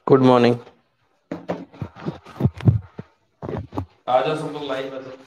Good morning. आ जाओ सब लोग लाइव में।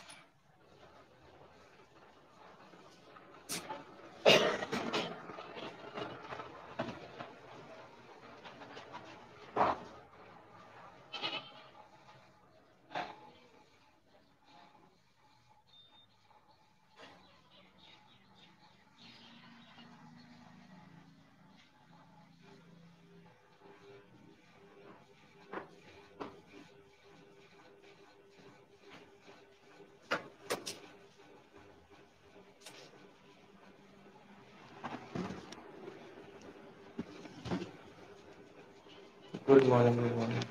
Good morning, good morning.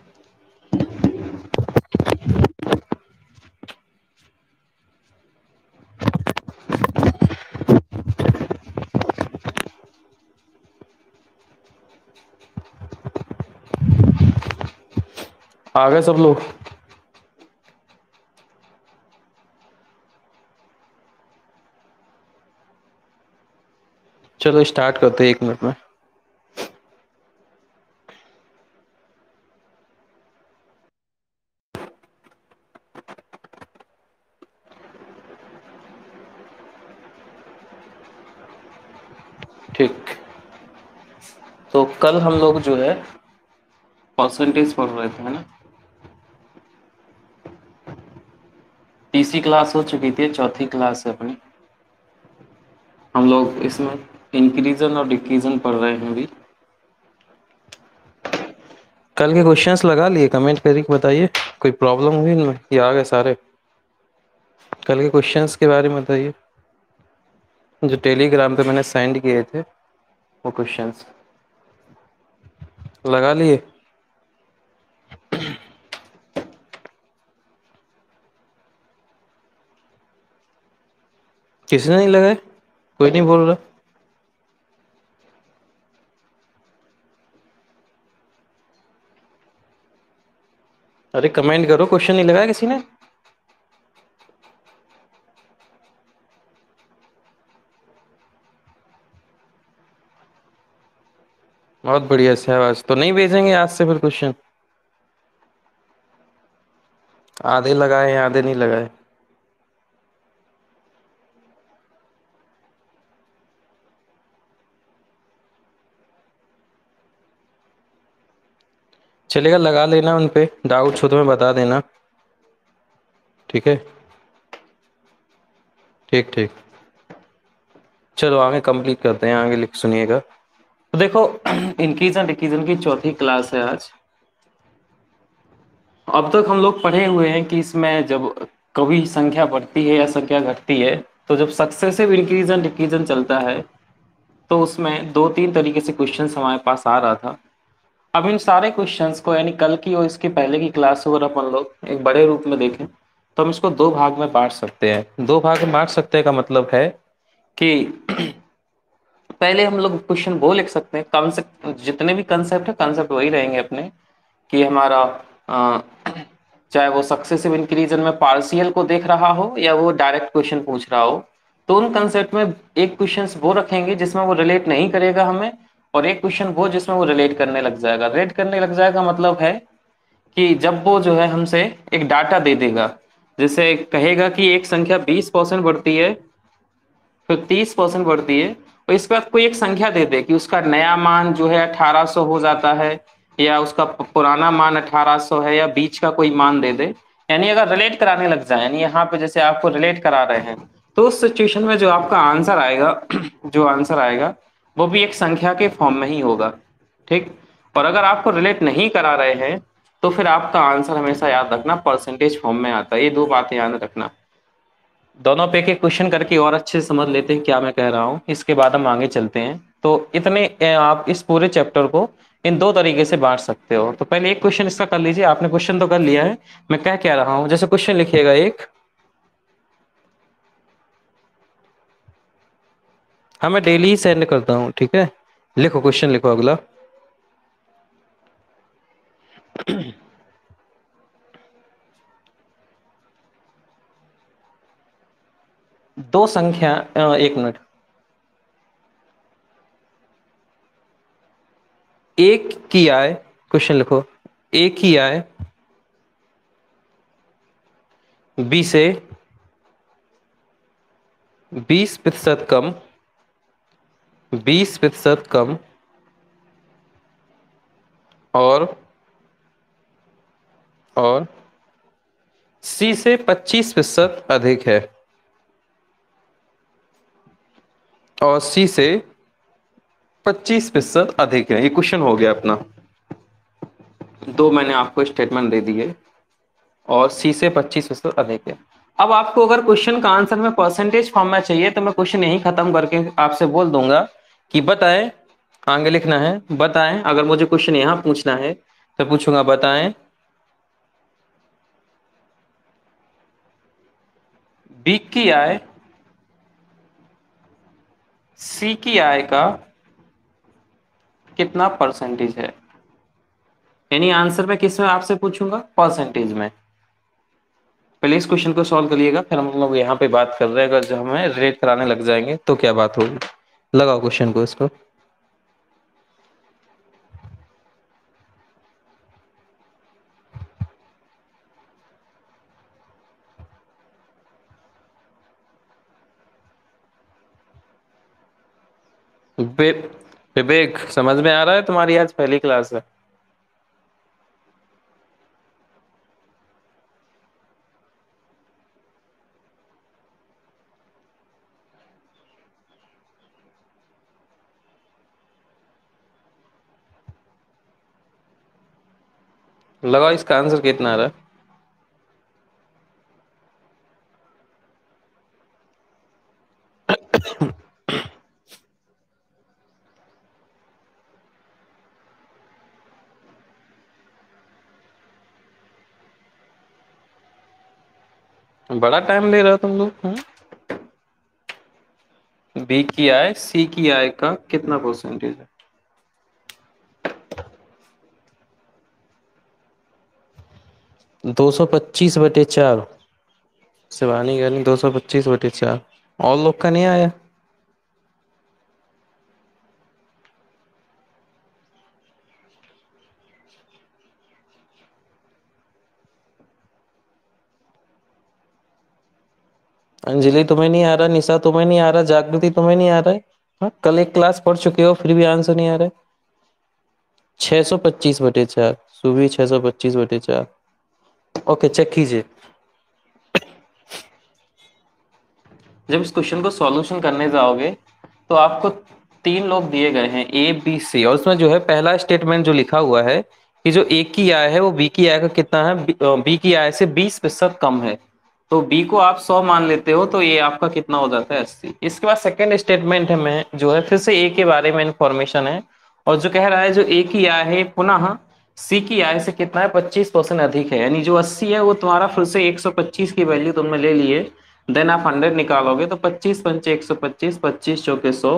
आ गए सब लोग। चलो स्टार्ट करते हैं 1 मिनट में। ठीक। तो कल हम लोग जो है परसेंटेज पढ़ रहे थे, है ना। तीसरी क्लास हो चुकी थी, चौथी क्लास है अपनी। हम लोग इसमें इंक्रीजन और डिक्रीजन पढ़ रहे हैं अभी। कल के क्वेश्चंस लगा लिए, कमेंट करके बताइए कोई प्रॉब्लम हुई इनमें या आ गए सारे। कल के क्वेश्चंस के बारे में बताइए जो टेलीग्राम पे मैंने सेंड किए थे, वो क्वेश्चंस लगा लिए। किसी ने नहीं लगाए? कोई नहीं बोल रहा। अरे कमेंट करो, क्वेश्चन नहीं लगाया किसी ने? बहुत बढ़िया शहबाज। तो नहीं भेजेंगे आज से फिर क्वेश्चन? आधे लगाए हैं, आधे नहीं लगाए। चलेगा, लगा लेना, उन पे डाउट्स हो तो मैं बता देना। ठीक है, ठीक ठीक। चलो आगे कंप्लीट करते हैं, आगे लिख सुनिएगा। तो देखो इंक्रीज एंड डिक्रीजन की चौथी क्लास है आज। अब तक हम लोग पढ़े हुए हैं कि इसमें जब कभी संख्या बढ़ती है या संख्या घटती है, तो जब सक्सेसिव इंक्रीज एंड डिक्रीजन चलता है तो उसमें दो तीन तरीके से क्वेश्चन हमारे पास आ रहा था। अब इन सारे क्वेश्चंस को, यानी कल की और इसके पहले की क्लास अगर अपन लोग एक बड़े रूप में देखें तो हम इसको दो भाग में बांट सकते हैं। दो भाग में बांट सकते हैं का मतलब है कि पहले हम लोग क्वेश्चन वो लिख सकते हैं, कॉन्सेप्ट जितने भी कंसेप्ट है, कंसेप्ट वही रहेंगे अपने, कि हमारा अ, चाहे वो सक्सेसिव इंक्रीजन में पार्शियल को देख रहा हो या वो डायरेक्ट क्वेश्चन पूछ रहा हो, तो उन कंसेप्ट में एक क्वेश्चन वो रखेंगे जिसमें वो रिलेट नहीं करेगा हमें, और एक क्वेश्चन वो जिसमें वो रिलेट करने लग जाएगा। रिलेट करने लग जाएगा मतलब है कि जब वो जो है हमसे एक डाटा दे देगा, जैसे कहेगा कि एक संख्या 20% बढ़ती है, फिर 30% बढ़ती है, और इसके बाद कोई एक संख्या दे दे कि उसका नया मान जो है 1800 हो जाता है, या उसका पुराना मान 1800 है, या बीच का कोई मान दे दे। यानी अगर रिलेट कराने लग जाए, यानी यहाँ पे जैसे आपको रिलेट करा रहे हैं, तो उस सिचुएशन में जो आपका आंसर आएगा जो आंसर आएगा वो भी एक संख्या के फॉर्म में ही होगा। ठीक। और अगर आपको रिलेट नहीं करा रहे हैं तो फिर आपका आंसर हमेशा याद रखना परसेंटेज फॉर्म में आता है। ये दो बातें याद रखना। दोनों पे के क्वेश्चन करके और अच्छे से समझ लेते हैं क्या मैं कह रहा हूँ, इसके बाद हम आगे चलते हैं। तो इतने आप इस पूरे चैप्टर को इन दो तरीके से बांट सकते हो। तो पहले एक क्वेश्चन इसका कर लीजिए। आपने क्वेश्चन तो कर लिया है, मैं कह क्या रहा हूँ। जैसे क्वेश्चन लिखिएगा एक, हाँ मैं डेली ही सेंड करता हूँ, ठीक है। लिखो, क्वेश्चन लिखो अगला। दो संख्या, 1 मिनट। एक की आय, क्वेश्चन लिखो, ए की आय बी से 20% कम, 20% कम और और सी से 25% अधिक है, और सी से 25% अधिक है। ये क्वेश्चन हो गया अपना। दो मैंने आपको स्टेटमेंट दे दिए और सी से 25% अधिक है। अब आपको अगर क्वेश्चन का आंसर में परसेंटेज फॉर्म में चाहिए तो मैं क्वेश्चन यही खत्म करके आपसे बोल दूंगा कि बताएं, आगे लिखना है बताएं। अगर मुझे क्वेश्चन यहां पूछना है तो पूछूंगा बताएं बी की आय सी की आय का कितना परसेंटेज है। यानी आंसर मैं किस में आपसे पूछूंगा, परसेंटेज में। पहले इस क्वेश्चन को सॉल्व करिएगा, फिर हम लोग यहाँ पे बात कर रहे हैं। अगर जो हमें रिलेट कराने लग जाएंगे तो क्या बात होगी। लगाओ क्वेश्चन को इसको। विवेक, समझ में आ रहा है? तुम्हारी आज पहली क्लास है। लगाओ इसका आंसर कितना आ रहा है। बड़ा टाइम ले रहे हो तुम लोग। बी की आय सी की आय का कितना परसेंटेज है। 225/4। शिवानी कहनी 225/4। और लोग का नहीं आया। अंजलि तुम्हें नहीं आ रहा, निशा तुम्हें नहीं आ रहा, जागृति तुम्हें नहीं आ रहा है। हाँ, कल एक क्लास पढ़ चुके हो फिर भी आंसर नहीं आ रहा है। 625/4। सुबह 625/4। ओके, चेक कीजिए। जब इस क्वेश्चन को सॉल्यूशन करने जाओगे तो आपको तीन लोग दिए गए हैं ए बी सी, और उसमें जो है पहला स्टेटमेंट जो लिखा हुआ है कि जो ए की आय है वो बी की आय का कितना है, बी की आय से 20% कम है। तो बी को आप 100 मान लेते हो तो ये आपका कितना हो जाता है 80। इसके बाद सेकंड स्टेटमेंट है में जो है फिर से ए के बारे में इंफॉर्मेशन है, और जो कह रहा है जो ए की आय है पुनः सी की आय से कितना है 25% अधिक है। यानी जो 80 है वो तुम्हारा फिर से 125 की वैल्यू तुमने ले लिए। देन आप 100 निकालोगे तो 25 पंचे 125, 25 चौके 100,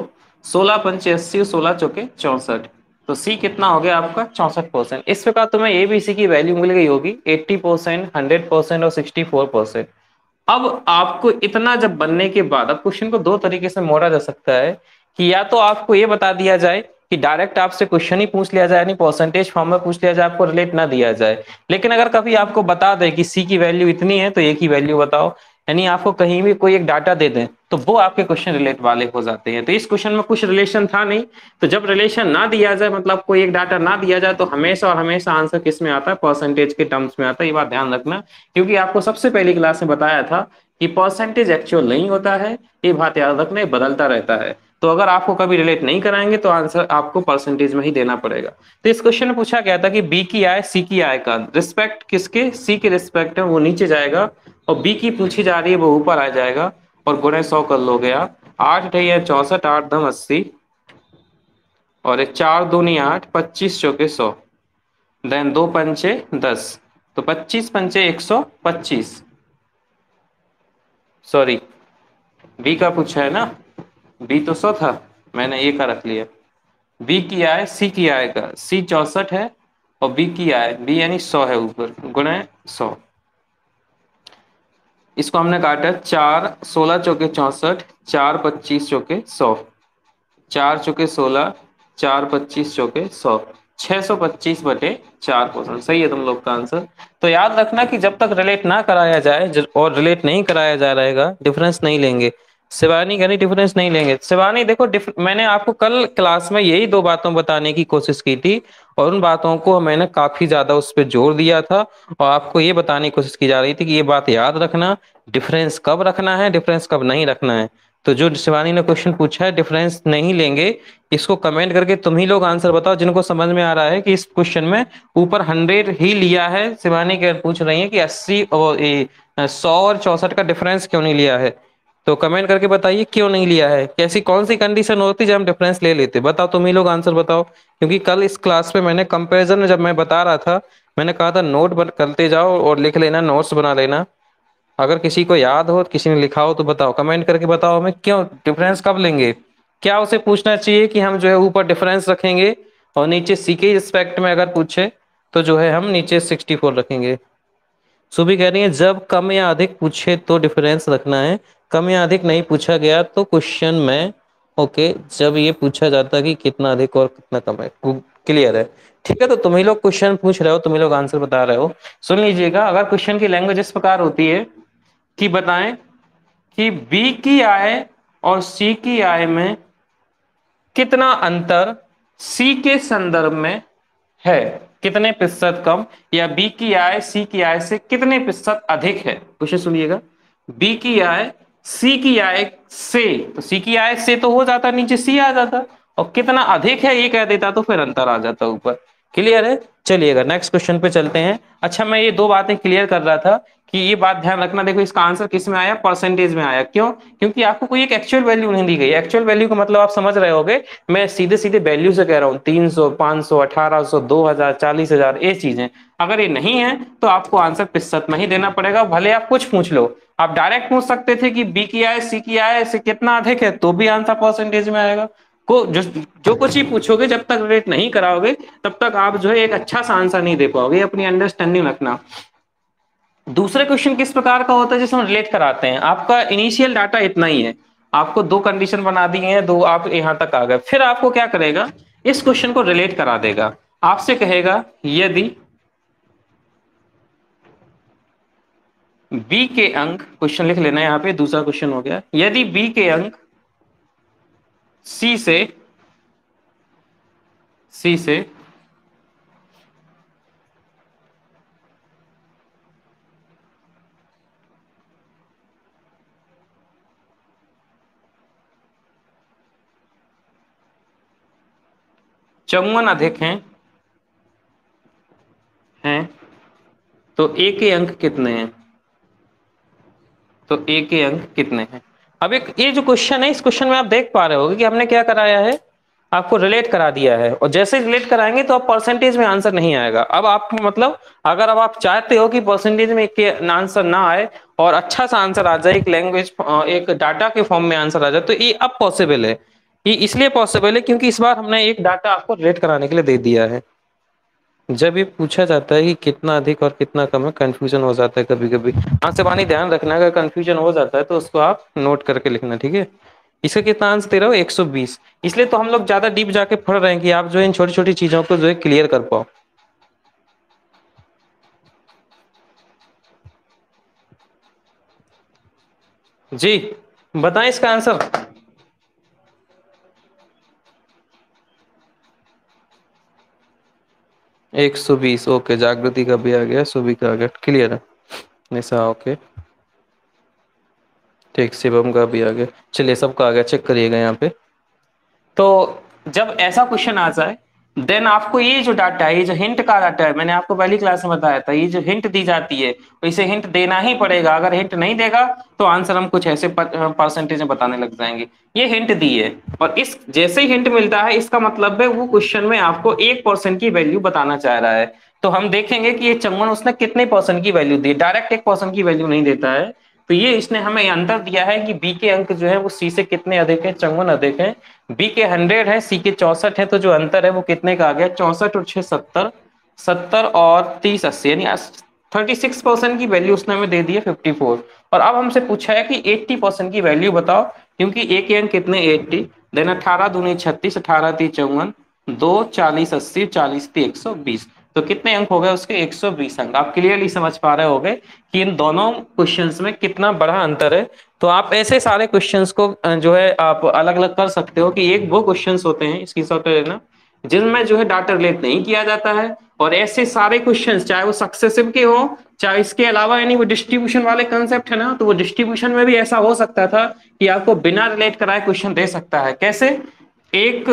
16 पंचे 80, 16 चौके 64। तो सी कितना हो गया आपका 64%। इस प्रकार तुम्हें एबीसी की वैल्यू मिल गई होगी 80%, 100% और 64%। अब आपको इतना जब बनने के बाद अब क्वेश्चन को दो तरीके से मोड़ा जा सकता है कि या तो आपको ये बता दिया जाए कि डायरेक्ट आपसे क्वेश्चन ही पूछ लिया जाए, यानी परसेंटेज फॉर्म में पूछ लिया जाए, आपको रिलेट ना दिया जाए। लेकिन अगर कभी आपको बता दे कि सी की वैल्यू इतनी है तो ए की वैल्यू बताओ, यानी आपको कहीं भी कोई एक डाटा दे दें तो वो आपके क्वेश्चन रिलेट वाले हो जाते हैं। तो इस क्वेश्चन में कुछ रिलेशन था नहीं, तो जब रिलेशन ना दिया जाए मतलब कोई एक डाटा ना दिया जाए तो हमेशा और हमेशा आंसर किस में आता है, परसेंटेज के टर्म्स में आता है। ये बात ध्यान रखना, क्योंकि आपको सबसे पहली क्लास में बताया था कि परसेंटेज एक्चुअल नहीं होता है। ये बात याद रखना, ये बदलता रहता है। तो अगर आपको कभी रिलेट नहीं कराएंगे तो आंसर आपको परसेंटेज में ही देना पड़ेगा। तो इस क्वेश्चन में पूछा गया था कि बी की आय सी की आय का रिस्पेक्ट किसके, सी के रिस्पेक्ट है वो नीचे जाएगा, और बी की पूछी जा रही है वो ऊपर आ जाएगा, और गुणे 100 कर लो गया। 8 × 64, 8 × 80, और एक 4 दूनी 8, 25 चौके 100, देन 2 पंचे 10, तो 25 पंचे 125। सॉरी, बी का पूछा है ना, बी तो 100 था, मैंने ए का रख लिया। बी की आय सी की आय का, सी 64 है और बी की आय बी यानी 100 है ऊपर, गुणे 100। इसको हमने काटा 4 16 चौके 64, 4 25 चौके 100, 4 चौके 16, 4 25 चौके 100। 625/4%। सही है तुम लोग का आंसर। तो याद रखना कि जब तक रिलेट ना कराया जाए और रिलेट नहीं कराया जा रहेगा, डिफरेंस नहीं लेंगे। शिवानी कह रही डिफरेंस नहीं लेंगे। शिवानी देखो, मैंने आपको कल क्लास में यही दो बातों बताने की कोशिश की थी, और उन बातों को मैंने काफी ज्यादा उस पर जोर दिया था, और आपको ये बताने की कोशिश की जा रही थी कि ये बात याद रखना, डिफरेंस कब रखना है, डिफरेंस कब नहीं रखना है। तो जो शिवानी ने क्वेश्चन पूछा है डिफरेंस नहीं लेंगे, इसको कमेंट करके तुम ही लोग आंसर बताओ जिनको समझ में आ रहा है कि इस क्वेश्चन में ऊपर 100 ही लिया है। शिवानी के पूछ रही है कि 80 और 100 और 64 का डिफरेंस क्यों नहीं लिया है। तो कमेंट करके बताइए क्यों नहीं लिया है, कैसी कौन सी कंडीशन होती जब हम डिफरेंस ले लेते। बताओ, तुम ही लोग आंसर बताओ, क्योंकि कल इस क्लास में मैंने कंपैरिजन में जब मैं बता रहा था, मैंने कहा था नोट करते जाओ और लिख लेना, नोट्स बना लेना। अगर किसी को याद हो, किसी ने लिखा हो तो बताओ, कमेंट करके बताओ हमें क्यों डिफरेंस कब लेंगे। क्या उसे पूछना चाहिए कि हम जो है ऊपर डिफरेंस रखेंगे और नीचे सी के रिस्पेक्ट में अगर पूछे तो जो है हम नीचे 64 रखेंगे। सुबह कह रही है जब कम या अधिक पूछे तो डिफरेंस रखना है, कम या अधिक नहीं पूछा गया तो क्वेश्चन में ओके, जब ये पूछा जाता है कि कितना अधिक और कितना कम है। क्लियर है? ठीक है, तो तुम ही लोग क्वेश्चन पूछ रहे हो, तुम ही लोग आंसर बता रहे हो। सुन लीजिएगा, अगर क्वेश्चन की लैंग्वेज इस प्रकार होती है कि बताएं कि बी की आय और सी की आय में कितना अंतर सी के संदर्भ में है, कितने प्रतिशत कम, या बी की आय सी की आय से कितने प्रतिशत अधिक है। क्वेश्चन सुनिएगा, बी की आय सी की आय से, तो सी की आय से तो हो जाता, नीचे सी आ जाता, और कितना अधिक है ये कह देता तो फिर अंतर आ जाता ऊपर। क्लियर है? चलिएगा नेक्स्ट क्वेश्चन पे चलते हैं। अच्छा, मैं ये दो बातें क्लियर कर रहा था कि ये बात ध्यान रखना। देखो, इसका आंसर किस में आया, परसेंटेज में आया। क्यों? क्योंकि आपको कोई एक एक्चुअल वैल्यू नहीं दी गई। एक्चुअल वैल्यू का मतलब आप समझ रहे होगे, मैं सीधे सीधे वैल्यू से कह रहा हूँ, 300, 500, 1800, 2000, 40,000, ये चीजें। अगर ये नहीं है तो आपको आंसर प्रतिशत में ही देना पड़ेगा, भले आप कुछ पूछ लो। आप डायरेक्ट पूछ सकते थे कि बी की आय सी की आय से कितना अधिक है, तो भी आंसर परसेंटेज में आएगा। को जो कुछ ही पूछोगे, जब तक रेट नहीं कराओगे तब तक आप जो है एक अच्छा सा आंसर नहीं दे पाओगे। अपनी अंडरस्टैंडिंग रखना। दूसरे क्वेश्चन किस प्रकार का होता है जिसमें रिलेट कराते हैं। आपका इनिशियल डाटा इतना ही है, आपको दो कंडीशन बना दी है, दो आप यहां तक आ गए, फिर आपको क्या करेगा, इस क्वेश्चन को रिलेट करा देगा। आपसे कहेगा यदि बी के अंक, क्वेश्चन लिख लेना यहां पे, दूसरा क्वेश्चन हो गया, यदि बी के अंक सी से 54 अधिक हैं तो ए के अंक कितने हैं, तो ए के अंक कितने हैं। अब एक ये जो क्वेश्चन है, इस क्वेश्चन में आप देख पा रहे होगे कि हमने क्या कराया है, आपको रिलेट करा दिया है, और जैसे रिलेट कराएंगे तो अब परसेंटेज में आंसर नहीं आएगा। अब आप मतलब अगर अब आप चाहते हो कि परसेंटेज में एक आंसर ना आए और अच्छा सा आंसर आ जाए, एक लैंग्वेज एक डाटा के फॉर्म में आंसर आ जाए, तो ये अब पॉसिबल है। ये इसलिए पॉसिबल है क्योंकि इस बार हमने एक डाटा आपको रिलेट कराने के लिए दे दिया है। जब ये पूछा जाता है कि कितना अधिक और कितना कम है, कंफ्यूजन हो जाता है कभी कभी। हाँ शिवानी, ध्यान रखना, अगर कंफ्यूजन हो जाता है तो उसको आप नोट करके लिखना, ठीक है। इसका कितना आंसर दे रहा हो, 120। इसलिए तो हम लोग ज्यादा डीप जाके पढ़ रहे हैं कि आप जो है इन छोटी छोटी चीजों को जो है क्लियर कर पाओ। जी बताएं इसका आंसर। 120, ओके। जागृति का भी आ गया, सुबह का आ गया, क्लियर है। निशा ओके, ठीक, शिवम का भी आ गया। चलिए सबका आ गया, चेक करिएगा यहाँ पे। तो जब ऐसा क्वेश्चन आ जाए, देन आपको ये जो डाटा है, ये जो हिंट का डाटा है, मैंने आपको पहली क्लास में बताया था, ये जो हिंट दी जाती है इसे हिंट देना ही पड़ेगा। अगर हिंट नहीं देगा तो आंसर हम कुछ ऐसे परसेंटेज में बताने लग जाएंगे। ये हिंट दी है, और इस जैसे ही हिंट मिलता है इसका मतलब है वो क्वेश्चन में आपको 1% की वैल्यू बताना चाह रहा है। तो हम देखेंगे कि ये चंगन उसने कितने परसेंट की वैल्यू दी, डायरेक्ट 1% की वैल्यू नहीं देता है। तो ये इसने हमें अंतर दिया है कि बी के अंक जो है वो सी से कितने अधिक है, 54 अधिक है। बी के 100 है, सी के 64 है, तो जो अंतर है वो कितने का आ गया, 64 और 6 70, 70 और 30 80, यानी 36% की वैल्यू उसने हमें दे दी है, 54। और अब हमसे पूछा है कि 80% की वैल्यू बताओ, क्योंकि ए के अंक कितने, 80, देन 18 दूनी 36, 18 3 54, दो, 40, 80, 40 थी 120। तो कितने अंक हो गए उसके? 120 अंक। आप क्लियरली समझ पा रहे होगे कि इन दोनों क्वेश्चंस में कितना बड़ा अंतर है। तो आप ऐसे सारे क्वेश्चंस को जो है आप अलग अलग कर सकते हो कि एक वो क्वेश्चंस होते हैं, इसकी शॉर्ट लेना, जिनमें जो है डाटा रिलेट नहीं किया जाता है, और ऐसे सारे क्वेश्चंस चाहे वो सक्सेसिव के हो चाहे इसके अलावा, यानी वो डिस्ट्रीब्यूशन वाले कंसेप्ट है ना, तो वो डिस्ट्रीब्यूशन में भी ऐसा हो सकता था कि आपको बिना रिलेट कराए क्वेश्चन दे सकता है। कैसे? एक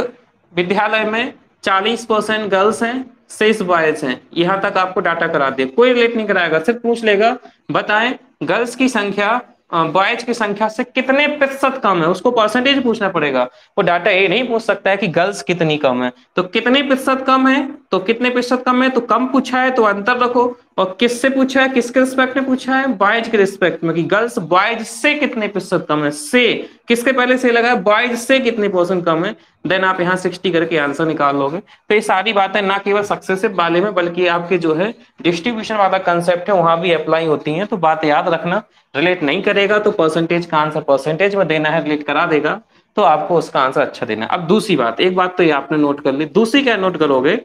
विद्यालय में 40% गर्ल्स हैं, 6 बॉयज हैं, यहां तक आपको डाटा करा दे, कोई रिलेट नहीं कराएगा, सिर्फ पूछ लेगा बताएं गर्ल्स की संख्या बॉयज की संख्या से कितने प्रतिशत कम है, उसको परसेंटेज पूछना पड़ेगा। वो डाटा ये नहीं पूछ सकता है कि गर्ल्स कितनी कम है, तो कितने प्रतिशत कम है, तो कितने प्रतिशत कम है, तो कम पूछा है तो अंतर रखो, और किससे पूछा है, किसके रिस्पेक्ट में पूछा है, बॉयज के रिस्पेक्ट में, कि गर्ल्स बॉयज से कितने प्रतिशत कम है, से किसके पहले से लगा है, बॉयज से कितने परसेंट कम है, देन आप यहाँ 60 करके आंसर निकाल लोगे। तो ये सारी बातें ना केवल सक्सेसिव वाले में बल्कि आपके जो है डिस्ट्रीब्यूशन वाला कंसेप्ट है वहां भी अप्लाई होती हैं। तो बात याद रखना, रिलेट नहीं करेगा तो परसेंटेज का आंसर परसेंटेज में देना है, रिलेट करा देगा तो आपको उसका आंसर अच्छा देना है। अब दूसरी बात, एक बात तो ये आपने नोट कर ली, दूसरी क्या नोट करोगे,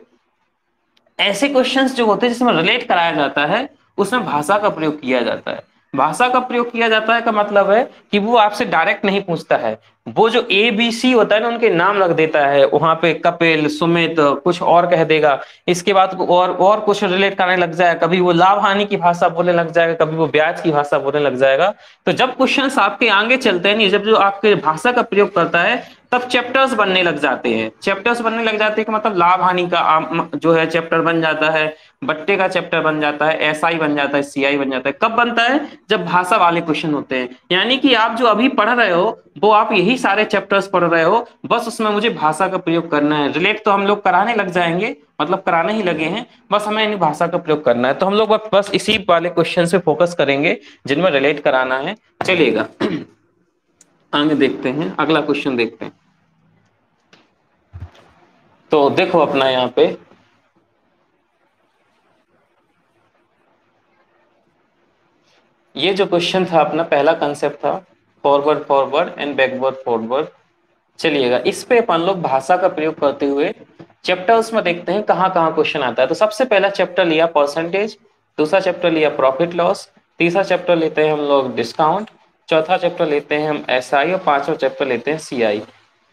ऐसे क्वेश्चंस जो होते हैं जिसमें रिलेट कराया जाता है उसमें भाषा का प्रयोग किया जाता है। भाषा का प्रयोग किया जाता है का मतलब है कि वो आपसे डायरेक्ट नहीं पूछता है, वो जो ए बी सी होता है ना उनके नाम रख देता है वहां पे, कपिल, सुमित, कुछ और कह देगा, इसके बाद और कुछ रिलेट करने लग जाएगा, कभी वो लाभ हानि की भाषा बोलने लग जाएगा, कभी वो ब्याज की भाषा बोलने लग जाएगा। तो जब क्वेश्चंस आपके आगे चलते हैं नहीं, जब जो आपके भाषा का प्रयोग करता है तब चैप्टर्स बनने लग जाते हैं। चैप्टर्स बनने लग जाते हैं कि मतलब लाभ हानि का जो है चैप्टर बन जाता है, बट्टे का चैप्टर बन जाता है, एसआई बन जाता है, सीआई बन जाता है। कब बनता है? जब भाषा वाले क्वेश्चन होते हैं। यानी कि आप जो अभी पढ़ रहे हो वो आप यही सारे चैप्टर्स पढ़ रहे हो, बस उसमें मुझे भाषा का प्रयोग करना है। रिलेट तो हम लोग कराने लग जाएंगे, मतलब कराने ही लगे हैं, बस हमें इन भाषा का प्रयोग करना है। तो हम लोग बस इसी वाले क्वेश्चन पे फोकस करेंगे जिनमें रिलेट कराना है। चलिएगा आगे देखते हैं, अगला क्वेश्चन देखते हैं। तो देखो अपना यहाँ पे ये जो क्वेश्चन था अपना पहला कंसेप्ट था forward forward and backward forward. चलिएगा इस पे अपन लोग भाषा का प्रयोग करते हुए चैप्टर्स में देखते हैं कहाँ कहाँ क्वेश्चन आता है। तो सबसे पहला चैप्टर लिया परसेंटेज, दूसरा चैप्टर लिया प्रॉफिट लॉस, तीसरा चैप्टर लेते हैं हम लोग डिस्काउंट, चौथा चैप्टर लेते हैं हम एसआई, और पांचवा चैप्टर लेते हैं सीआई।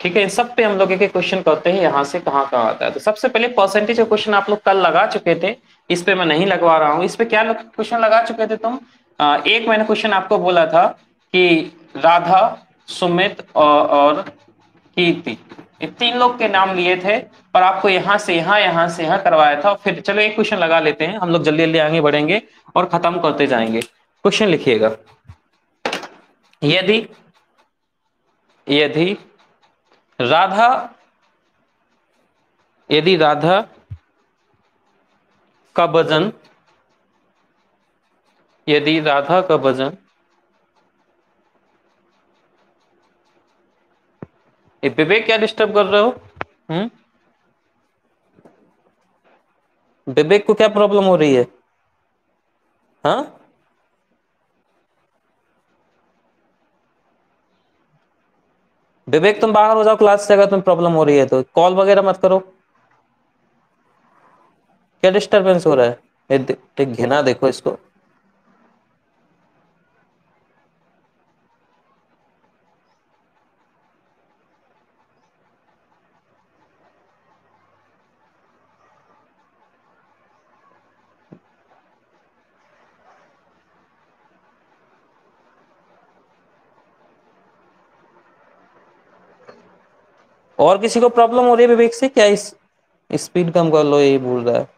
ठीक है, इन सब पे हम लोग एक एक क्वेश्चन करते हैं यहाँ से कहाँ कहाँ आता है। तो सबसे पहले परसेंटेज का क्वेश्चन आप लोग कल लगा चुके थे, इस पे मैं नहीं लगवा रहा हूँ। इस पे क्या क्वेश्चन लगा चुके थे तुम? एक मैंने क्वेश्चन आपको बोला था कि राधा, सुमित और कीर्ति, ये तीन लोग के नाम लिए थे और आपको यहाँ से यहाँ, यहाँ से यहाँ करवाया था। फिर चलो एक क्वेश्चन लगा लेते हैं, हम लोग जल्दी जल्दी आगे बढ़ेंगे और खत्म करते जाएंगे। क्वेश्चन लिखिएगा, यदि यदि राधा यदि राधा का वजन यदि राधा का वजन विवेक क्या डिस्टर्ब कर रहे हो? हम्म, विवेक को क्या प्रॉब्लम हो रही है? हाँ, विवेक तुम बाहर हो जाओ क्लास से, अगर तुम्हें प्रॉब्लम हो रही है तो कॉल वगैरह मत करो। क्या डिस्टरबेंस हो रहा है? घिना देखो इसको। और किसी को प्रॉब्लम हो रही है विवेक से क्या? इस स्पीड कम कर लो ये बोल रहा है,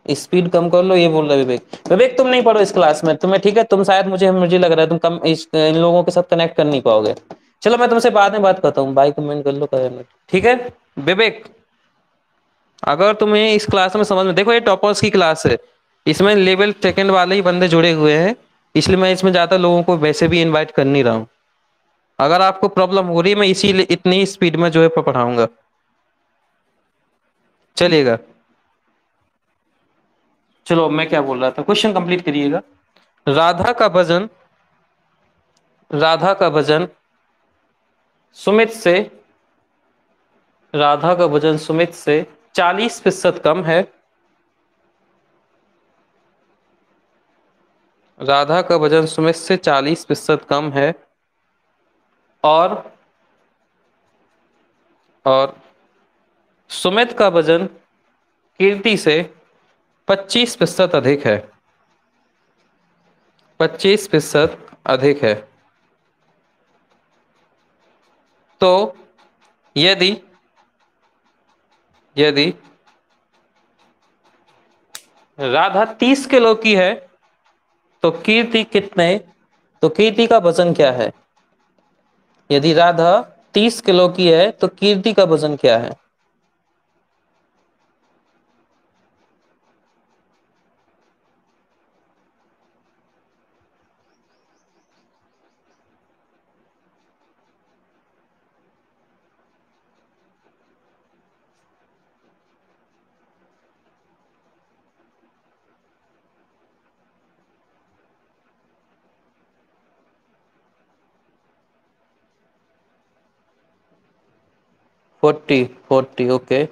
स्पीड कम कर लो ये बोल रहा है विवेक। विवेक तुम नहीं पढ़ो इस क्लास में, तुम्हें ठीक है, तुम शायद मुझे मुझे लग रहा है तुम कम इन लोगों के साथ कनेक्ट कर नहीं पाओगे। चलो मैं तुमसे बाद में बात करता हूँ, बाय कमेंट कर लो कर, ठीक है। विवेक अगर तुम्हें इस क्लास में समझ में, देखो ये टॉपर्स की क्लास है, इसमें लेवल सेकंड वाले ही बंदे जुड़े हुए हैं, इसलिए मैं इसमें ज्यादा लोगों को वैसे भी इनवाइट कर नहीं रहा हूँ। अगर आपको प्रॉब्लम हो रही है मैं इसीलिए इतनी स्पीड में जो है पढ़ाऊंगा। चलिएगा, चलो मैं क्या बोल रहा था, क्वेश्चन कंप्लीट करिएगा। राधा का वजन राधा का वजन सुमित से राधा का वजन सुमित से 40% कम है। राधा का वजन सुमित से 40% कम है। और और सुमित का वजन कीर्ति से 25% अधिक है। 25% अधिक है। तो यदि यदि राधा 30 किलो की है तो कीर्ति कितने तो कीर्ति का वजन क्या है? यदि राधा 30 किलो की है तो कीर्ति का वजन क्या है? फोर्टी। Forty okay.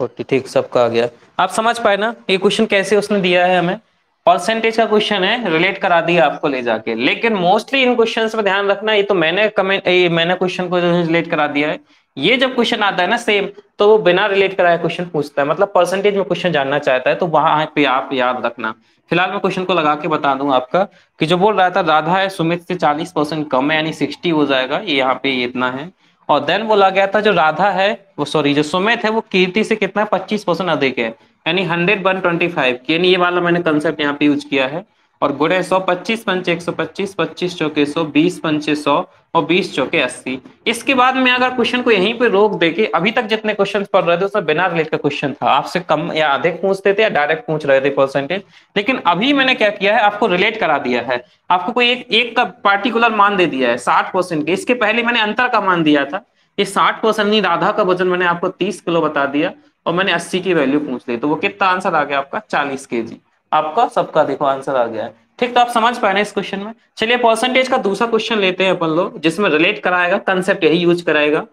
फोर्टी ठीक, सबका आ गया। आप समझ पाए ना ये क्वेश्चन कैसे उसने दिया है हमें? परसेंटेज का क्वेश्चन है, रिलेट करा दिया आपको ले जाके। लेकिन मोस्टली इन क्वेश्चंस में ध्यान रखना, ये तो मैंने क्वेश्चन को जो रिलेट करा दिया है। ये जब क्वेश्चन आता है ना सेम, तो वो बिना रिलेट कराए क्वेश्चन पूछता है, मतलब परसेंटेज में क्वेश्चन जानना चाहता है, तो वहां पे आप याद रखना। फिलहाल मैं क्वेश्चन को लगा के बता दूं आपका, कि जो बोल रहा था राधा है सुमित से 40% कम है, यानी 60 हो जाएगा, ये यहाँ पे इतना है। और देन बोला गया था जो राधा है वो, सॉरी जो सुमित है वो कीर्ति से कितना है, 25% अधिक है, यानी 100/25, यानी ये वाला मैंने कंसेप्ट यहाँ पे यूज किया है। और गुणे 100, 25×5 125, 25×4 100, 20×5 100, और 20×4 80। इसके बाद में अगर क्वेश्चन को यहीं पे रोक दे के, अभी तक जितने क्वेश्चन पढ़ रहे थे उसमें बिना रिलेट का क्वेश्चन था, आपसे कम या अधिक पूछते थे या डायरेक्ट पूछ रहे थे परसेंटेज। लेकिन अभी मैंने क्या किया है, आपको रिलेट करा दिया है। आपको कोई एक एक का पार्टिकुलर मान दे दिया है 60% के, इसके पहले मैंने अंतर का मान दिया था। ये 60% नहीं, राधा का वजन मैंने आपको 30 किलो बता दिया, और मैंने 80 की वैल्यू पूछ ली, तो वो कितना आंसर आ गया आपका, 40 kg। आपका सबका देखो आंसर आ गया है। ठीक, तो आप समझ पाए ना इस क्वेश्चन में। चलिए परसेंटेज का दूसरा क्वेश्चन लेते हैं अपन लोग, जिसमें रिलेट कराएगा, कंसेप्ट यही यूज कराएगा,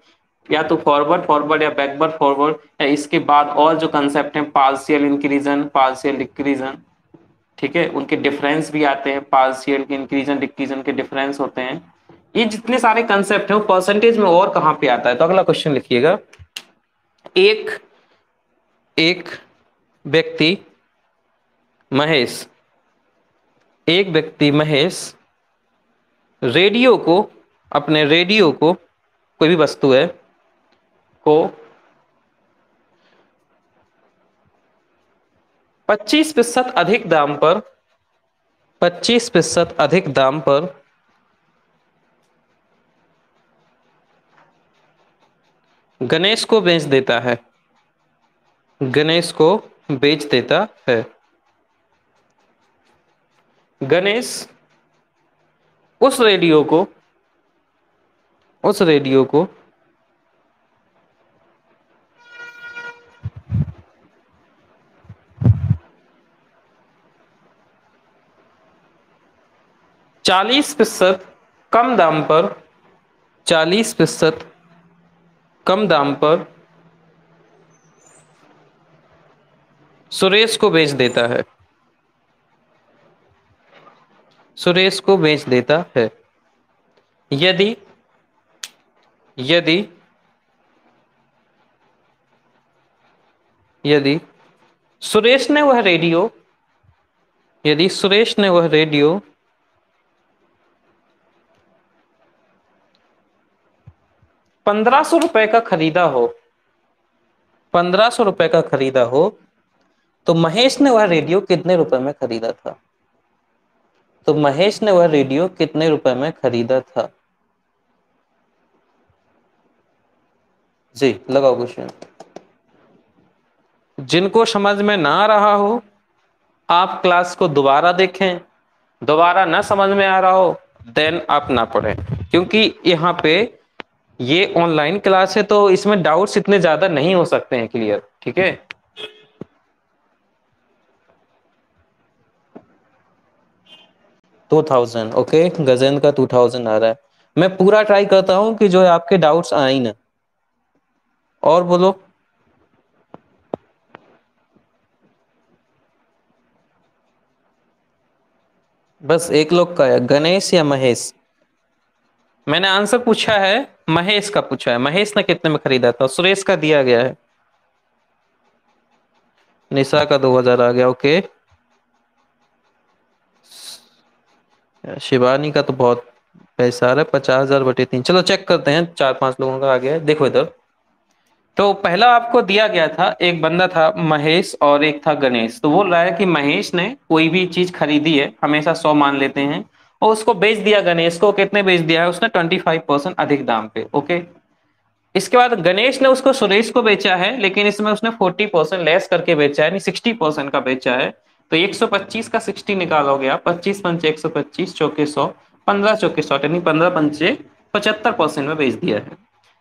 या तो फॉरवर्ड फॉरवर्ड या बैकवर्ड फॉरवर्ड, या इसके बाद और जो कंसेप्ट है, पार्शियल इंक्रीजन पार्शियल डिक्रीजन। ठीक है, उनके डिफरेंस भी आते हैं, पार्शियल के इंक्रीजन डिक्रीजन के डिफरेंस होते हैं। ये जितने सारे कंसेप्ट हैं वो परसेंटेज में और कहाँ पे आता है, तो अगला क्वेश्चन लिखिएगा। एक एक व्यक्ति महेश एक व्यक्ति महेश रेडियो को अपने रेडियो को, कोई भी वस्तु है, को 25% अधिक दाम पर 25% अधिक दाम पर गणेश को बेच देता है। गणेश को बेच देता है। गणेश उस रेडियो को उस रेडियो को 40% कम दाम पर 40% कम दाम पर सुरेश को बेच देता है। सुरेश को बेच देता है। यदि यदि यदि सुरेश ने वह रेडियो यदि सुरेश ने वह रेडियो 1500 रुपए का खरीदा हो 1500 रुपए का खरीदा हो, तो महेश ने वह रेडियो कितने रुपए में खरीदा था? तो महेश ने वह रेडियो कितने रुपए में खरीदा था? जी लगाओ क्वेश्चन। जिनको समझ में ना आ रहा हो, आप क्लास को दोबारा देखें। दोबारा ना समझ में आ रहा हो, देन आप ना पढ़ें, क्योंकि यहाँ पे ये ऑनलाइन क्लास है, तो इसमें डाउट्स इतने ज्यादा नहीं हो सकते हैं क्लियर। ठीक है, 2000 ओके, गजेंद्र का 2000 आ रहा है। मैं पूरा ट्राई करता हूं कि जो है आपके डाउट्स आए ही ना। और बोलो। बस एक लोग का है, गणेश या महेश। मैंने आंसर पूछा है, महेश का पूछा है। महेश ने कितने में खरीदा था? सुरेश का दिया गया है। निशा का 2000 आ गया, ओके। शिवानी का तो बहुत पैसा आ रहा है, 50,000/3। चलो चेक करते हैं, 4-5 लोगों का आ गया है, देखो इधर। तो पहला आपको दिया गया था, एक बंदा था महेश और एक था गणेश। तो बोल रहा है कि महेश ने कोई भी चीज खरीदी है, हमेशा 100 मान लेते हैं, और उसको बेच दिया गणेश को। कितने बेच दिया है उसने? 25% अधिक दाम पे, ओके। इसके बाद गणेश ने उसको सुरेश को बेचा है, लेकिन इसमें उसने 40% लेस करके बेचा है, यानी 60% का बेचा है। तो 125 का 60 निकालोगे आप, 25 पंचे 125, चौके 100, 15 चौके 100, यानी 15 पंचे 75% में बेच दिया है।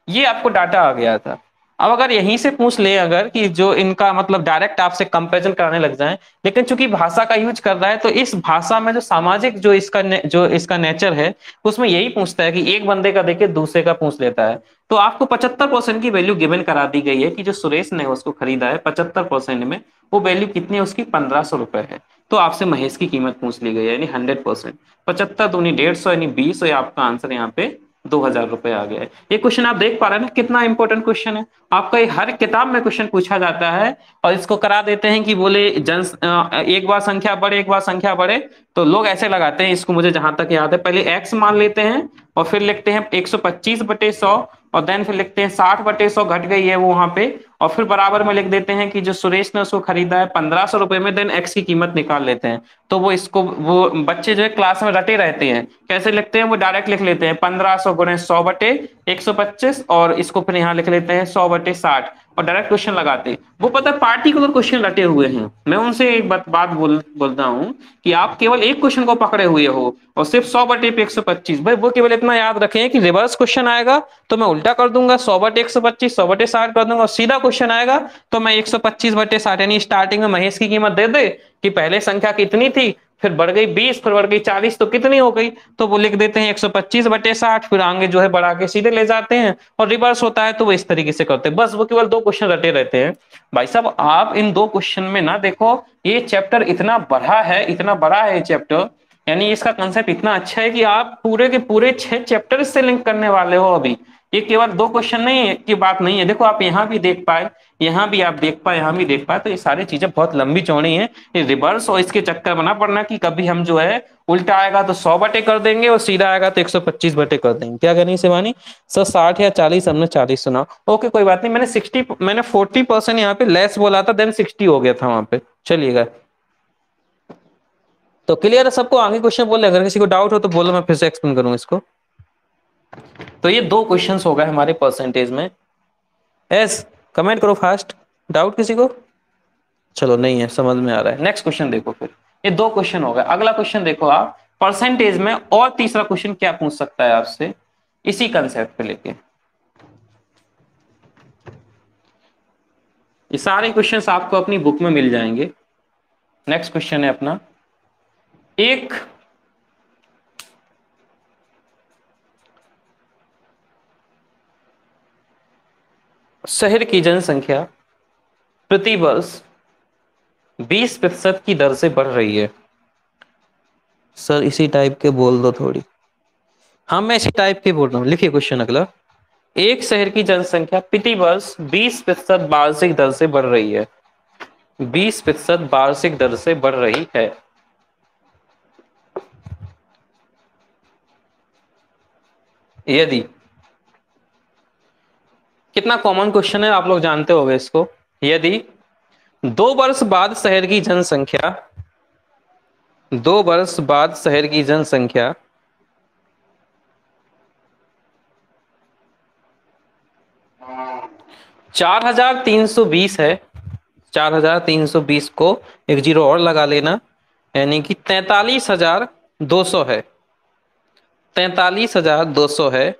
ये आपको डाटा आ गया था। अब अगर यहीं से पूछ ले अगर कि जो इनका मतलब डायरेक्ट आपसे कंपैरिजन कराने लग जाए, लेकिन चूंकि भाषा का यूज कर रहा है, तो इस भाषा में जो सामाजिक जो इसका नेचर है, उसमें यही पूछता है कि एक बंदे का देके दूसरे का पूछ लेता है। तो आपको 75% की वैल्यू गिवन करा दी गई है कि जो सुरेश ने उसको खरीदा है 75% में, वो वैल्यू कितनी है उसकी? 1500 रुपए है। तो आपसे महेश की कीमत पूछ ली गई है, यानी 100%। 75 दूनी 150, यानी 20, और आपका आंसर यहाँ पे 2000 रुपए आ गया है। ये क्वेश्चन आप देख पा रहे हैं ना, कितना इंपॉर्टेंट क्वेश्चन है। आपका ये हर किताब में क्वेश्चन पूछा जाता है, और इसको करा देते हैं कि बोले एक बार संख्या बढ़े, एक बार संख्या बढ़े। तो लोग ऐसे लगाते हैं इसको, मुझे जहां तक याद है, पहले एक्स मान लेते हैं और फिर लिखते हैं 125/100, और देन फिर लिखते हैं 60/100 घट गई है वो वहां पे, और फिर बराबर में लिख देते हैं कि जो सुरेश ने उसको खरीदा है 1500 रुपए में, देन एक्स की कीमत निकाल लेते हैं। तो वो बच्चे जो है क्लास में रटे रहते हैं, कैसे लिखते हैं? वो डायरेक्ट लिख लेते हैं 1500 गुणे 100/125, और इसको फिर यहाँ लिख लेते हैं 100/60, और डायरेक्ट क्वेश्चन लगाते हैं। वो पता है पार्टिकुलर क्वेश्चन रटे हुए हैं। मैं उनसे एक बात बोलता हूँ कि आप केवल एक क्वेश्चन को पकड़े हुए हो, और सिर्फ 100/125। भाई वो केवल इतना याद रखें कि रिवर्स क्वेश्चन आएगा तो मैं उल्टा कर दूंगा, 100/125 100/60 कर दूंगा, और सीधा क्वेश्चन आएगा तो मैं 125/60, यानी स्टार्टिंग में महेश की कीमत दे दे कि पहले संख्या कितनी थी, फिर बढ़ गई 20, फिर बढ़ गई 40, तो कितनी हो गई? तो वो लिख देते हैं 125/60, फिर आगे जो है बढ़ा के सीधे ले जाते हैं, और रिवर्स होता है तो वो इस तरीके से करते हैं। बस वो केवल दो क्वेश्चन रटे रहते हैं। भाई साहब आप इन दो क्वेश्चन में ना देखो, ये चैप्टर इतना बड़ा है, इतना बड़ा है ये चैप्टर, यानी इसका कंसेप्ट इतना अच्छा है कि आप पूरे के पूरे 6 चैप्टर से लिंक करने वाले हो अभी। ये केवल दो क्वेश्चन नहीं है की बात नहीं है। देखो आप यहाँ भी देख पाए, यहाँ भी आप देख पाए, यहाँ भी देख पाए, तो ये सारी चीजें बहुत लंबी चौड़ी हैं। ये रिवर्स और इसके चक्कर बना पड़ना कि कभी हम जो है उल्टा आएगा तो 100 बटे कर देंगे, और सीधा आएगा तो 125 बटे कर देंगे। क्या करनी शिवानी? सर 60 या 40? हमने 40 सुना। ओके कोई बात नहीं, मैंने 40% यहाँ पे लेस बोला था, देन 60 हो गया था वहां पे। चलिएगा, तो क्लियर है सबको? आगे क्वेश्चन बोले, अगर किसी को डाउट हो तो बोलो, मैं फिर से एक्सप्लेन करूंगा इसको। तो ये दो क्वेश्चंस हो गए हमारे परसेंटेज में। एस कमेंट करो फास्ट। डाउट किसी को? चलो नहीं है, समझ में आ रहा है। नेक्स्ट क्वेश्चन देखो फिर। ये दो क्वेश्चन हो गए, अगला क्वेश्चन देखो आप परसेंटेज में। और तीसरा क्वेश्चन क्या पूछ सकता है आपसे इसी कंसेप्ट पे लेके। ये सारे क्वेश्चंस आपको अपनी बुक में मिल जाएंगे। नेक्स्ट क्वेश्चन है अपना, एक शहर की जनसंख्या प्रति वर्ष 20% की दर से बढ़ रही है। सर इसी टाइप के बोल दो थोड़ी। हाँ मैं इसी टाइप के बोल रहा हूँ, लिखिए क्वेश्चन अगला। एक शहर की जनसंख्या प्रति वर्ष 20% वार्षिक दर से बढ़ रही है। 20% वार्षिक दर से बढ़ रही है। यदि, कितना कॉमन क्वेश्चन है, आप लोग जानते होंगे इसको। यदि 2 वर्ष बाद शहर की जनसंख्या 2 वर्ष बाद शहर की जनसंख्या 4320 है। 4320 को एक जीरो और लगा लेना, यानी कि 43,200 है। 43,200 है।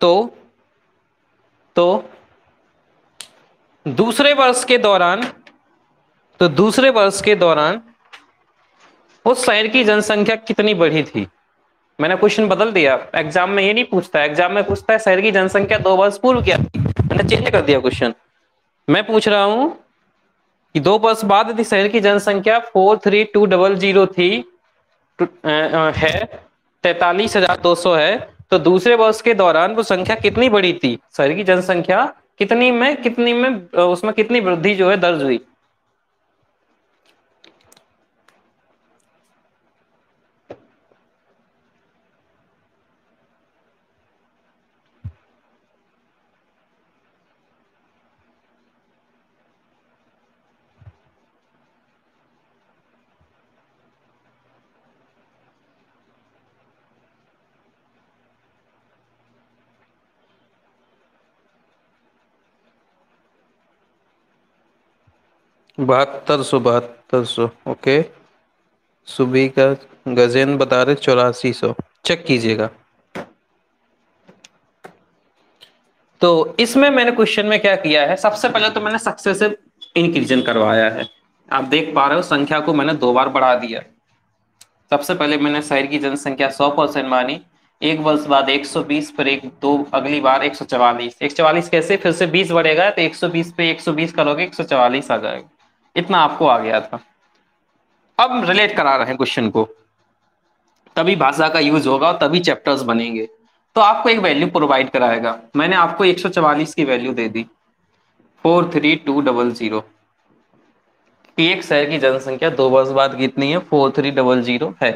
तो तो दूसरे वर्ष के दौरान दूसरे वर्ष के दौरान उस शहर की जनसंख्या कितनी बढ़ी थी? मैंने क्वेश्चन बदल दिया, एग्जाम में ये नहीं पूछता, एग्जाम में पूछता है शहर की जनसंख्या 2 वर्ष पूर्व क्या थी, मैंने चेंज कर दिया क्वेश्चन। मैं पूछ रहा हूं कि 2 वर्ष बाद यदि शहर की जनसंख्या 43200 थी, है 43,200 है, तो दूसरे वर्ष के दौरान वो संख्या कितनी बढ़ी थी, शहर की जनसंख्या कितनी में उसमें कितनी वृद्धि जो है दर्ज हुई। बहत्तर सौ ओके। सुबह का गजेंद्र बता रहे 8400, चेक कीजिएगा। तो इसमें मैंने क्वेश्चन में क्या किया है, सबसे पहले तो मैंने सक्सेसिव इंक्रीजन करवाया है। आप देख पा रहे हो संख्या को मैंने 2 बार बढ़ा दिया। सबसे पहले मैंने शहर की जनसंख्या 100% मानी, एक वर्ष बाद 120, फिर एक दो अगली बार 144। 144 कैसे, फिर से 20 बढ़ेगा तो 120 पे 120 करोगे 144 आ जाएगा। इतना आपको आ गया था। अब रिलेट करा रहे हैं क्वेश्चन को, तभी भाषा का यूज होगा और तभी चैप्टर्स बनेंगे। तो आपको एक वैल्यू प्रोवाइड कराएगा, मैंने आपको 144 की वैल्यू दे दी, 43200, कि एक शहर की जनसंख्या 2 वर्ष बाद कितनी है, 4300 है।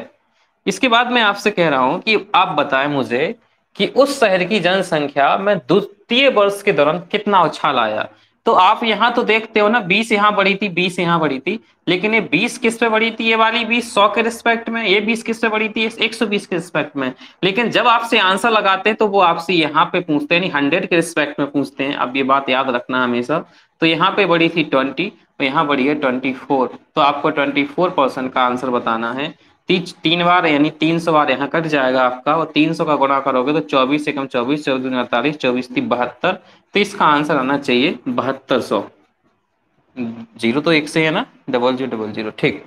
इसके बाद मैं आपसे कह रहा हूं कि आप बताएं मुझे कि उस शहर की जनसंख्या में द्वितीय वर्ष के दौरान कितना उछाल आया। तो आप यहां तो देखते हो ना, 20 यहां बढ़ी थी, 20 यहां बढ़ी थी, लेकिन ये 20 किस पे बढ़ी थी, ये वाली 20 100 के रिस्पेक्ट में, ये 20 किस पे बढ़ी थी, 120 के रिस्पेक्ट में। लेकिन जब आपसे आंसर लगाते हैं तो वो आपसे यहाँ पे पूछते हैं, नहीं 100 के रिस्पेक्ट में पूछते हैं। अब ये बात याद रखना हमेशा। तो यहाँ पे बढ़ी थी 20, तो यहाँ बढ़ी है 24, तो आपको 24% का आंसर बताना है। 3 बार यानी 300 बार यहाँ कट जाएगा आपका, और 300 का गुणा करोगे तो 24 एकम 24, 14 48, 24 3 72। तो इसका आंसर आना चाहिए 7200। जीरो तो एक से है ना, 0000, ठीक।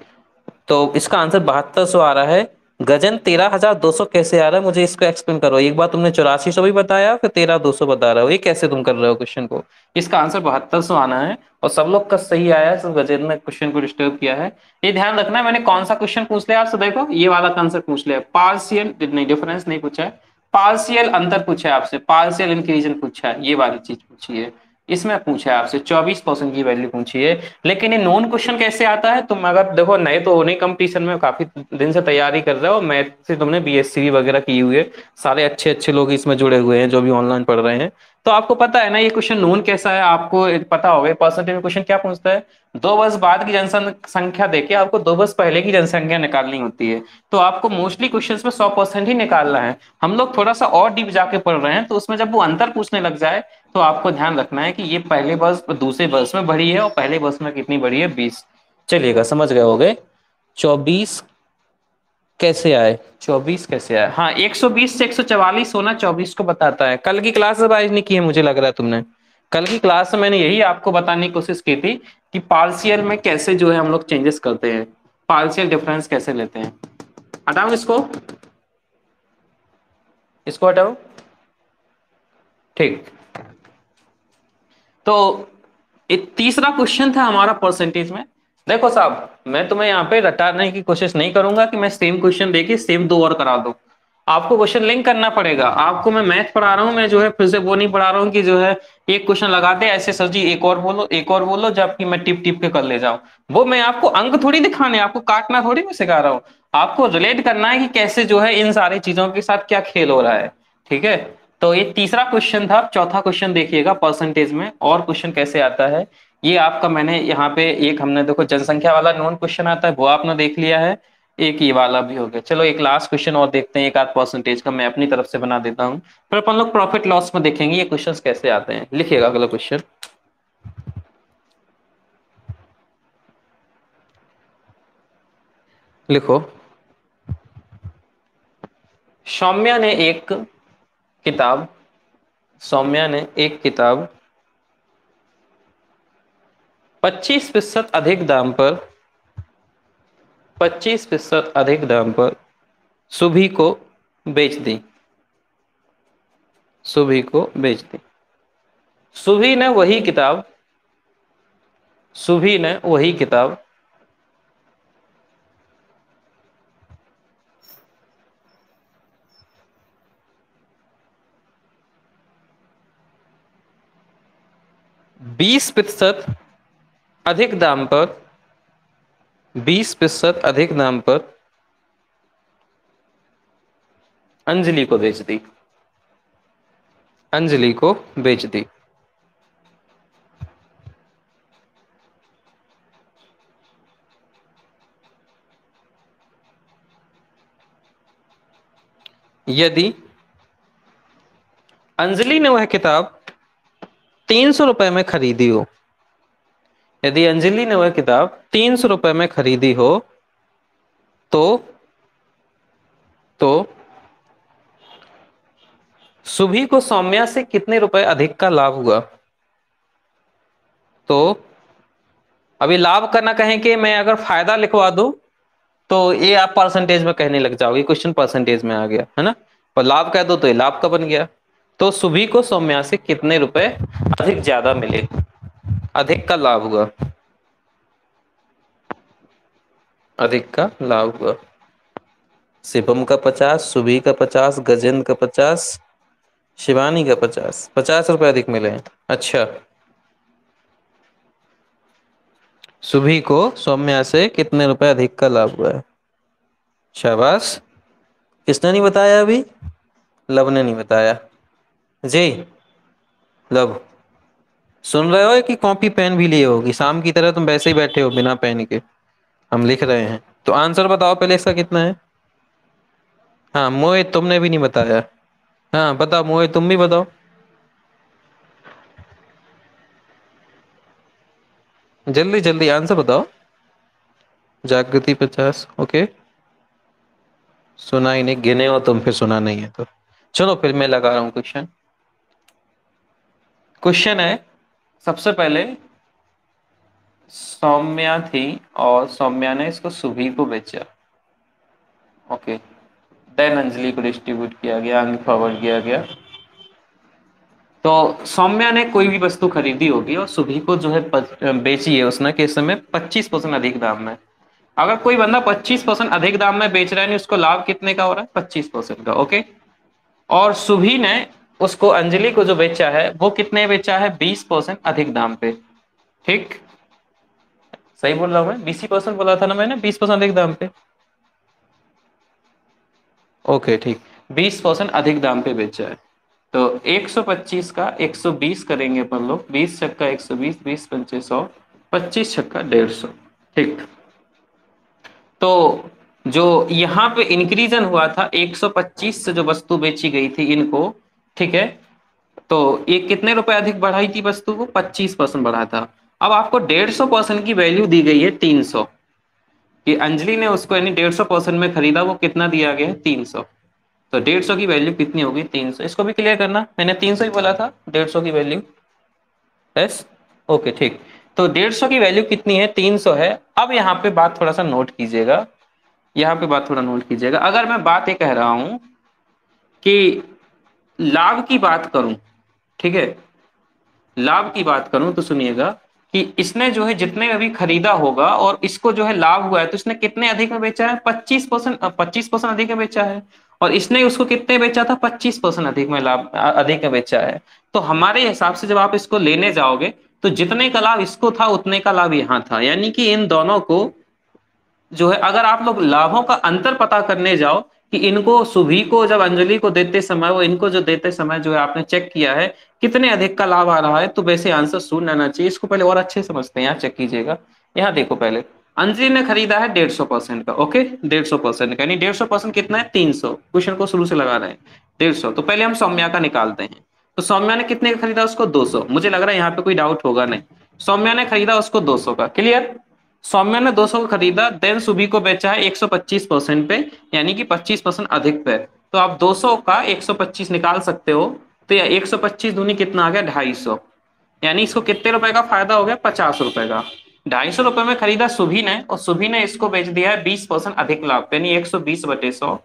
तो इसका आंसर 7200 आ रहा है। गजन 13,200 कैसे आ रहा है, मुझे इसको एक्सप्लेन करो। एक बार तुमने 8400 भी बताया, फिर 13,200 बता रहे हो, ये कैसे तुम कर रहे हो क्वेश्चन को। इसका आंसर 7200 आना है, और सब लोग का सही आया है, सिर्फ गजेंद्र ने क्वेश्चन को डिस्टर्ब किया है। ये ध्यान रखना है, मैंने कौन सा क्वेश्चन पूछ लिया आपसे, देखो ये वाला आंसर पूछ लिया, पार्शियल नहीं, डिफरेंस नहीं पूछा है, पार्शियल अंतर पूछा है आपसे, पार्शियल इंक्रीजन पूछा है, ये वाली चीज पूछी है। इसमें पूछा है आपसे 24% की वैल्यू पूछी है। लेकिन ये नॉन क्वेश्चन कैसे आता है, तुम अगर देखो नए तो होने कंपटीशन में काफी दिन से तैयारी कर रहे हो, मैथ से तुमने बीएससी वगैरह की हुई है, सारे अच्छे अच्छे लोग इसमें जुड़े हुए हैं जो भी ऑनलाइन पढ़ रहे हैं, तो आपको पता है ना ये क्वेश्चन नॉन कैसा है, आपको पता होगा। परसेंटेज में क्वेश्चन क्या पूछता है, 2 वर्ष बाद की जनसंख्या देके आपको 2 वर्ष पहले की जनसंख्या निकालनी होती है। तो आपको मोस्टली क्वेश्चंस में 100% ही निकालना है। हम लोग थोड़ा सा और डीप जाके पढ़ रहे हैं, तो उसमें जब वो अंतर पूछने लग जाए तो आपको ध्यान रखना है कि ये पहले वर्ष दूसरे वर्ष में बढ़ी है, और पहले वर्ष में कितनी बढ़ी है, 20। चलिएगा समझ गए होगे। 24 कैसे आए, 24 कैसे आए, हाँ 120 से 144 होना 24 को बताता है। कल की क्लास रिवाइज नहीं की है मुझे लग रहा है तुमने। कल की क्लास में मैंने यही आपको बताने की कोशिश की थी कि पार्शियल में कैसे जो है हम लोग चेंजेस करते हैं, पार्शियल डिफरेंस कैसे लेते हैं। हटाओ इसको, इसको हटाओ, ठीक। तो एक तीसरा क्वेश्चन था हमारा परसेंटेज में। देखो साहब, मैं तुम्हें यहाँ पे रटाने की कोशिश नहीं करूंगा कि मैं सेम क्वेश्चन देके सेम 2 और करा दूं। आपको क्वेश्चन लिंक करना पड़ेगा। आपको मैं मैथ पढ़ा रहा हूँ, मैं जो है फिर से वो नहीं पढ़ा रहा हूँ कि जो है एक क्वेश्चन लगाते ऐसे सर जी एक और बोलो एक और बोलो, जबकि मैं टिप टिप के कर ले जाऊं। वो मैं आपको अंक थोड़ी दिखाने, आपको काटना थोड़ी मैं सिखा रहा हूँ। आपको रिलेट करना है कि कैसे जो है इन सारी चीजों के साथ क्या खेल हो रहा है, ठीक है। तो ये तीसरा क्वेश्चन था। चौथा क्वेश्चन देखिएगा परसेंटेज में और क्वेश्चन कैसे आता है। ये आपका मैंने यहाँ पे एक हमने देखो जनसंख्या वाला नॉन क्वेश्चन आता है वो आपने देख लिया है, एक ये वाला भी हो गया। चलो एक लास्ट क्वेश्चन और देखते हैं, एक आध परसेंटेज का मैं अपनी तरफ से बना देता हूँ, फिर अपन लोग प्रॉफिट लॉस में देखेंगे ये क्वेश्चन कैसे आते हैं। लिखिएगा अगला क्वेश्चन, लिखो। सौम्या ने एक किताब सौम्या ने एक किताब 25% अधिक दाम पर 25% अधिक दाम पर सुभी को बेच दी, सुभी को बेच दी। सुभी ने वही किताब, सुभी ने वही किताब 20% अधिक दाम पर, 20% अधिक दाम पर अंजलि को बेच दी, अंजलि को बेच दी। यदि अंजलि ने वह किताब 300 रुपए में खरीदी हो, यदि अंजलि ने वह किताब 300 रुपए में खरीदी हो तो तो सुभी को सौम्या से कितने रुपए अधिक का लाभ हुआ? तो अभी लाभ करना कहें कि मैं अगर फायदा लिखवा दूं तो ये आप परसेंटेज में कहने लग जाओगे, क्वेश्चन परसेंटेज में आ गया है ना। और लाभ कह दो तो ये लाभ का बन गया। तो सुभी को सौम्या से कितने रुपए अधिक ज्यादा मिले, अधिक का लाभ हुआ, अधिक का लाभ हुआ। शिवम का 50, सुभी का 50, गजेंद्र का 50, शिवानी का 50, 50 रुपए अधिक मिले हैं। अच्छा, सुभी को सौम्या से कितने रुपए अधिक का लाभ हुआ है? शाबाश। किसने नहीं बताया अभी? लव ने नहीं बताया जी। लव सुन रहे हो कि कॉपी पेन भी लिए होगी? शाम की तरह तुम वैसे ही बैठे हो बिना पेन के, हम लिख रहे हैं। तो आंसर बताओ पहले इसका कितना है। हाँ मोहित, तुमने भी नहीं बताया। हाँ बताओ मोहित, तुम भी बताओ जल्दी जल्दी आंसर बताओ। जागृति 50, ओके। सुना ही नहीं, गिने हो तुम फिर सुना नहीं है तो। चलो फिर मैं लगा रहा हूं क्वेश्चन। क्वेश्चन है, सबसे पहले सौम्या थी और सौम्या ने इसको सुभी को बेचा, ओके। देन अंजलि को डिस्ट्रीब्यूट किया गया, आगे फॉरवर्ड किया गया। तो सौम्या ने कोई भी वस्तु खरीदी होगी और सुभी को जो है बेची है उसने किस समय 25% अधिक दाम में। अगर कोई बंदा 25% अधिक दाम में बेच रहा है, नहीं उसको लाभ कितने का हो रहा है? 25% का, ओके। और सुभी ने उसको अंजलि को जो बेचा है वो कितने बेचा है? 20% अधिक दाम पे, ठीक। सही बोल रहा हूं मैं? 20% बोला था ना मैंने, 20% अधिक दाम पे, ओके ठीक। 20% अधिक दाम पे बेचा है। तो 125 का 120 करेंगे अपन लोग, 20 छक्का 120, 20 पंचे 100, 25 छक्का 150, ठीक। तो जो यहाँ पे इंक्रीजन हुआ था 125 से जो वस्तु बेची गई थी इनको, ठीक है। तो ये कितने रुपए अधिक बढ़ाई थी वस्तु को? 25% बढ़ा था। अब आपको 150% की वैल्यू दी गई है 300, कि अंजलि ने उसको यानी 150% में खरीदा, वो कितना दिया गया है? 300। तो 150 की वैल्यू कितनी होगी? 300। इसको भी क्लियर करना, मैंने 300 ही बोला था 150 की वैल्यू, यस, ओके ठीक। तो 150 की वैल्यू कितनी है? 300 है। अब यहाँ पे बात थोड़ा सा नोट कीजिएगा, यहाँ पे बात थोड़ा नोट कीजिएगा। अगर मैं बात ये कह रहा हूं कि लाभ की बात करूं, ठीक है, लाभ की बात करूं तो सुनिएगा कि इसने जो है जितने अभी खरीदा होगा और इसको जो है लाभ हुआ है, तो इसने कितने अधिक में बेचा है? 25% अधिक में बेचा है। और इसने उसको कितने बेचा था? 25% अधिक में लाभ, अधिक में बेचा है। तो हमारे हिसाब से जब आप इसको लेने जाओगे तो जितने का लाभ इसको था उतने का लाभ यहाँ था, यानी कि इन दोनों को जो है, अगर आप लोग लाभों का अंतर पता करने जाओ कि इनको सुभी को जब अंजलि को देते समय, वो इनको जो देते समय जो है आपने चेक किया है कितने अधिक का लाभ आ रहा है, तो वैसे आंसर शून्य आना चाहिए। इसको पहले और अच्छे समझते हैं, यहाँ चेक कीजिएगा। यहाँ देखो पहले, अंजलि ने खरीदा है 150% का, ओके, 150% का, यानी 150% कितना है? 300। क्वेश्चन को शुरू से लगा रहे हैं 150। तो पहले हम सौम्या का निकालते हैं। तो सौम्या ने कितने का खरीदा? उसको 200। मुझे लग रहा है यहाँ पे कोई डाउट होगा नहीं। सौम्या ने खरीदा उसको 200 का, क्लियर। सौम्या ने 200 का खरीदा, देन सुबी को बेचा है 125% पे, यानी कि 25% अधिक पे। तो आप 200 का 125 निकाल सकते हो। तो यह 125 दूनी कितना आ गया? 250। यानी इसको कितने रुपए का फायदा हो गया? 50 रुपए का। 250 रुपए में खरीदा सुभी ने, और सुभी ने इसको बेच दिया है 20% अधिक लाभ, यानी 120/100।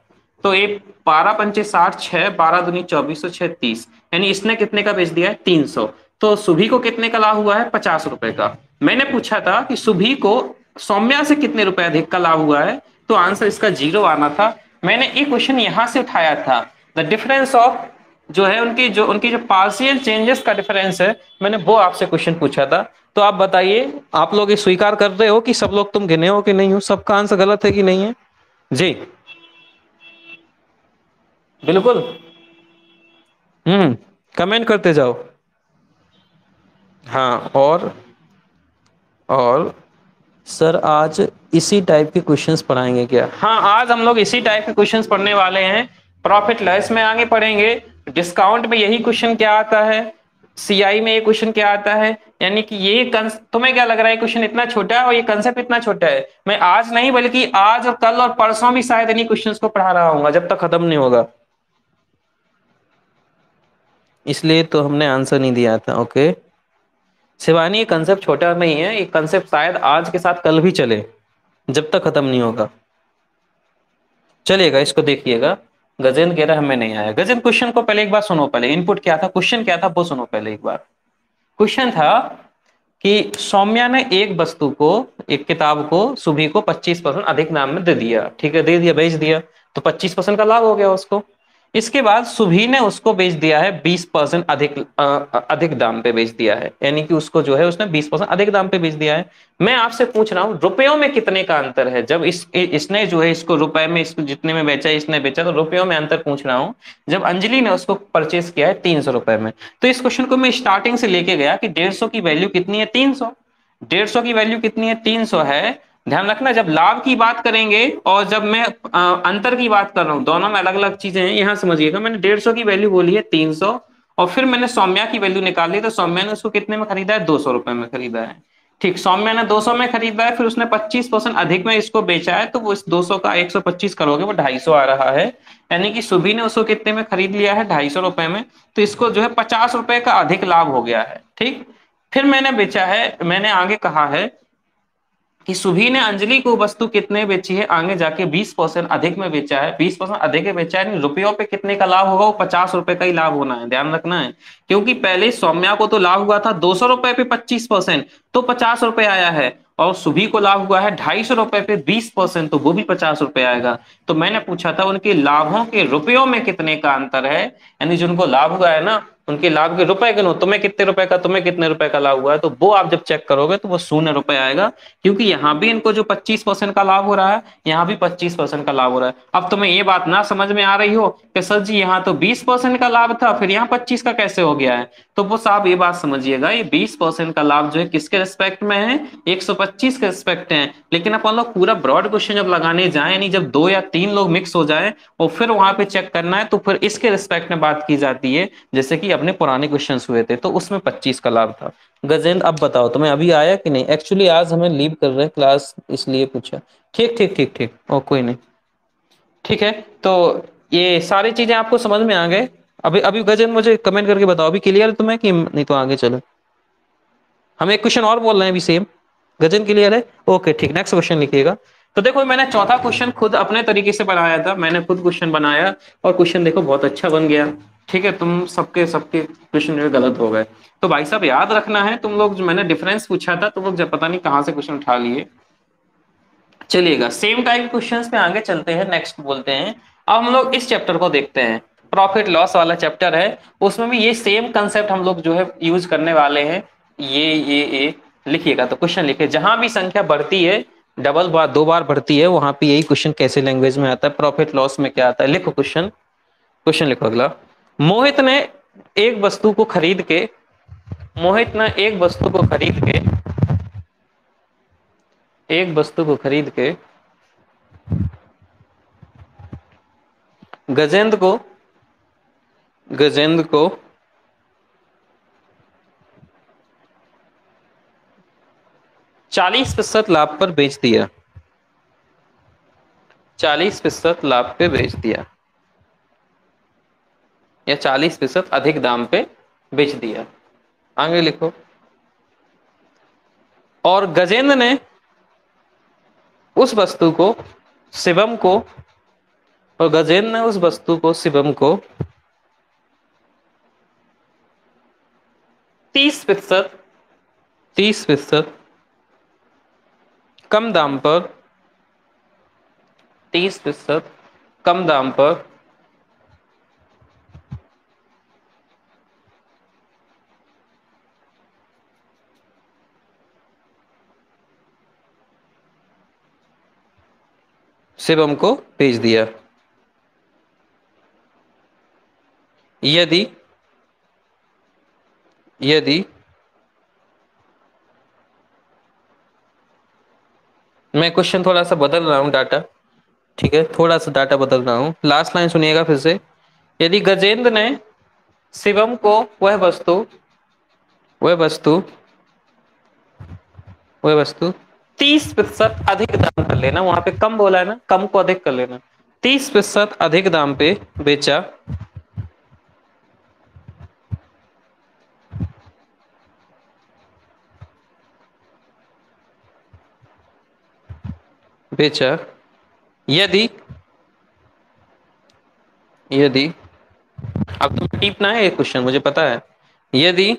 तो ये 12 पंचे 60, 6, 12 दूनी 24, 6 30, यानी इसने कितने का बेच दिया है? 300। तो सुभी को कितने का लाभ हुआ है? 50 रुपए का। मैंने पूछा था कि सुभी को सौम्या से कितने रुपए अधिक का लाभ हुआ है, तो आंसर इसका 0 आना था। मैंने ये क्वेश्चन यहां से उठाया था, द डिफरेंस ऑफ जो है उनकी जो पार्शियल चेंजेस का डिफरेंस है, मैंने वो आपसे क्वेश्चन पूछा था। तो आप बताइए, आप लोग ये स्वीकार कर रहे हो कि सब लोग तुम गिने हो कि नहीं हो, सबका आंसर गलत है कि नहीं है? जी बिल्कुल। कमेंट करते जाओ। हाँ, और सर आज इसी टाइप के क्वेश्चंस पढ़ाएंगे क्या? हाँ, आज हम लोग इसी टाइप के क्वेश्चंस पढ़ने वाले हैं। प्रॉफिट लॉस में आगे पढ़ेंगे, डिस्काउंट में यही क्वेश्चन क्या आता है, सीआई में ये क्वेश्चन क्या आता है। यानी कि ये तुम्हें क्या लग रहा है क्वेश्चन इतना छोटा है और ये कंसेप्ट इतना छोटा है? मैं आज नहीं बल्कि आज और कल और परसों भी शायद इन्हीं क्वेश्चंस को पढ़ा रहा हूँ जब तक खत्म नहीं होगा। इसलिए तो हमने आंसर नहीं दिया था। ओके शिवानी, ये कंसेप्ट छोटा नहीं है, ये कंसेप्ट शायद आज के साथ कल भी चले जब तक खत्म नहीं होगा। चलिएगा, इसको देखिएगा। गजेंद्र कह रहा हमें नहीं आया। गजेंद्र क्वेश्चन को पहले एक बार सुनो, पहले इनपुट क्या था, क्वेश्चन क्या था वो सुनो पहले एक बार। क्वेश्चन था कि सौम्या ने एक वस्तु को, एक किताब को सुभी को 25% अधिक दाम में दे दिया। ठीक है, दे दिया, बेच दिया, तो 25% का लाभ हो गया उसको। इसके बाद सुभी ने उसको बेच दिया है 20% अधिक दाम पे बेच दिया है, यानी कि उसको जो है उसने 20% अधिक दाम पे बेच दिया है। मैं आपसे पूछ रहा हूँ रुपयों में कितने का अंतर है? जब इसने जो है इसको रुपए में, इसको जितने में बेचा इसने बेचा, तो रुपयों में अंतर पूछ रहा हूँ। जब अंजलि ने उसको परचेस किया है 300 रुपए में, तो इस क्वेश्चन को मैं स्टार्टिंग से लेके गया कि 150 की वैल्यू कितनी है? 300। 150 की वैल्यू कितनी है? 300 है। ध्यान रखना, जब लाभ की बात करेंगे और जब मैं अंतर की बात कर रहा हूं, दोनों में अलग अलग चीजें हैं, यहां समझिएगा। मैंने 150 की वैल्यू बोली है 300, और फिर मैंने सौम्या की वैल्यू निकाली, तो सौम्या ने उसको कितने में खरीदा है? 200 रुपए में खरीदा है। ठीक, सौम्या ने 200 में खरीदा है, फिर उसने 25% अधिक में इसको बेचा है, तो वो इस 200 का 125 करोगे वो 250 आ रहा है। यानी कि सुबी ने उसको कितने में खरीद लिया है? 250 रुपए में। तो इसको जो है 50 रुपए का अधिक लाभ हो गया है। ठीक, फिर मैंने बेचा है, मैंने आगे कहा है कि सुभी ने अंजलि को वस्तु कितने बेची है? आगे जाके 20% अधिक में बेचा है। 20% अधिक में बेचा है, रुपयों पे कितने का लाभ होगा? वो 50 रुपए का ही लाभ होना है, ध्यान रखना है। क्योंकि पहले सौम्या को तो लाभ हुआ था 200 रुपए पे 25%, तो 50 रुपए आया है, और सुभी को लाभ हुआ है 250 रुपए पे 20%, तो वो भी 50 रुपए आएगा। तो मैंने पूछा था उनके लाभों के रुपयों में कितने का अंतर है, यानी जो उनको लाभ हुआ है ना, उनके लाभ के रुपए गिनो, तुम्हें कितने रुपए का, तुम्हें कितने रुपए का लाभ हुआ है, तो वो आप जब चेक करोगे तो वो 0 रुपए आएगा। क्योंकि यहाँ भी इनको जो 25% का लाभ हो रहा है, यहाँ भी 25% का लाभ हो रहा है। अब तुम्हें ये बात ना समझ में आ रही हो कि सर जी यहाँ तो 20% का लाभ था, फिर यहाँ 25 का कैसे हो गया है, तो वो साहब ये बात समझिएगा, ये 20% का लाभ जो है किसके रिस्पेक्ट में है? 125 के रिस्पेक्ट है। लेकिन अपन लोग पूरा ब्रॉड क्वेश्चन जब लगाने जाए, यानी जब 2 या 3 लोग मिक्स हो जाए और फिर वहां पे चेक करना है, तो फिर इसके रिस्पेक्ट में बात की जाती है। जैसे कि अपने पुराने क्वेश्चन हुए थे, तो उसमें 25 का लाभ था। गजेंद्र अब बताओ तुम्हें अभी आया कि नहीं? एक्चुअली आज हमें लीव कर रहे हैं क्लास, इसलिए पूछा। ठीक ठीक ठीक ठीक, ओ कोई नहीं, ठीक है। तो ये सारी चीजें आपको समझ में आ गए? अभी अभी गजेंद्र मुझे कमेंट करके बताओ, अभी क्लियर है तुम्हें कि नहीं? तो आगे चलो, हम एक क्वेश्चन और बोल रहे हैं अभी सेम। गजेंद्र क्लियर है? ओके ठीक, नेक्स्ट क्वेश्चन लिखिएगा। तो देखो, मैंने चौथा क्वेश्चन खुद अपने तरीके से बनाया था, मैंने खुद क्वेश्चन बनाया, और क्वेश्चन देखो बहुत अच्छा बन गया। ठीक है, तुम सबके सबके क्वेश्चन जो गलत हो गए। तो भाई साहब याद रखना है, तुम लोग जो मैंने डिफरेंस पूछा था, तुम लोग जब पता नहीं कहाँ से क्वेश्चन उठा लिए। चलिएगा, सेम टाइप क्वेश्चंस पे आगे चलते हैं, नेक्स्ट बोलते हैं। अब हम लोग इस चैप्टर को देखते हैं, प्रॉफिट लॉस वाला चैप्टर है। उसमें भी ये सेम कंसेप्ट हम लोग जो है यूज करने वाले हैं। ये लिखिएगा, तो क्वेश्चन लिखिए, जहां भी संख्या बढ़ती है, डबल बार 2 बार बढ़ती है, वहां पे यही क्वेश्चन कैसे लैंग्वेज में आता है, प्रॉफिट लॉस में क्या आता है। लिखो क्वेश्चन, क्वेश्चन लिखो अगला। मोहित ने एक वस्तु को खरीद के मोहित ने एक वस्तु को खरीद के एक वस्तु को खरीद के गजेंद्र को गजेंद्र को 40% लाभ पर बेच दिया। 40% लाभ पे बेच दिया, या 40% अधिक दाम पे बेच दिया। आगे लिखो। और गजेंद्र ने उस वस्तु को शिवम को और गजेंद्र ने उस वस्तु को शिवम को 30% 30% कम दाम पर 30% कम दाम पर शिवम को भेज दिया। यदि यदि मैं क्वेश्चन थोड़ा सा बदल रहा हूं डाटा, ठीक है, थोड़ा सा डाटा बदल रहा हूं। लास्ट लाइन सुनिएगा फिर से। यदि गजेंद्र ने शिवम को वह वस्तु वह वस्तु 30% अधिक दाम कर लेना, वहां पे कम बोला है ना, कम को अधिक कर लेना, 30% अधिक दाम पे बेचा बेचा यदि यदि अब तो टीपना है ये क्वेश्चन, मुझे पता है। यदि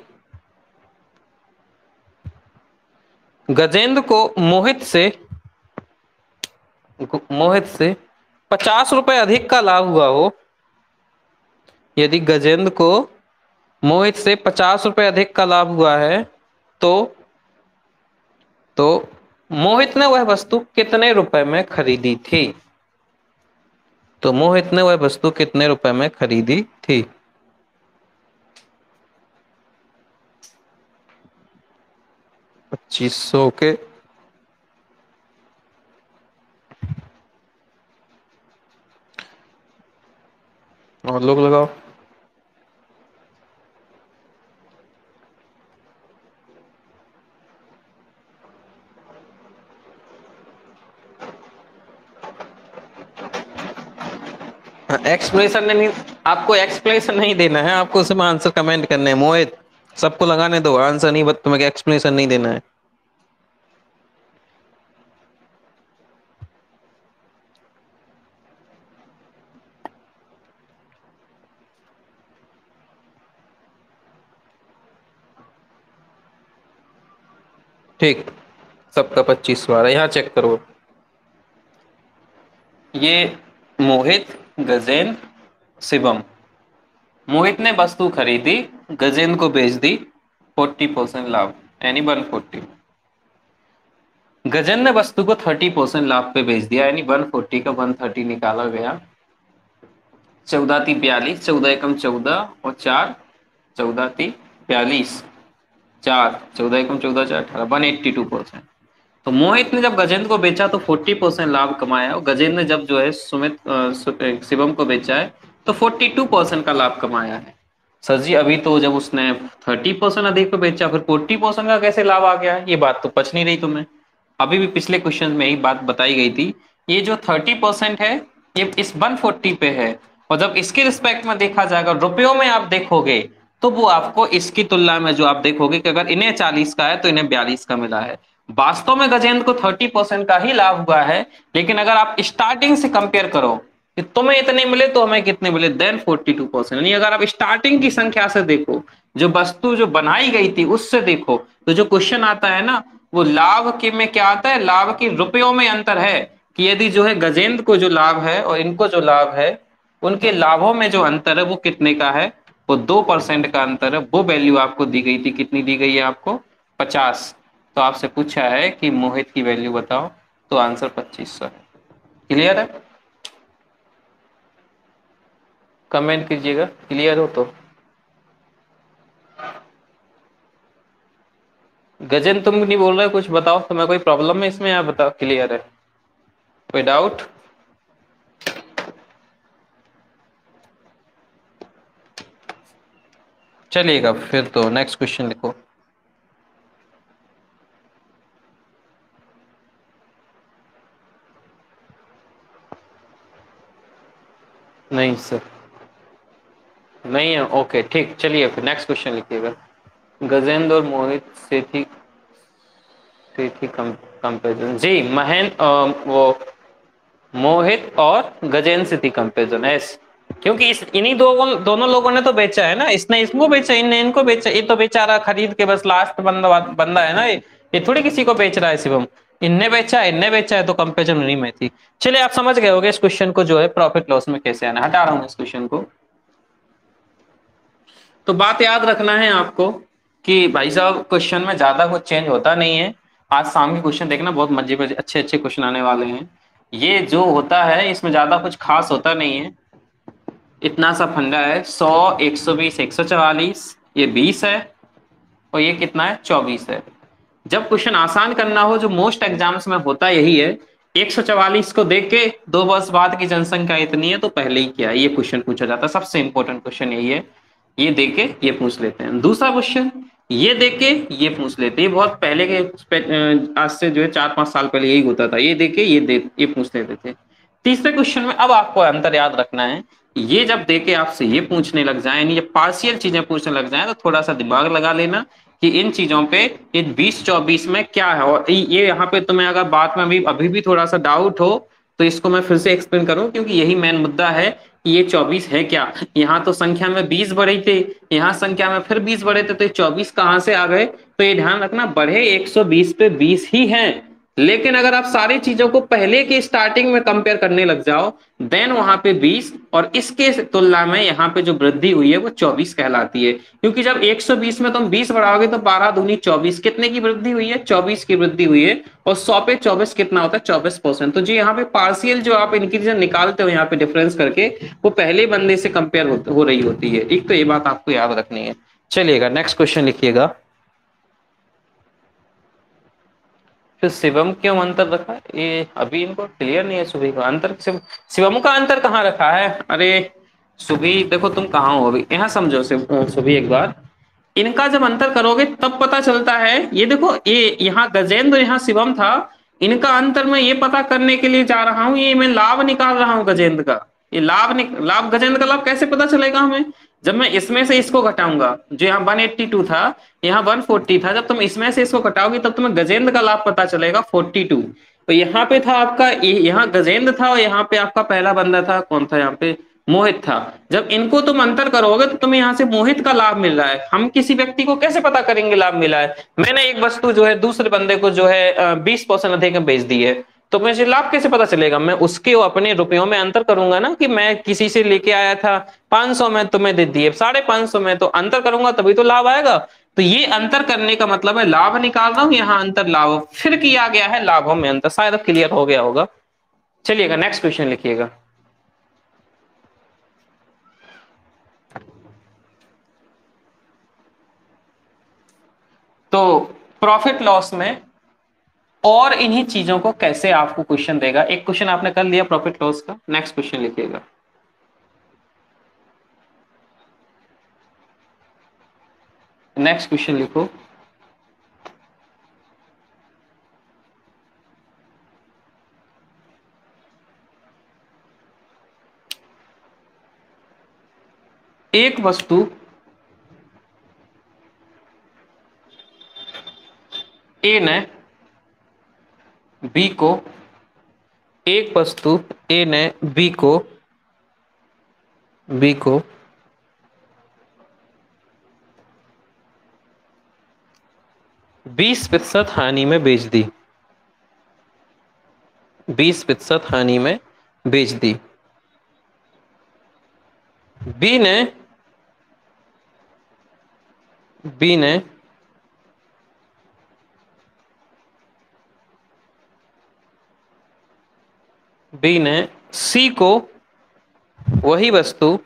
गजेंद्र को मोहित से 50 रुपए अधिक का लाभ हुआ हो, यदि गजेंद्र को मोहित से 50 रुपए अधिक का लाभ हुआ है, तो तो मोहित ने वह वस्तु कितने रुपए में खरीदी थी? तो मोहित ने वह वस्तु कितने रुपए में खरीदी थी? 2500 के। और लोग लगाओ। एक्सप्लेनेशन नहीं, आपको एक्सप्लेनेशन नहीं देना है, आपको सिर्फ आंसर कमेंट करने हैं। मोहित, सबको लगाने दो, आंसर नहीं, बट तुम्हें एक्सप्लेनेशन नहीं देना है। ठीक, सबका 25 आ रहा है, यहाँ चेक करो। ये मोहित, गजेंद्र, शिवम। मोहित ने वस्तु खरीदी, गजेंद्र को बेच दी, 40% लाभ, यानी 140। गजेंद्र ने वस्तु को 30% लाभ पे बेच दिया, यानी 140 का 130 निकाला गया। 14×3 = 42, 14×1 = 14 और 4, 14×3 = 42, 4, 14×1 = 14, 4, 18, 182%। तो मोहित ने जब गजेंद्र को बेचा तो 40% लाभ कमाया, और गजेंद्र ने जब जो है शिवम को बेचा है तो 42% का लाभ कमाया है। सर जी, अभी तो जब उसने 30% अधिक पे बेचा, फिर 40% का कैसे लाभ आ गया? ये बात तो पच नहीं रही तुम्हें। अभी भी पिछले क्वेश्चन में यही बात बताई गई थी। ये जो 30% है, ये इस 140 पे है, और जब इसके रिस्पेक्ट में देखा जाएगा, रुपयों में आप देखोगे, तो वो आपको इसकी तुलना में जो आप देखोगे कि अगर इन्हें 40 का है तो इन्हें 42 का मिला है। वास्तव में गजेंद्र को 30% का ही लाभ हुआ है, लेकिन अगर आप स्टार्टिंग से कंपेयर करो कि तुम्हें इतने मिले तो हमें कितने मिले, देन 42%। यानी अगर आप स्टार्टिंग की संख्या से देखो, जो वस्तु जो बनाई गई थी उससे देखो, तो जो क्वेश्चन आता है ना, वो लाभ के में क्या आता है, लाभ की रुपयों में अंतर है, कि यदि जो है गजेंद्र को जो लाभ है और इनको जो लाभ है, उनके लाभों में जो अंतर है वो कितने का है, वो 2% का अंतर है। वो वैल्यू आपको दी गई थी, कितनी दी गई है आपको? 50। तो आपसे पूछा है कि मोहित की वैल्यू बताओ, तो आंसर 2500 है। क्लियर है? कमेंट कीजिएगा क्लियर हो तो। गजेंद्र, तुम नहीं बोल रहे, कुछ बताओ, तुम्हें कोई प्रॉब्लम है इसमें, या बताओ क्लियर है? कोई डाउट? चलिएगा, फिर तो नेक्स्ट क्वेश्चन लिखो। नहीं सर, नहीं है। ओके ठीक, चलिए फिर नेक्स्ट क्वेश्चन लिखिएगा। गजेंद्र और मोहित से थी कंपेरिजन जी। महेंद्र वो मोहित और गजेंद्र से थी कंपेरिजन एस, क्योंकि इस इन्हीं दोनों लोगों ने तो बेचा है ना, इसने इसको बेचा, इनने इनको बेचा, ये तो बेचारा खरीद के बस लास्ट बंदा बंदा है ना, ये थोड़ी किसी को बेच रहा है शिवम, इनने बेचा है तो कंपेरिजन उन्हीं में थी। चलिए आप समझ गए होगे इस क्वेश्चन को जो है प्रॉफिट लॉस में कैसे आना, हटा रहा हूं इस क्वेश्चन को। तो बात याद रखना है आपको कि भाई साहब क्वेश्चन में ज्यादा कुछ चेंज होता नहीं है। आज शाम के क्वेश्चन देखना, बहुत मजे मजे अच्छे अच्छे क्वेश्चन आने वाले हैं। ये जो होता है इसमें ज्यादा कुछ खास होता नहीं है, इतना सा फंडा है, 100, 120, 144, ये 20 है, और ये कितना है, 24 है। जब क्वेश्चन आसान करना हो, जो मोस्ट एग्जाम्स में होता यही है, 144 को देख के 2 वर्ष बाद की जनसंख्या इतनी है तो पहले ही क्या है, ये क्वेश्चन पूछा जाता है, सबसे इंपॉर्टेंट क्वेश्चन यही है। ये देख के ये पूछ लेते हैं। दूसरा क्वेश्चन ये देख के ये पूछ लेते हैं, ये बहुत पहले के आज से जो है 4-5 साल पहले यही होता था, ये देख के ये पूछ लेते थे। तीसरे क्वेश्चन में अब आपको अंतर याद रखना है, ये जब देके आपसे ये पूछने लग जाए, यानी ये पार्शियल चीजें पूछने लग जाए, तो थोड़ा सा दिमाग लगा लेना कि इन चीजों पे ये 20-24 में क्या है। और ये यहाँ पे तुम्हें अगर बात में अभी भी थोड़ा सा डाउट हो तो इसको मैं फिर से एक्सप्लेन करूं, क्योंकि यही मेन मुद्दा है कि ये 24 है क्या। यहाँ तो संख्या में 20 बढ़े थे, यहाँ संख्या में फिर 20 बढ़े थे, तो ये 24 कहाँ से आ गए। तो ये ध्यान रखना, बढ़े 120 पे 20 ही हैं, लेकिन अगर आप सारी चीजों को पहले के स्टार्टिंग में कंपेयर करने लग जाओ, देन वहां पे 20, और इसके तुलना में यहाँ पे जो वृद्धि हुई है वो 24 कहलाती है। क्योंकि जब 120 में तुम 20 बढ़ाओगे तो 12 दूनी 24, कितने की वृद्धि हुई है, 24 की वृद्धि हुई है। और 100 पे 24 कितना होता है, 24%। तो जी यहाँ पे पार्शियल जो आप इंक्रीजन निकालते हो यहाँ पे डिफरेंस करके, वो पहले बंदे से कंपेयर हो रही होती है। एक तो ये बात आपको याद रखनी है। चलिएगा नेक्स्ट क्वेश्चन लिखिएगा। फिर शिवम क्यों अंतर रखा, ये अभी इनको क्लियर नहीं है। सुबह का अंतर, शिवम का अंतर कहाँ रखा है। अरे सुबह देखो तुम कहाँ हो अभी, यहाँ समझो सुबह एक बार, इनका जब अंतर करोगे तब पता चलता है। ये देखो, ये यहाँ गजेंद्र यहाँ शिवम था, इनका अंतर मैं ये पता करने के लिए जा रहा हूँ, ये मैं लाभ निकाल रहा हूँ गजेंद्र का। ये लाभ गजेंद्र का लाभ कैसे पता चलेगा हमें, जब मैं इसमें से इसको घटाऊंगा। जो यहाँ 182 था, यहाँ 140 था, जब तुम इसमें से इसको घटाओगे तब तुम्हें गजेंद्र का लाभ पता चलेगा 42। तो यहाँ पे था आपका, यहाँ गजेंद्र था, और यहाँ पे आपका पहला बंदा था, कौन था यहाँ पे, मोहित था। जब इनको तुम अंतर करोगे तो तुम्हें यहाँ से मोहित का लाभ मिल रहा है। हम किसी व्यक्ति को कैसे पता करेंगे लाभ मिला है, मैंने एक वस्तु जो है दूसरे बंदे को जो है 20% अधिक में बेच दी है, तो मुझे लाभ कैसे पता चलेगा, मैं उसके अपने रुपयों में अंतर करूंगा ना, कि मैं किसी से लेके आया था 500 में, तुम्हें दे दिए 550 में, तो अंतर करूंगा तभी तो लाभ आएगा। तो ये अंतर करने का मतलब है लाभ निकाल रहा हूं, यहाँ अंतर लाभ फिर किया गया है, लाभों में अंतर। शायद अब क्लियर हो गया होगा। चलिएगा नेक्स्ट क्वेश्चन लिखिएगा। तो प्रॉफिट लॉस में और इन्हीं चीजों को कैसे आपको क्वेश्चन देगा, एक क्वेश्चन आपने कर लिया प्रॉफिट लॉस का, नेक्स्ट क्वेश्चन लिखिएगा। नेक्स्ट क्वेश्चन लिखो। एक वस्तु ए ने बी को, एक वस्तु ए ने बी को 20% हानि में बेच दी, 20% हानि में बेच दी। बी ने बी ने बी ने सी को वही वस्तु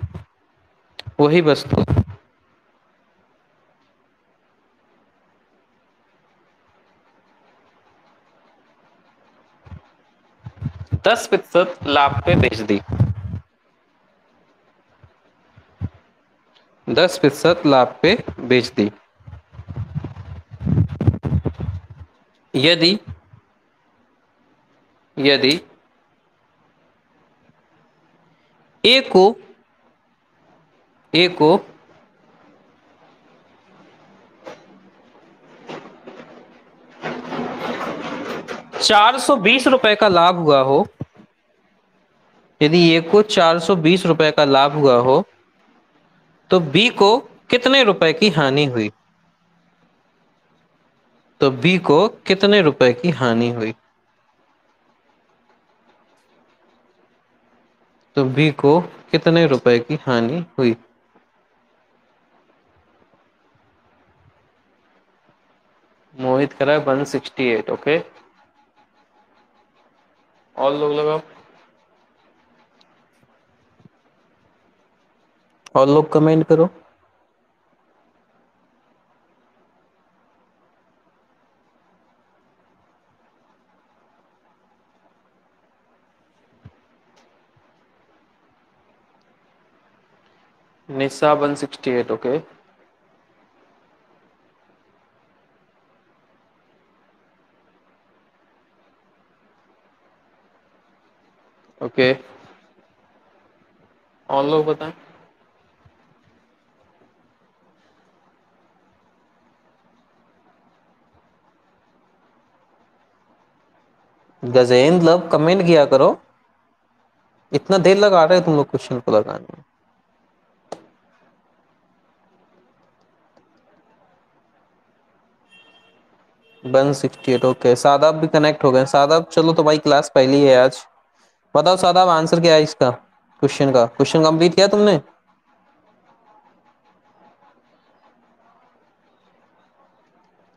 10% लाभ पे बेच दी, 10% लाभ पे बेच दी। यदि यदि ए को 420 रुपए का लाभ हुआ हो, यदि ए को 420 रुपए का लाभ हुआ हो तो बी को कितने रुपए की हानि हुई? तो बी को कितने रुपए की हानि हुई? तो बी को कितने रुपए की हानि हुई? मोहित करा 168। ओके, और लोग लगाओ, और लोग कमेंट करो। निशा 168। ओके, ओके, और लोग बताएं। गजेंद्र लव कमेंट किया करो, इतना देर लगा रहे हो तुम लोग क्वेश्चन को लगाने में। 168। ओके, सादाब भी कनेक्ट हो गए। सादाब चलो, तो भाई क्लास पहली है आज। बताओ सादाब, आंसर क्या है इसका, क्वेश्चन का? क्वेश्चन कंप्लीट किया तुमने?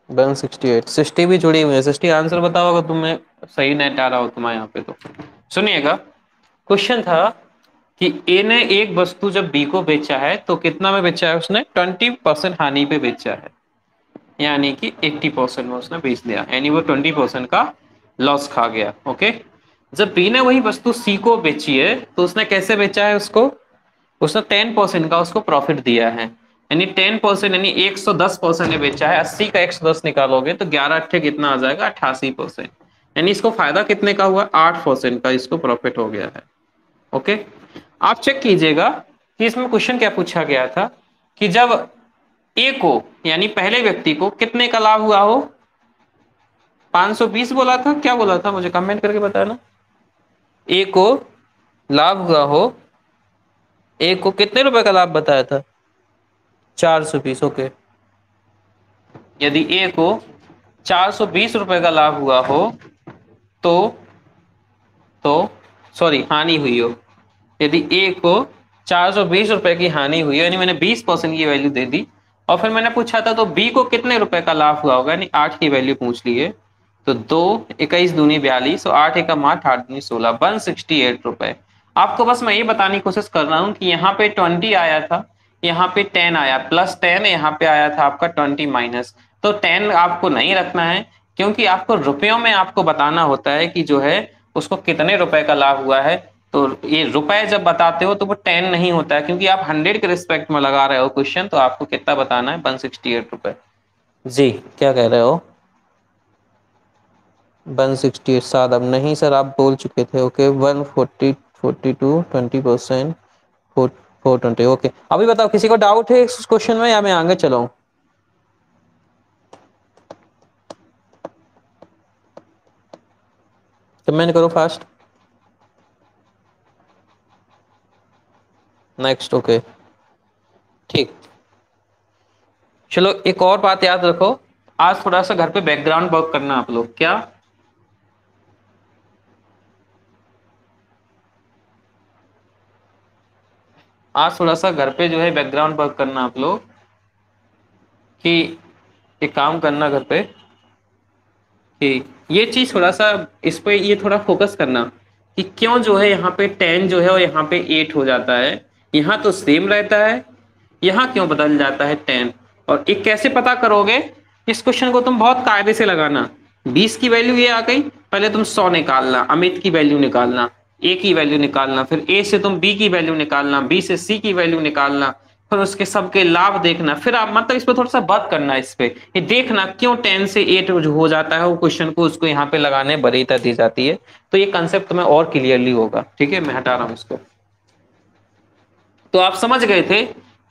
168। सृष्टि भी जुड़ी हुई है। सृष्टि आंसर बताओ अगर तुम्हें सही नेट आ रहा हो तुम्हारे यहाँ पे तो। सुनिएगा, क्वेश्चन था कि ए ने एक वस्तु जब बी को बेचा है तो कितना में बेचा है उसने? 20% हानि पे बेचा है, यानी कि 80% में उसने बेच दिया, यानी वो 20% का लॉस खा गया। ओके, जब बी ने वही वस्तु सी को बेची है तो उसने कैसे बेचा है उसको? उसने 10% का उसको प्रॉफिट दिया है, यानी 10%, यानी 110% ने बेचा है। 80 का 110 निकालोगे तो 11 अट्ठे कितना आ जाएगा? 88%। यानी इसको फायदा कितने का हुआ? 8% का इसको प्रॉफिट हो गया है। ओके, आप चेक कीजिएगा कि इसमें क्वेश्चन क्या पूछा गया था कि जब ए को, यानी पहले व्यक्ति को कितने का लाभ हुआ हो? 520 बोला था, क्या बोला था मुझे कमेंट करके बताना। ए को लाभ हुआ हो, ए को कितने रुपए का लाभ बताया था? 420। ओके, यदि ए को 420 रुपए का लाभ हुआ हो तो तो सॉरी, हानि हुई हो, यदि ए को 420 रुपए की हानि हुई, यानी मैंने 20% की वैल्यू दे दी, और फिर मैंने पूछा था तो बी को कितने रुपए का लाभ हुआ होगा, यानी 8 की वैल्यू पूछ ली है। तो 2 21 दूनी 42 और 8 एकम 8, 8 दूनी 16, 168 रुपए। आपको बस मैं ये बताने की कोशिश कर रहा हूँ कि यहाँ पे 20 आया था, यहाँ पे 10 आया, +10 यहाँ पे आया था आपका 20 माइनस। तो 10 आपको नहीं रखना है, क्योंकि आपको रुपयों में आपको बताना होता है कि जो है उसको कितने रुपए का लाभ हुआ है। तो ये रुपए जब बताते हो तो वो 10 नहीं होता है, क्योंकि आप 100 के रिस्पेक्ट में लगा रहे हो क्वेश्चन, तो आपको कितना बताना है? 168 रुपए। जी, क्या कह रहे हो? 168 सात? अब नहीं सर, आप बोल चुके थे। ओके, 140 42 20%, 420। ओके, अभी बताओ किसी को डाउट है इस क्वेश्चन में, या मैं आगे चलाऊं? कमेंट करो फास्ट। नेक्स्ट। ओके, ठीक। चलो, एक और बात याद रखो, आज थोड़ा सा घर पे बैकग्राउंड वर्क करना आप लोग। क्या? आज थोड़ा सा घर पे जो है बैकग्राउंड वर्क करना आप लोग, कि एक काम करना घर पे कि ये चीज थोड़ा सा, इस पे ये थोड़ा फोकस करना कि क्यों जो है यहाँ पे 10 जो है और यहाँ पे 8 हो जाता है। यहाँ तो सेम रहता है, यहाँ क्यों बदल जाता है 10? और एक कैसे पता करोगे? इस क्वेश्चन को तुम बहुत कायदे से लगाना। 20 की वैल्यू ये आ गई, पहले तुम 100 निकालना, अमित की वैल्यू निकालना, ए की वैल्यू निकालना, फिर ए से तुम बी की वैल्यू निकालना, बी से सी की वैल्यू निकालना, फिर उसके सबके लाभ देखना, फिर आप मतलब इस पे थोड़ा सा बात करना, इस पे ये देखना क्यों 10 से 8 जो हो जाता है वो क्वेश्चन को, उसको यहाँ पे लगाने वरीयता दी जाती है। तो ये कंसेप्ट तुम्हें और क्लियरली होगा। ठीक है, मैं हटा रहा हूँ इसको। तो आप समझ गए थे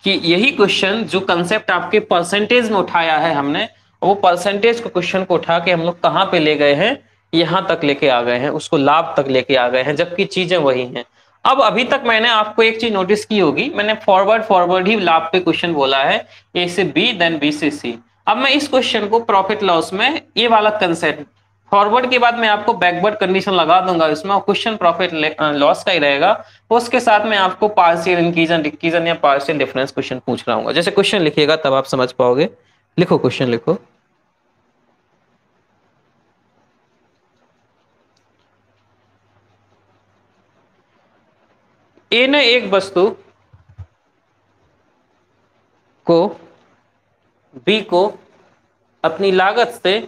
कि यही क्वेश्चन जो कंसेप्ट आपके परसेंटेज में उठाया है हमने, वो परसेंटेज को क्वेश्चन को उठा के हम लोग कहाँ पे ले गए हैं? यहां तक लेके आ गए हैं, उसको लाभ तक लेके आ गए हैं, जबकि चीजें वही हैं। अब अभी तक मैंने आपको एक चीज नोटिस की होगी, मैंने फॉरवर्ड फॉरवर्ड ही लाभ पे क्वेश्चन बोला है, ए से बी देन बी से सी। अब मैं इस क्वेश्चन को प्रॉफिट लॉस में ये वाला कंसेप्ट फॉरवर्ड के बाद मैं आपको बैकवर्ड कंडीशन लगा दूंगा इसमें, और क्वेश्चन प्रॉफिट लॉस का ही रहेगा। उसके साथ मैं आपको पार्शियल इंक्रीजन डिक्रीजन या पार्शियल डिफरेंस क्वेश्चन पूछ रहा हूँ। जैसे क्वेश्चन लिखिएगा तब आप समझ पाओगे। लिखो क्वेश्चन लिखो। ए ने एक वस्तु को बी को अपनी लागत से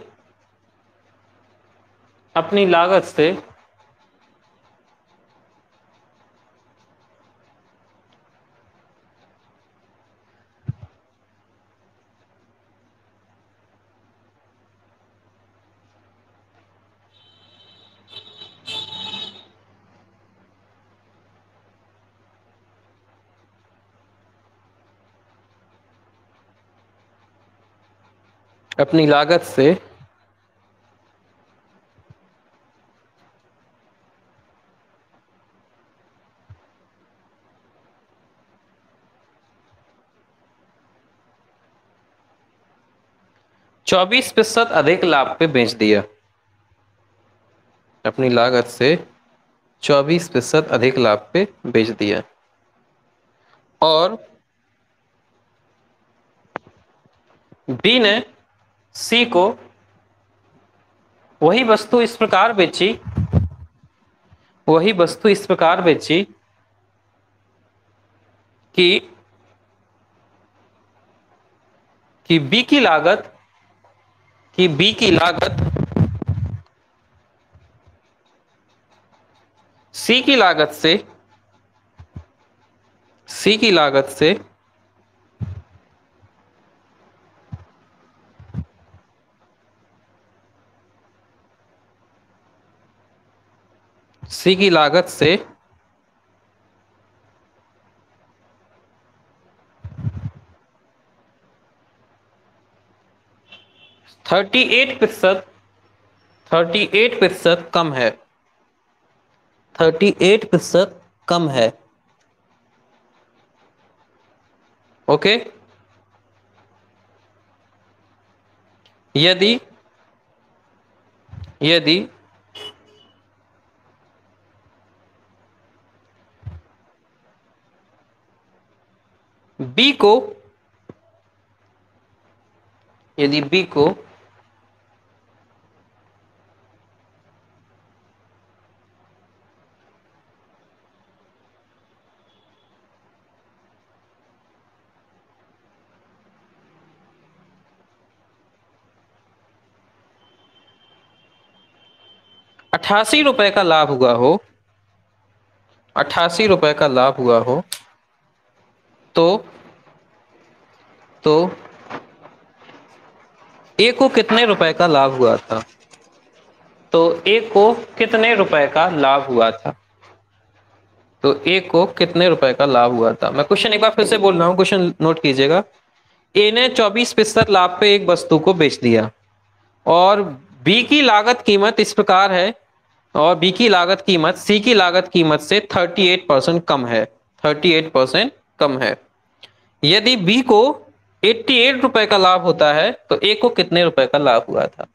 24% अधिक लाभ पे बेच दिया। अपनी लागत से 24% अधिक लाभ पे बेच दिया। और बी ने सी को वही वस्तु इस प्रकार बेची कि बी की लागत सी की लागत से सी की लागत से सी की लागत से 38% कम है। 38% कम है। ओके। यदि बी को 88 रुपए का लाभ हुआ हो, 88 रुपए का लाभ हुआ हो, तो ए को कितने रुपए का लाभ हुआ था? तो ए को कितने रुपए का लाभ हुआ था? मैं क्वेश्चन एक बार फिर से बोल रहा हूं, क्वेश्चन नोट कीजिएगा। ए ने 24% लाभ पे एक वस्तु को बेच दिया और बी की लागत कीमत इस प्रकार है, और बी की लागत कीमत सी की लागत कीमत से 38% कम है। 38% कम है। यदि बी को 88 रुपए का लाभ होता है तो ए को कितने रुपए का लाभ हुआ था?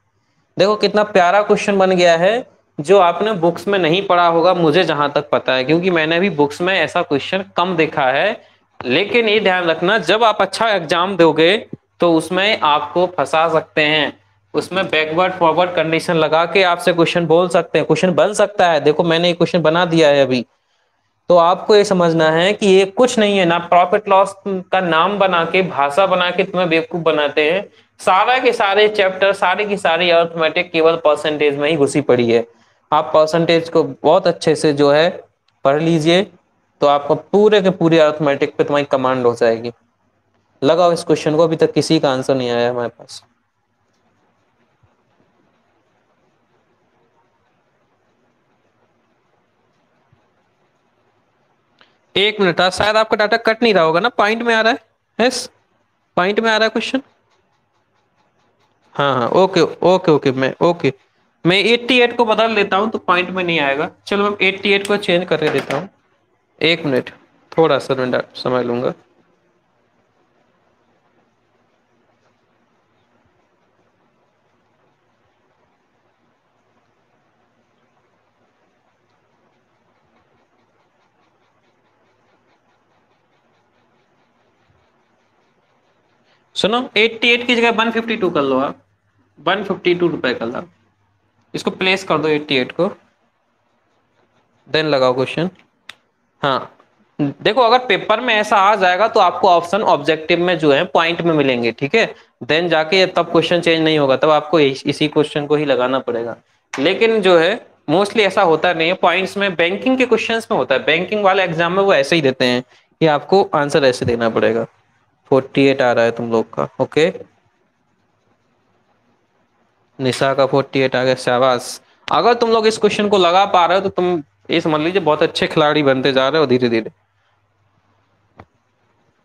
देखो कितना प्यारा क्वेश्चन बन गया है, जो आपने बुक्स में नहीं पढ़ा होगा मुझे जहां तक पता है, क्योंकि मैंने भी बुक्स में ऐसा क्वेश्चन कम देखा है। लेकिन ये ध्यान रखना, जब आप अच्छा एग्जाम दोगे तो उसमें आपको फंसा सकते हैं। उसमें बैकवर्ड फॉरवर्ड कंडीशन लगा के आपसे क्वेश्चन बोल सकते हैं, क्वेश्चन बन सकता है। देखो मैंने ये क्वेश्चन बना दिया है अभी। तो आपको ये समझना है कि ये कुछ नहीं है ना, प्रॉफिट लॉस का नाम बना के भाषा बना के तुम्हें बेवकूफ बनाते हैं। सारा के सारे चैप्टर, सारी की सारी अर्थमेटिक केवल परसेंटेज में ही घुसी पड़ी है। आप परसेंटेज को बहुत अच्छे से जो है पढ़ लीजिए, तो आपको पूरे के पूरे अर्थमेटिक पे तुम्हारी कमांड हो जाएगी। लगाओ इस क्वेश्चन को, अभी तक किसी का आंसर नहीं आया हमारे पास। एक मिनट, शायद आपका डाटा कट नहीं रहा होगा ना, पॉइंट में आ रहा है। यस, पॉइंट में आ रहा है क्वेश्चन। हाँ हाँ, ओके ओके ओके, मैं 88 को बदल देता हूँ तो पॉइंट में नहीं आएगा। चलो मैं 88 को चेंज करके देता हूँ। एक मिनट, थोड़ा सा मैं समय लूंगा। सुनो, 88 की जगह 152 कर लो आप, 152 रुपए कर लो। इसको प्लेस कर दो 88 को, देन लगाओ क्वेश्चन। हाँ, देखो अगर पेपर में ऐसा आ जाएगा तो आपको ऑप्शन ऑब्जेक्टिव में जो है पॉइंट में मिलेंगे, ठीक है। देन जाके तब क्वेश्चन चेंज नहीं होगा, तब आपको इसी क्वेश्चन को ही लगाना पड़ेगा। लेकिन जो है मोस्टली ऐसा होता नहीं है, पॉइंट्स में बैंकिंग के क्वेश्चंस में होता है, बैंकिंग वाले एग्जाम में वो ऐसे ही देते हैं कि आपको आंसर ऐसे देना पड़ेगा। 48 आ रहा है तुम लोग का, ओके। निशा का 48 आ गया, शाबाश। अगर तुम लोग इस क्वेश्चन को लगा पा रहे हो तो तुम ये समझ लीजिए बहुत अच्छे खिलाड़ी बनते जा रहे हो धीरे धीरे।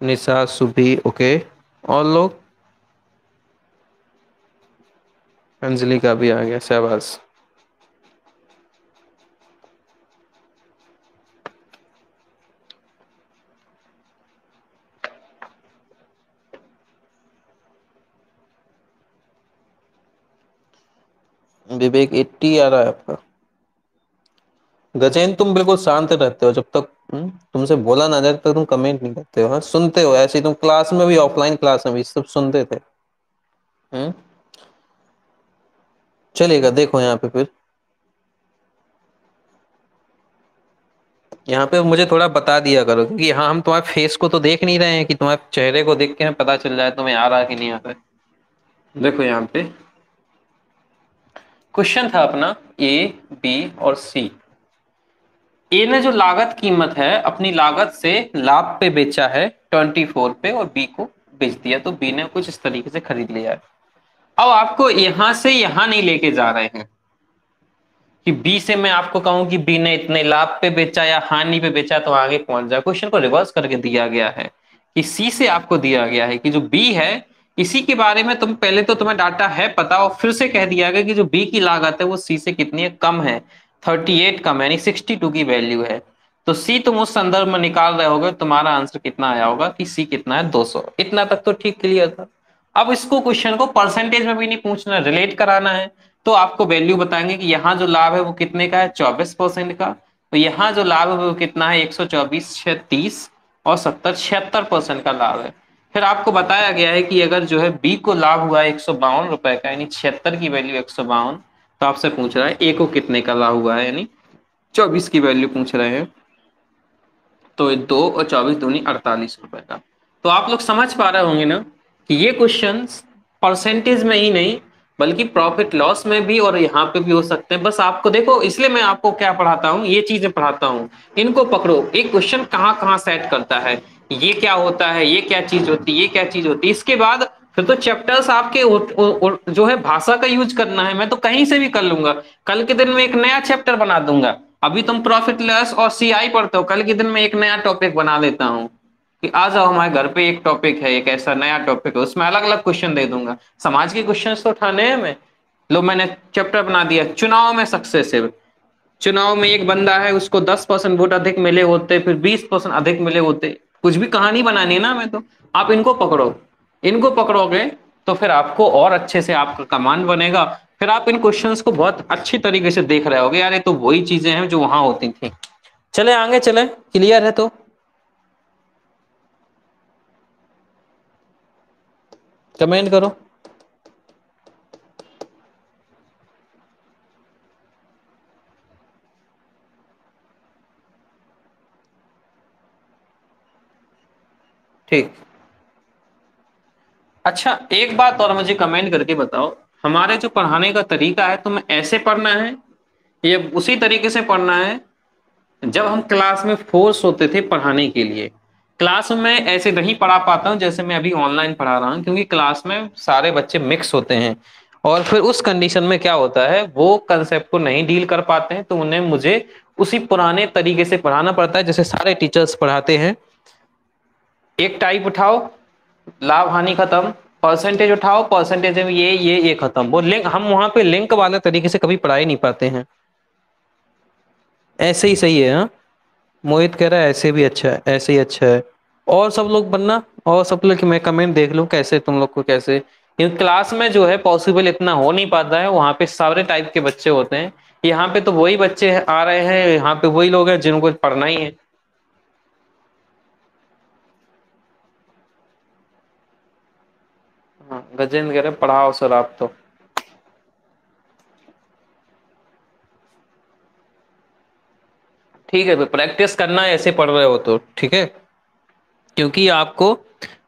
निशा, सुभी, ओके। और लोग, अंजलि का भी आ गया, शाबाश। विवेक 80 आ रहा है आपका। गजेन तुम बिल्कुल शांत रहते हो जब तक तुमसे बोला ना जाए तब तक तुम कमेंट नहीं करते हो। हाँ, सुनते हो ऐसे ही, तुम क्लास में भी ऑफलाइन क्लास में भी सब सुनते थे। हम्म चलेगा, देखो यहाँ पे फिर, यहाँ पे मुझे थोड़ा बता दिया करो, क्योंकि यहाँ हम तुम्हारे फेस को तो देख नहीं रहे हैं कि तुम्हारे चेहरे को देख के हमें पता चल जाए तुम्हें आ रहा है कि नहीं आ रहा है। देखो यहाँ पे क्वेश्चन था अपना ए, बी और सी। ए ने जो लागत कीमत है अपनी लागत से लाभ पे बेचा है 24 पे, और बी को बेच दिया, तो बी ने कुछ इस तरीके से खरीद लिया है। अब आपको यहां से यहां नहीं लेके जा रहे हैं कि बी से मैं आपको कहूं कि बी ने इतने लाभ पे बेचा या हानि पे बेचा तो आगे पहुंच जाए। क्वेश्चन को रिवर्स करके दिया गया है कि सी से आपको दिया गया है कि जो बी है इसी के बारे में तुम पहले तो तुम्हें डाटा है पता, और फिर से कह दिया गया कि जो बी की लागत है वो सी से कितनी है, कम है, 38 कम है, यानी 62 की वैल्यू है। तो सी तुम उस संदर्भ में निकाल रहे होगे, तुम्हारा आंसर कितना आया होगा कि सी कितना है, 200। इतना तक तो ठीक क्लियर था। अब इसको क्वेश्चन को परसेंटेज में भी नहीं पूछना, रिलेट कराना है। तो आपको वैल्यू बताएंगे कि यहाँ जो लाभ है वो कितने का है, 24% का। तो यहाँ जो लाभ है वो कितना है, 124, 30 और 70, 76% का लाभ है। फिर आपको बताया गया है कि अगर जो है बी को लाभ हुआ है 152 रुपए का, यानी 76 की वैल्यू 152, तो आपसे पूछ रहा है ए को कितने का लाभ हुआ है, यानी 24 की वैल्यू पूछ रहे हैं। तो 2 और 24 दूनी 48 रुपए का। तो आप लोग समझ पा रहे होंगे ना कि ये क्वेश्चन परसेंटेज में ही नहीं बल्कि प्रॉफिट लॉस में भी और यहाँ पे भी हो सकते हैं। बस आपको देखो, इसलिए मैं आपको क्या पढ़ाता हूँ, ये चीजें पढ़ाता हूँ। इनको पकड़ो, एक क्वेश्चन कहाँ कहाँ सेट करता है, ये क्या होता है, ये क्या चीज होती है, ये क्या चीज होती है। इसके बाद फिर तो चैप्टर्स आपके जो है भाषा का यूज करना है, मैं तो कहीं से भी कर लूंगा। कल के दिन में एक नया चैप्टर बना दूंगा। अभी तुम प्रॉफिट लॉस और सीआई पढ़ते हो, कल के दिन में एक नया टॉपिक बना देता हूँ कि आ जाओ हमारे घर पे, एक टॉपिक है, एक ऐसा नया टॉपिक है, उसमें अलग अलग क्वेश्चन दे दूंगा। समाज के क्वेश्चंस तो उठाने हैं मैं। लो, मैंने चैप्टर बना दिया चुनाव में सक्सेसिव। चुनाव में एक बंदा है, उसको 10% वोट अधिक मिले होते, फिर 20% अधिक मिले होते, कुछ भी कहानी बनानी है ना मैं तो। आप इनको पकड़ो, इनको पकड़ोगे तो फिर आपको और अच्छे से आपका कमांड बनेगा। फिर आप इन क्वेश्चंस को बहुत अच्छी तरीके से देख रहे होगे, यार ये तो वही चीजें हैं जो वहां होती थी। चले आगे चले, क्लियर है तो कमेंट करो। ठीक। अच्छा, एक बात और मुझे कमेंट करके बताओ, हमारे जो पढ़ाने का तरीका है तुम्हें ऐसे पढ़ना है या उसी तरीके से पढ़ना है जब हम क्लास में फोर्स होते थे पढ़ाने के लिए। क्लास में ऐसे नहीं पढ़ा पाता हूँ जैसे मैं अभी ऑनलाइन पढ़ा रहा हूँ, क्योंकि क्लास में सारे बच्चे मिक्स होते हैं और फिर उस कंडीशन में क्या होता है, वो कंसेप्ट को नहीं डील कर पाते हैं, तो उन्हें मुझे उसी पुराने तरीके से पढ़ाना पड़ता है जैसे सारे टीचर्स पढ़ाते हैं। एक टाइप उठाओ, लाभ हानि खत्म, परसेंटेज उठाओ, परसेंटेज में ये खत्म। वो लिंक, हम वहां पे लिंक वाले तरीके से कभी पढ़ा ही नहीं पाते हैं। ऐसे ही सही है, हाँ। मोहित कह रहा है ऐसे भी अच्छा है, ऐसे ही अच्छा है। और सब लोग बनना, और सब लोग मैं कमेंट देख लूं कैसे तुम लोग को कैसे। क्योंकि क्लास में जो है पॉसिबल इतना हो नहीं पाता है, वहां पे सारे टाइप के बच्चे होते हैं। यहाँ पे तो वही बच्चे आ रहे हैं, यहाँ पे वही लोग हैं जिनको पढ़ना ही है। हाँ, गजेंद्र कह रहे पढ़ाओ सर आप तो। ठीक है, प्रैक्टिस करना है, ऐसे पढ़ रहे हो तो ठीक है। क्योंकि आपको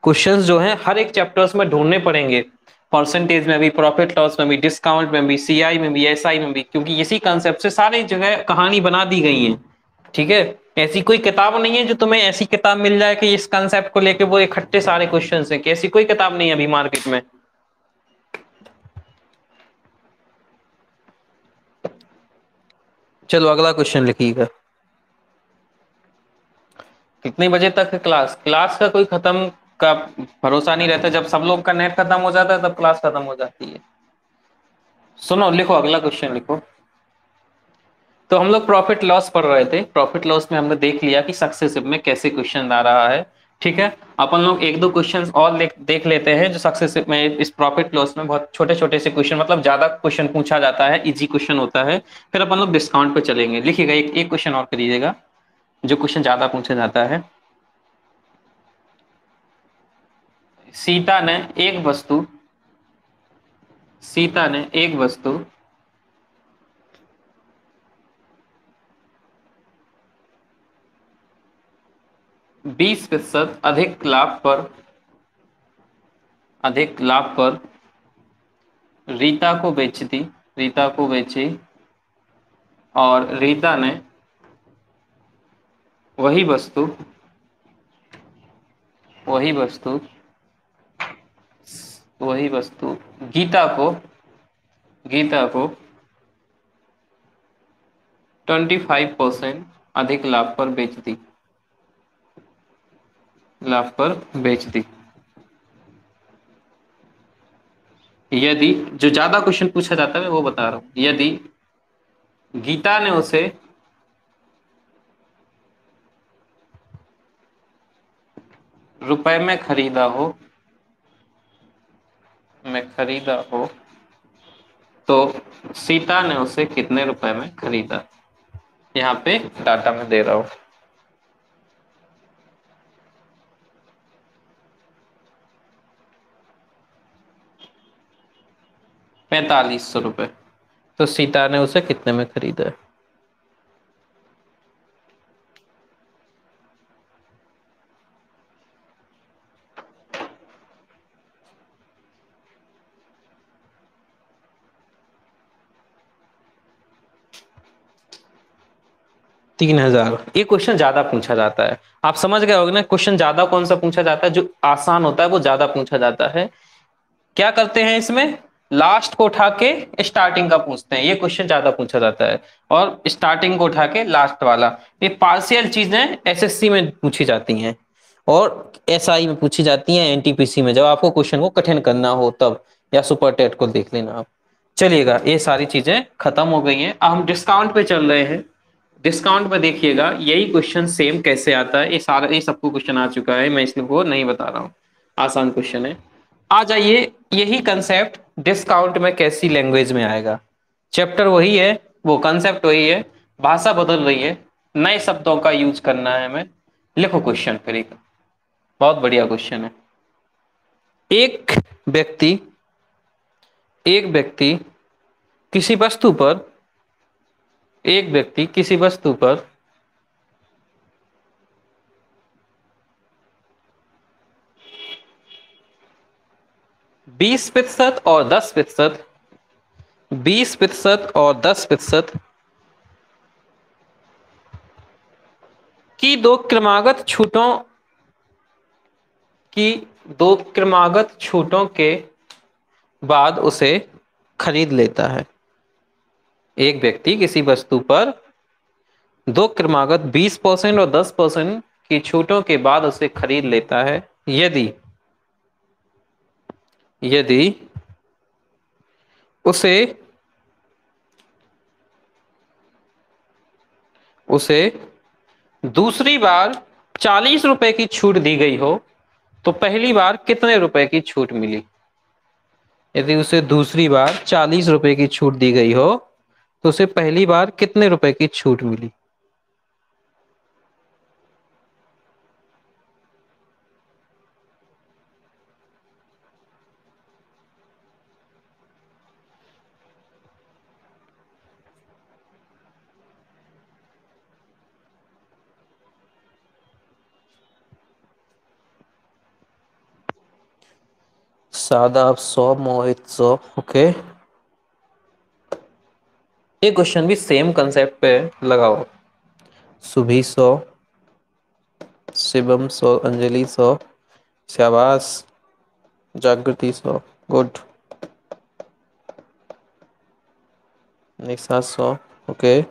क्वेश्चंस जो हैं हर एक चैप्टर्स में ढूंढने पड़ेंगे। परसेंटेज में भी, प्रॉफिट लॉस में भी, डिस्काउंट में भी, सीआई में भी, एसआई में भी, क्योंकि इसी कंसेप्ट से सारी जगह कहानी बना दी गई है। ठीक है। ऐसी कोई किताब नहीं है जो तुम्हें ऐसी किताब मिल जाए कि इस कंसेप्ट को लेके वो इकट्ठे सारे क्वेश्चंस हैं, कि ऐसी कोई किताब नहीं है अभी मार्केट में। चलो अगला क्वेश्चन लिखिएगा। कितने बजे तक है क्लास? क्लास का कोई खत्म का भरोसा नहीं रहता, जब सब लोग का नेट खत्म हो जाता है तब क्लास खत्म हो जाती है। सुनो, लिखो अगला क्वेश्चन लिखो। तो हम लोग प्रॉफिट लॉस पढ़ रहे थे, प्रॉफिट लॉस में हमने देख लिया कि सक्सेसिव में कैसे क्वेश्चन आ रहा है। ठीक है। अपन लोग एक दो क्वेश्चन और देख लेते हैं जो सक्सेसिव में, इस प्रॉफिट लॉस में बहुत छोटे छोटे से क्वेश्चन, मतलब ज्यादा क्वेश्चन पूछा जाता है, इजी क्वेश्चन होता है। फिर अपन लोग डिस्काउंट पे चलेंगे। लिखिएगा, एक एक क्वेश्चन और करिएगा जो क्वेश्चन ज्यादा पूछा जाता है। सीता ने एक वस्तु सीता ने एक वस्तु 20% अधिक लाभ पर रीता को बेची। और वही वस्तु वही वस्तु वही वस्तु गीता को 25% अधिक लाभ पर बेच दी। यदि, जो ज्यादा क्वेश्चन पूछा जाता है मैं वो बता रहा हूं, यदि गीता ने उसे रुपए में खरीदा हो तो सीता ने उसे कितने रुपए में खरीदा? यहाँ पे डाटा में दे रहा हूं। 4500 रुपए। तो सीता ने उसे कितने में खरीदा? 3000। ये क्वेश्चन ज्यादा पूछा जाता है। आप समझ गए होगे ना, क्वेश्चन ज्यादा कौन सा पूछा जाता है, जो आसान होता है वो ज्यादा पूछा जाता है। क्या करते हैं इसमें, लास्ट को उठा के स्टार्टिंग का पूछते हैं, ये क्वेश्चन ज्यादा पूछा जाता है। और स्टार्टिंग को उठा के लास्ट वाला, ये पार्शियल चीजें एसएससी में पूछी जाती हैं और एसआई में पूछी जाती हैं, एनटीपीसी में जब आपको क्वेश्चन को कठिन करना हो तब, या सुपर टेट को देख लेना आप। चलिएगा, ये सारी चीजें खत्म हो गई हैं, अब हम डिस्काउंट पे चल रहे हैं। डिस्काउंट में देखिएगा यही क्वेश्चन सेम कैसे आता है, ये सारा ये सबको क्वेश्चन आ चुका है, मैं इसको नहीं बता रहा हूँ, आसान क्वेश्चन है। आ जाइए, यही कंसेप्ट डिस्काउंट में कैसी लैंग्वेज में आएगा। चैप्टर वही है, वो कंसेप्ट वही है, भाषा बदल रही है, नए शब्दों का यूज करना है हमें। लिखो क्वेश्चन फिर एक, बहुत बढ़िया क्वेश्चन है। एक व्यक्ति एक व्यक्ति किसी वस्तु पर एक व्यक्ति किसी वस्तु पर 20% और 10%, 20% और 10% की दो क्रमागत छूटों की दो क्रमागत छूटों के बाद उसे खरीद लेता है। एक व्यक्ति किसी वस्तु पर दो क्रमागत 20% और 10% की छूटों के बाद उसे खरीद लेता है, यदि यदि उसे उसे दूसरी बार 40 रुपए की छूट दी गई हो तो पहली बार कितने रुपए की छूट मिली? यदि उसे दूसरी बार 40 रुपए की छूट दी गई हो तो उसे पहली बार कितने रुपए की छूट मिली? सादाब 100, मोहित 100। ओके, ये क्वेश्चन भी सेम कंसेप्ट पे लगाओ। सुभी 100, शिवम 100, अंजलि 100, शाबाश, जागृति 100, गुड, निशा 100। ओके,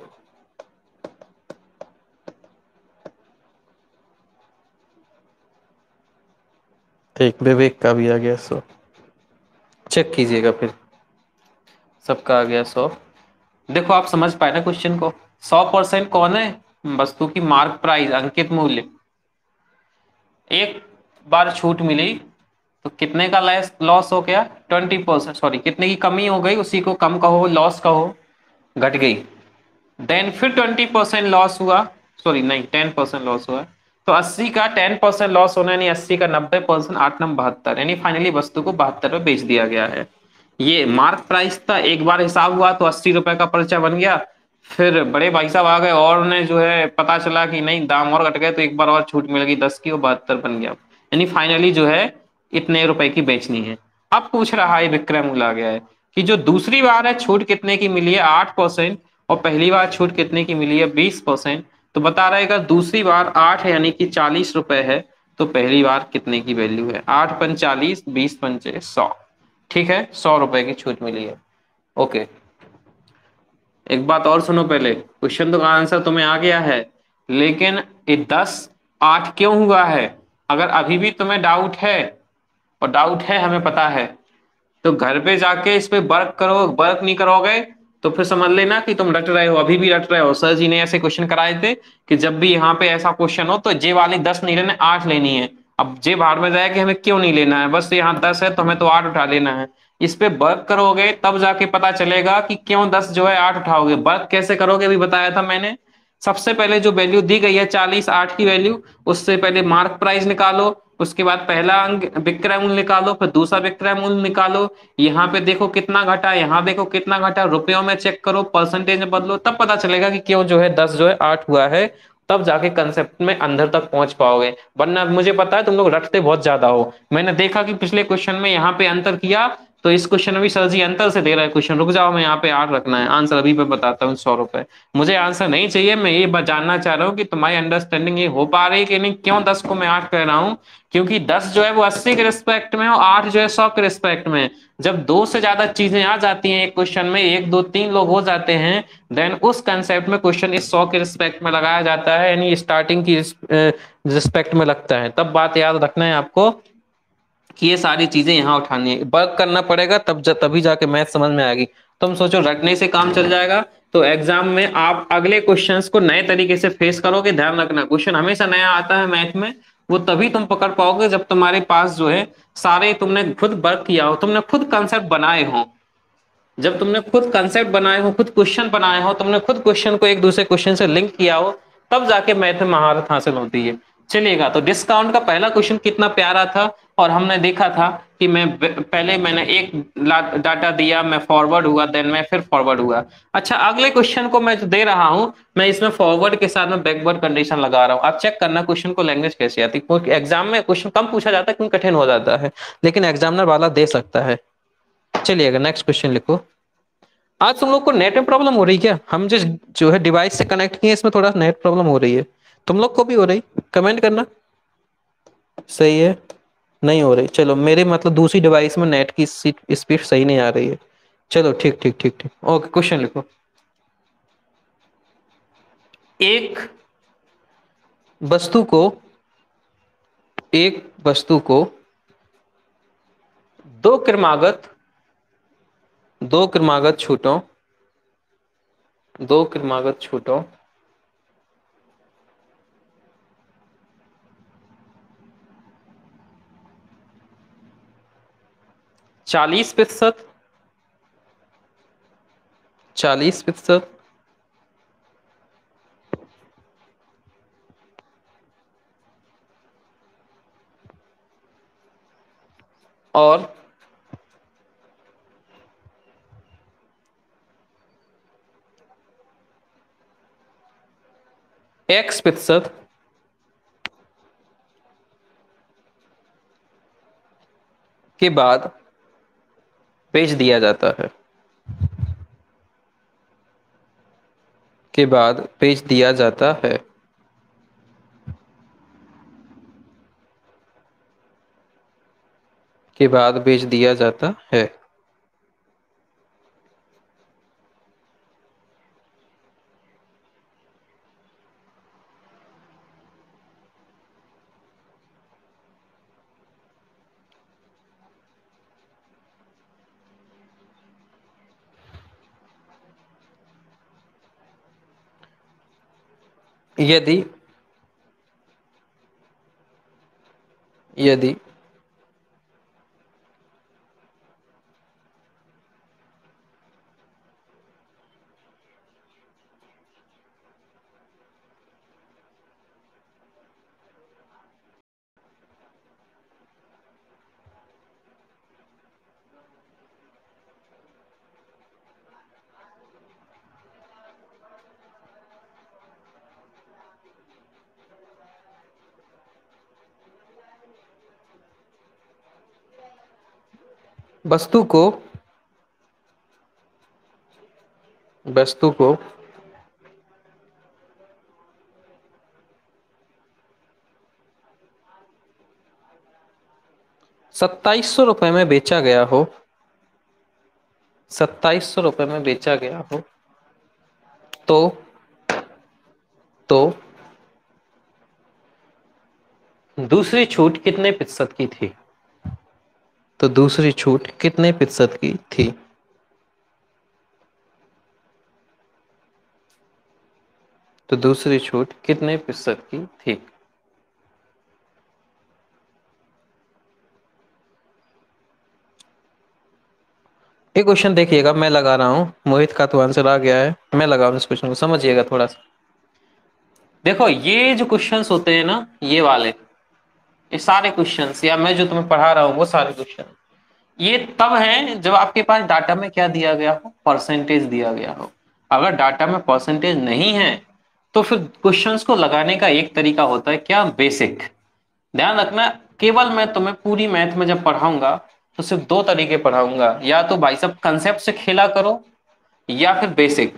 ठीक, विवेक का भी आ गया 100। चेक कीजिएगा फिर, सबका आ गया 100। देखो आप समझ पाए ना क्वेश्चन को? 100% कौन है? वस्तु की मार्क प्राइस, अंकित मूल्य। एक बार छूट मिली तो कितने का लॉस हो गया? 20%, सॉरी कितने की कमी हो गई, उसी को कम कहो, लॉस कहो, घट गई। देन फिर 20% लॉस हुआ, सॉरी नहीं 10% लॉस हुआ। तो 80 का 10% लॉस होना यानी 80 का 90%, 8×9 = 72, यानी फाइनली वस्तु को 72 में बेच दिया गया है। ये मार्क प्राइस था, एक बार हिसाब हुआ तो 80 रुपए का पर्चा बन गया। फिर बड़े भाई साहब आ गए और उन्हें जो है पता चला कि नहीं दाम और घट गए, तो एक बार और छूट मिल गई 10 की, वो 72 बन गया। यानी फाइनली जो है इतने रुपए की बेचनी है। अब पूछ रहा है, विक्रय मूल्य आ गया है कि जो दूसरी बार है छूट कितने की मिली है? 8%। और पहली बार छूट कितने की मिली है? 20%। तो बता रहेगा दूसरी बार 8 है यानी कि 40 रुपए है, तो पहली बार कितने की वैल्यू है? 8×5 = 40, 20×5 = 100। ठीक है, 100 रुपए की छूट मिली है। ओके, एक बात और सुनो, पहले क्वेश्चन तो का आंसर तुम्हें आ गया है, लेकिन ये 10/8 क्यों हुआ है? अगर अभी भी तुम्हें डाउट है, और डाउट है हमें पता है, तो घर पे जाके इस पे वर्क करो। वर्क नहीं करोगे तो फिर समझ लेना कि तुम रट रहे हो, अभी भी रट रहे हो। सर जी ने ऐसे क्वेश्चन कराए थे कि जब भी यहाँ पे ऐसा क्वेश्चन हो तो जे वाली 10 नहीं लेने, 8 लेनी है। अब जे बाहर में जाए कि हमें क्यों नहीं लेना है, बस यहाँ 10 है तो हमें तो 8 उठा लेना है। इस पे वर्क करोगे तब जाके पता चलेगा कि क्यों 10 जो है 8 उठाओगे। वर्क कैसे करोगे अभी बताया था मैंने। सबसे पहले जो वैल्यू दी गई है 40, 8 की वैल्यू, उससे पहले मार्क प्राइस निकालो, उसके बाद पहला अंक विक्रय मूल्य निकालो, फिर दूसरा विक्रय मूल्य निकालो। यहाँ पे देखो कितना घटा, यहाँ देखो कितना घटा, रुपयों में चेक करो, परसेंटेज में बदलो, तब पता चलेगा कि क्यों जो है 10 जो है 8 हुआ है। तब जाके कंसेप्ट में अंदर तक पहुंच पाओगे। वरना मुझे पता है तुम लोग रटते बहुत ज्यादा हो। मैंने देखा कि पिछले क्वेश्चन में यहाँ पे अंतर किया, तो इस क्वेश्चन में भी सर जी अंतर से दे रहा है क्वेश्चन। रुक जाओ, मैं यहाँ पे 8 रखना है, आंसर अभी पे बताता हूँ। 100 रुपए मुझे आंसर नहीं चाहिए, मैं ये जानना चाह रहा हूँ कि तुम्हारी अंडरस्टैंडिंग ये हो पा रही है कि नहीं। क्यों 10 को मैं 8 कह रहा हूँ? क्योंकि 10 जो है वो 80 के रिस्पेक्ट में है और 8 जो है 100 के रिस्पेक्ट में है। जब दो से ज्यादा चीजें आ जाती हैं एक क्वेश्चन में, 1 2 3 लोग हो जाते हैं, देन उस कंसेप्ट में क्वेश्चन इस 100 के रिस्पेक्ट में लगाया जाता है, यानी स्टार्टिंग की रिस्पेक्ट में लगता है। तब बात याद रखना है आपको कि ये सारी चीजें यहाँ उठानी है, वर्क करना पड़ेगा, तभी जाके मैथ समझ में आएगी। तुम सोचो रटने से काम चल जाएगा, तो एग्जाम में आप अगले क्वेश्चंस को नए तरीके से फेस करोगे। ध्यान रखना, क्वेश्चन हमेशा नया आता है मैथ में, वो तभी तुम पकड़ पाओगे जब तुम्हारे पास जो है सारे तुमने खुद वर्क किया हो, तुमने खुद कंसेप्ट बनाए हो। जब तुमने खुद कंसेप्ट बनाए हो, खुद क्वेश्चन बनाए हो, तुमने खुद क्वेश्चन को एक दूसरे क्वेश्चन से लिंक किया हो, तब जाके मैथ में महारत हासिल होती है। चलिएगा, तो डिस्काउंट का पहला क्वेश्चन कितना प्यारा था, और हमने देखा था कि पहले मैंने एक डाटा दिया, मैं फॉरवर्ड हुआ, देन मैं फिर फॉरवर्ड हुआ। अच्छा, अगले क्वेश्चन को मैं जो दे रहा हूं, मैं इसमें फॉरवर्ड के साथ में बैकवर्ड कंडीशन लगा रहा हूं। आप चेक करना क्वेश्चन को लैंग्वेज कैसी आती है, क्योंकि एग्जाम में क्वेश्चन कम पूछा जाता है क्योंकि कठिन हो जाता है, लेकिन एग्जामिनर वाला दे सकता है। चलिएगा, नेक्स्ट क्वेश्चन लिखो। आज तुम लोग को नेट में प्रॉब्लम हो रही है क्या? हम जिस जो है डिवाइस से कनेक्ट किए इसमें थोड़ा नेट प्रॉब्लम हो रही है। तुम लोग को भी हो रही? कमेंट करना। सही है, नहीं हो रही, चलो मेरे मतलब दूसरी डिवाइस में नेट की स्पीड सही नहीं आ रही है। चलो ठीक ठीक ठीक ठीक, ओके, क्वेश्चन लिखो। एक वस्तु को एक वस्तु को दो क्रमागत दो क्रमागत छूटों दो क्रमागत छूटों 40%, 40%, और 1% के बाद बेच दिया जाता है, के बाद बेच दिया जाता है। के बाद बेच दिया जाता है। यदि यदि वस्तु को 2700 रुपये में बेचा गया हो, 2700 रुपये में बेचा गया हो, तो तो दूसरी छूट कितने प्रतिशत की थी? तो दूसरी छूट कितने प्रतिशत की थी? तो दूसरी छूट कितने प्रतिशत की थी? ये क्वेश्चन देखिएगा, मैं लगा रहा हूं, मोहित का तो आंसर आ गया है, मैं लगा रहा हूं इस क्वेश्चन को, समझिएगा थोड़ा सा। देखो ये जो क्वेश्चंस होते हैं ना, ये वाले, ये सारे क्वेश्चंस, या मैं जो तुम्हें पढ़ा रहा हूँ वो सारे क्वेश्चन, ये तब है जब आपके पास डाटा में क्या दिया गया हो, परसेंटेज दिया गया हो। अगर डाटा में परसेंटेज नहीं है तो फिर क्वेश्चंस को लगाने का एक तरीका होता है क्या, बेसिक। ध्यान रखना, केवल मैं तुम्हें पूरी मैथ में जब पढ़ाऊंगा तो सिर्फ दो तरीके पढ़ाऊंगा, या तो भाई साहब कंसेप्ट से खेला करो या फिर बेसिक।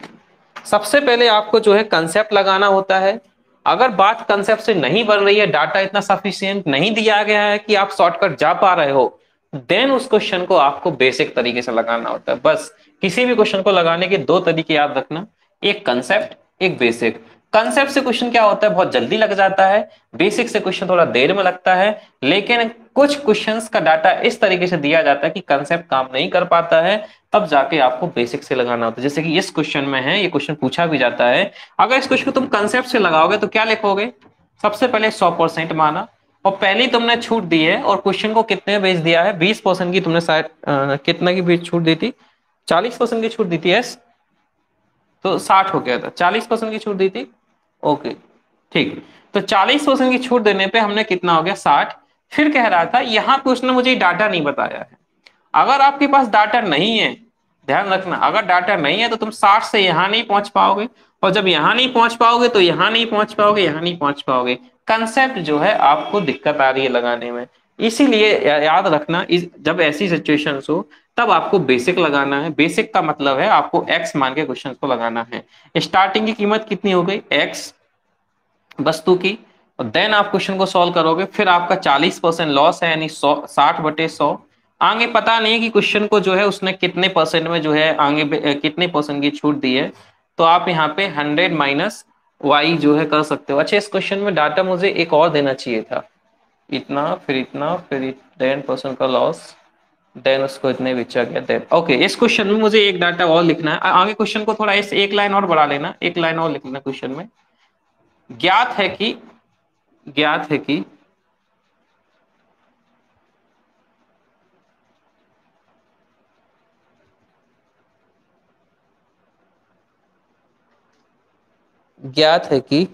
सबसे पहले आपको जो है कंसेप्ट लगाना होता है। अगर बात कंसेप्ट से नहीं बन रही है, डाटा इतना सफिशियंट नहीं दिया गया है कि आप शॉर्टकट जा पा रहे हो, देन उस क्वेश्चन को आपको बेसिक तरीके से लगाना होता है। बस किसी भी क्वेश्चन को लगाने के दो तरीके याद रखना, एक कंसेप्ट, एक बेसिक। कंसेप्ट से क्वेश्चन क्या होता है, बहुत जल्दी लग जाता है। बेसिक से क्वेश्चन थोड़ा देर में लगता है। लेकिन कुछ क्वेश्चंस का डाटा इस तरीके से दिया जाता है कि कंसेप्ट काम नहीं कर पाता है, तब जाके आपको बेसिक से लगाना होता है। जैसे कि इस क्वेश्चन में है, ये क्वेश्चन पूछा भी जाता है, अगर इस क्वेश्चन को तुम कंसेप्ट से लगाओगे तो क्या लिखोगे? सबसे पहले 100% माना, और पहली तुमने छूट दी है, और क्वेश्चन को कितने बेच दिया है, 20% की तुमने शायद कितना की बेच छूट दी थी, 40% की छूट दी थी, यस। तो 60 हो गया था, 40% की छूट दी थी। ओके, ठीक। तो 40% की छूट देने पे हमने कितना हो गया, 60। फिर कह रहा था यहाँ पे उसने मुझे डाटा नहीं बताया है। अगर आपके पास डाटा नहीं है, ध्यान रखना, अगर डाटा नहीं है तो तुम 60 से यहां नहीं पहुंच पाओगे, और जब यहां नहीं पहुंच पाओगे तो यहां नहीं पहुंच पाओगे, यहां नहीं पहुंच पाओगे। कंसेप्ट जो है आपको दिक्कत आ रही है लगाने में। इसीलिए याद रखना, जब ऐसी सिचुएशंस हो तब आपको बेसिक लगाना है। बेसिक का मतलब है आपको एक्स मान के क्वेश्चन को लगाना है। स्टार्टिंग की कीमत कितनी हो गई, एक्स, वस्तु की, और देन आप क्वेश्चन को सॉल्व करोगे। फिर आपका 40% लॉस है, यानी 60/100। आगे पता नहीं कि क्वेश्चन को जो है उसने कितने परसेंट में जो है आगे कितने परसेंट की छूट दी है, तो आप यहाँ पे 100 माइनस वाई जो है कर सकते हो। अच्छा, इस क्वेश्चन में डाटा मुझे एक और देना चाहिए था, इतना, फिर इतना, फिर 10% का लॉस, देन उसको इतने बेचा गया, देन ओके। इस क्वेश्चन में मुझे एक डाटा और लिखना है, आगे क्वेश्चन को थोड़ा इस एक लाइन और बढ़ा लेना, एक लाइन और लिखना क्वेश्चन में। ज्ञात है कि ज्ञात है कि ज्ञात है कि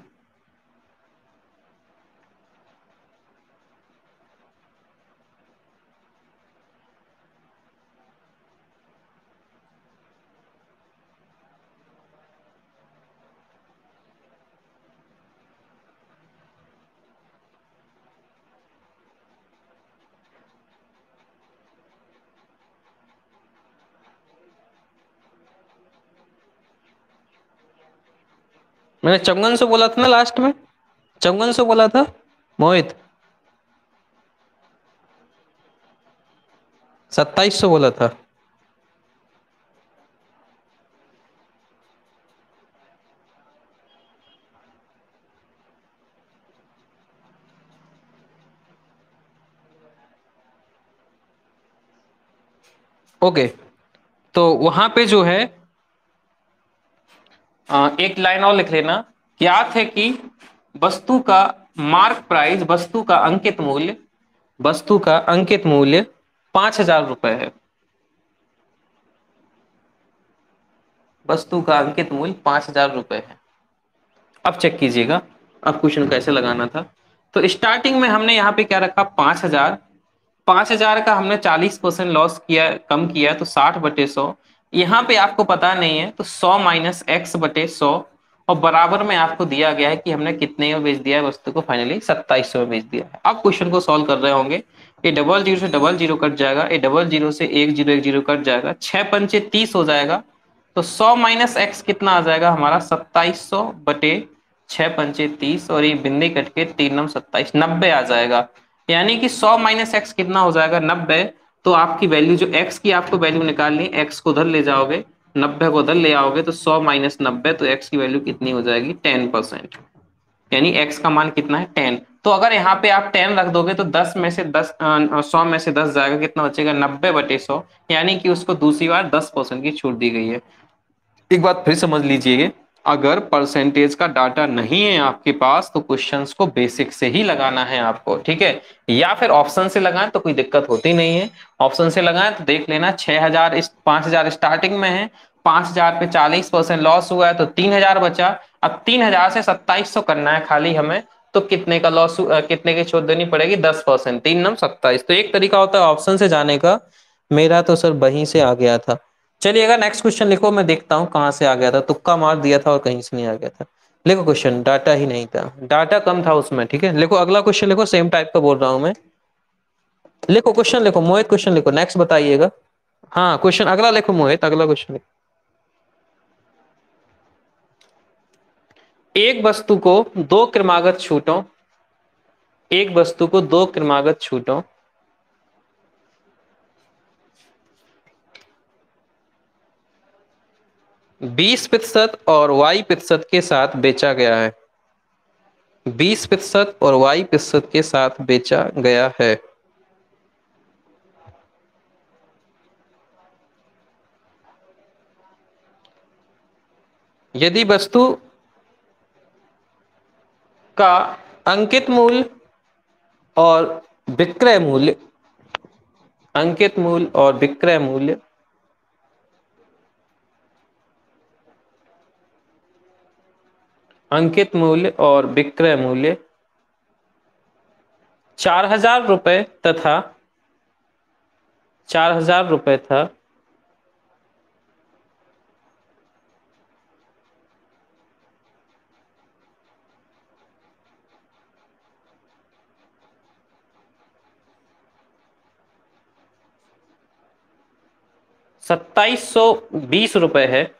मैंने चंगन से बोला था ना लास्ट में, चंगन से बोला था मोहित, 2700 बोला था। ओके, तो वहां पे जो है एक लाइन और लिख लेना। ज्ञात है कि वस्तु का मार्क प्राइस, वस्तु का अंकित मूल्य, वस्तु का अंकित मूल्य 5,000 रुपए है। वस्तु का अंकित मूल्य 5,000 रुपए है। अब चेक कीजिएगा अब क्वेश्चन कैसे लगाना था। तो स्टार्टिंग में हमने यहाँ पे क्या रखा, 5,000। 5,000 का हमने 40% लॉस किया, कम किया, तो 60/100। यहाँ पे आपको पता नहीं है तो 100 - x/100, और बराबर में आपको दिया गया है कि हमने कितने में बेच दिया है वस्तु को, फाइनली 2700 में बेच दिया है। अब क्वेश्चन को सॉल्व कर रहे होंगे, ये डबल जीरो से डबल जीरो कट जाएगा, ये डबल जीरो से एक जीरो कट जाएगा, 6×5 = 30 हो जाएगा। तो 100 - x कितना आ जाएगा हमारा, 2700/6×5 = 30, और ये बिंदी कट के 3×9 = 27, 90 आ जाएगा। यानी कि 100 - x कितना हो जाएगा, 90। तो आपकी वैल्यू जो x की आपको वैल्यू निकालनी, x को उधर ले जाओगे, 90 को उधर ले आओगे, तो 100 - 90, तो x की वैल्यू कितनी हो जाएगी, 10%। यानी x का मान कितना है, 10। तो अगर यहाँ पे आप 10 रख दोगे तो 100 में से 10 जाएगा, कितना बचेगा, 90/100। यानी कि उसको दूसरी बार 10% की छूट दी गई है। एक बात फिर समझ लीजिए, अगर परसेंटेज का डाटा नहीं है आपके पास तो क्वेश्चंस को बेसिक से ही लगाना है आपको, ठीक है। या फिर ऑप्शन से लगाएं तो कोई दिक्कत होती नहीं है। ऑप्शन से लगाएं तो देख लेना, 6,000 5,000 स्टार्टिंग में है, 5,000 पे 40% लॉस हुआ है तो 3,000 बचा। अब 3,000 से 2700 करना है खाली हमें, तो कितने का लॉस, कितने की छूट देनी पड़ेगी, 10%, 3×9 = 27। तो एक तरीका होता है ऑप्शन से जाने का, मेरा तो सर वहीं से आ गया था। चलिएगा नेक्स्ट क्वेश्चन लिखो, मैं देखता हूँ कहाँ से आ गया था, तुक्का मार दिया था और कहीं से नहीं आ गया था। लिखो क्वेश्चन, डाटा ही नहीं था, डाटा कम था उसमें, ठीक है। लिखो अगला क्वेश्चन, लिखो सेम टाइप का बोल रहा हूँ मैं। लिखो क्वेश्चन, लिखो मोहित, क्वेश्चन लिखो, नेक्स्ट बताइएगा। हाँ क्वेश्चन अगला लिखो मोहित, अगला क्वेश्चन लिखो। एक वस्तु को दो क्रमागत छूटों, एक वस्तु को दो क्रमागत छूटों 20% और y% के साथ बेचा गया है, 20% और y% के साथ बेचा गया है। यदि वस्तु का अंकित मूल्य और विक्रय मूल्य, अंकित मूल्य और विक्रय मूल्य अंकित मूल्य और विक्रय मूल्य 4,000 रुपए तथा 4,000 रुपए था, 2,720 रुपए है,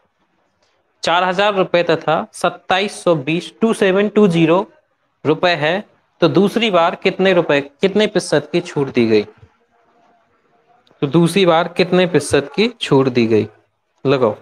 4,000 रुपए तथा 2,720, 2,720 रुपए है। तो दूसरी बार कितने रुपए, कितने प्रतिशत की छूट दी गई, तो दूसरी बार कितने प्रतिशत की छूट दी गई, लगाओ।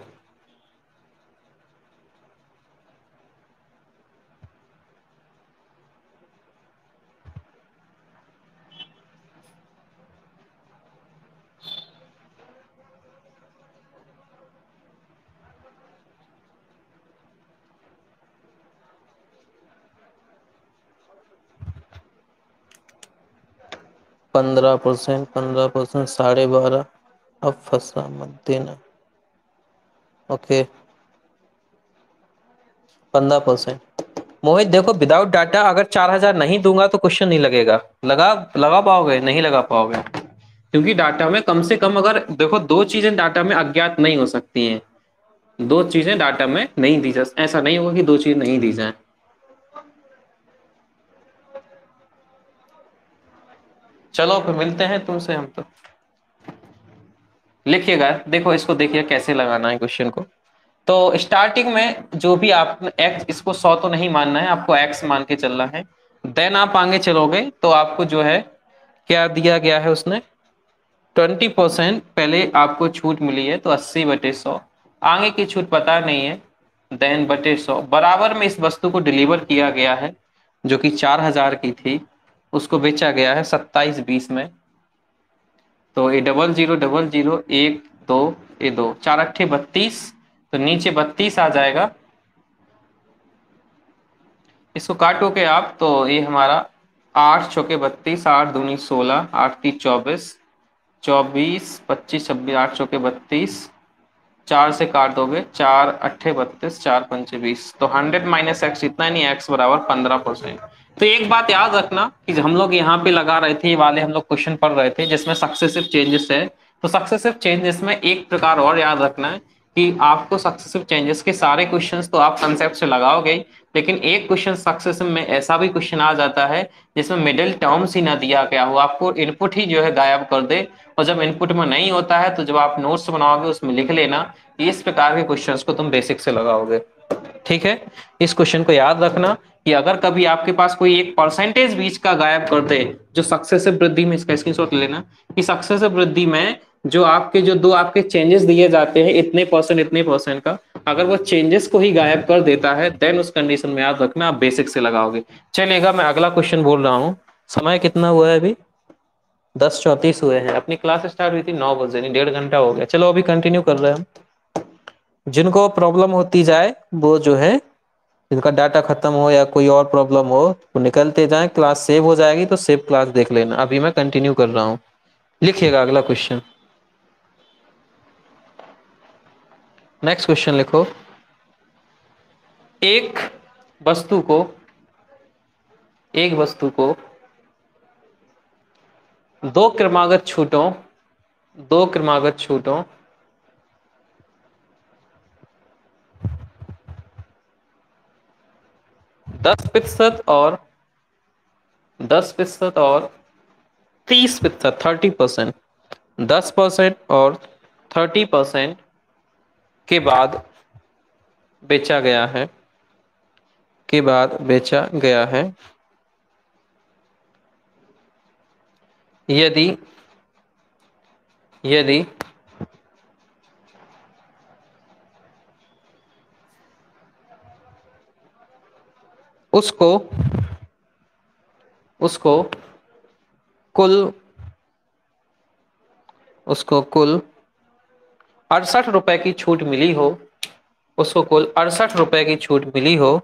पंद्रह परसेंट, 15%, 12.5। अब फंसा मत देना, ओके। 15%। मोहित देखो, विदाउट डाटा अगर 4,000 नहीं दूंगा तो क्वेश्चन नहीं लगेगा। लगा लगा पाओगे? नहीं लगा पाओगे, क्योंकि डाटा में कम से कम, अगर देखो, दो चीजें डाटा में अज्ञात नहीं हो सकती हैं। दो चीजें डाटा में नहीं दी जा, ऐसा नहीं होगा कि दो चीज नहीं दी जाए। चलो फिर मिलते हैं तुमसे हम तो। लिखिएगा, देखो इसको देखिए कैसे लगाना है क्वेश्चन को। तो स्टार्टिंग में जो भी आप एक्स, इसको 100 तो नहीं मानना है, आपको एक्स मान के चलना है। देन आप आगे चलोगे तो आपको जो है क्या दिया गया है, उसने 20% पहले आपको छूट मिली है, तो 80/100। आगे की छूट पता नहीं है। देन बटे 100 बराबर में इस वस्तु को डिलीवर किया गया है, जो कि 4,000 की थी, उसको बेचा गया है 27.20 में। तो ये 0000 1 2, ये 2 4 अट्ठे 32, तो नीचे 32 आ जाएगा। इसको काटोगे आप तो ये हमारा 8 चौके 32, 8 दूनी 16, 8 तीन 24, 24 25 26, 8 चौके 32, 4 से काट दोगे 4 अट्ठे 32, 4 पंचे 20, तो 100 माइनस एक्स इतना नहीं, एक्स बराबर 15%। तो एक बात याद रखना कि हम लोग यहाँ पे लगा रहे थे, ये वाले हम लोग क्वेश्चन पढ़ रहे थे जिसमें सक्सेसिव चेंजेस है। तो सक्सेसिव चेंजेस में एक प्रकार और याद रखना है कि आपको सक्सेसिव चेंजेस के सारे क्वेश्चंस तो आप कंसेप्ट से लगाओगे, लेकिन एक क्वेश्चन सक्सेसिव में ऐसा भी क्वेश्चन आ जाता है जिसमें मिडिल टर्म्स ही ना दिया गया हो, आपको इनपुट ही जो है गायब कर दे। और जब इनपुट में नहीं होता है तो जब आप नोट्स बनाओगे उसमें लिख लेना, इस प्रकार के क्वेश्चंस को तुम बेसिक से लगाओगे। ठीक है, इस क्वेश्चन को याद रखना कि अगर कभी आपके पास कोई एक परसेंटेज बीच का गायब कर दे, जो सक्सेसिव वृद्धि में, इसका स्क्रीनशॉट लेना कि सक्सेसिव वृद्धि में जो आपके जो दो आपके चेंजेस दिए जाते हैं इतने परसेंट का, अगर वो चेंजेस को ही गायब कर देता है, देन उस कंडीशन में याद रखना आप बेसिक से लगाओगे। चलेगा, मैं अगला क्वेश्चन बोल रहा हूँ। समय कितना हुआ है अभी? 10:34 हुए हैं। अपनी क्लास स्टार्ट हुई थी 9 बजे, नहीं 1.5 घंटा हो गया। चलो अभी कंटिन्यू कर रहे हैं हम। जिनको प्रॉब्लम होती जाए वो जो है, जिनका डाटा खत्म हो या कोई और प्रॉब्लम हो, वो निकलते जाएं। क्लास सेव हो जाएगी तो सेव क्लास देख लेना। अभी मैं कंटिन्यू कर रहा हूँ। लिखिएगा अगला क्वेश्चन। नेक्स्ट क्वेश्चन लिखो। एक वस्तु को एक वस्तु को दो क्रमागत छूटों दो क्रमागत छूटों 10% और 10% और 30%, 30%, 10% और 30% के बाद बेचा गया है, यदि यदि उसको उसको कुल उसको कुल 68 रुपए की छूट मिली हो, उसको कुल 68 रुपए की छूट मिली हो,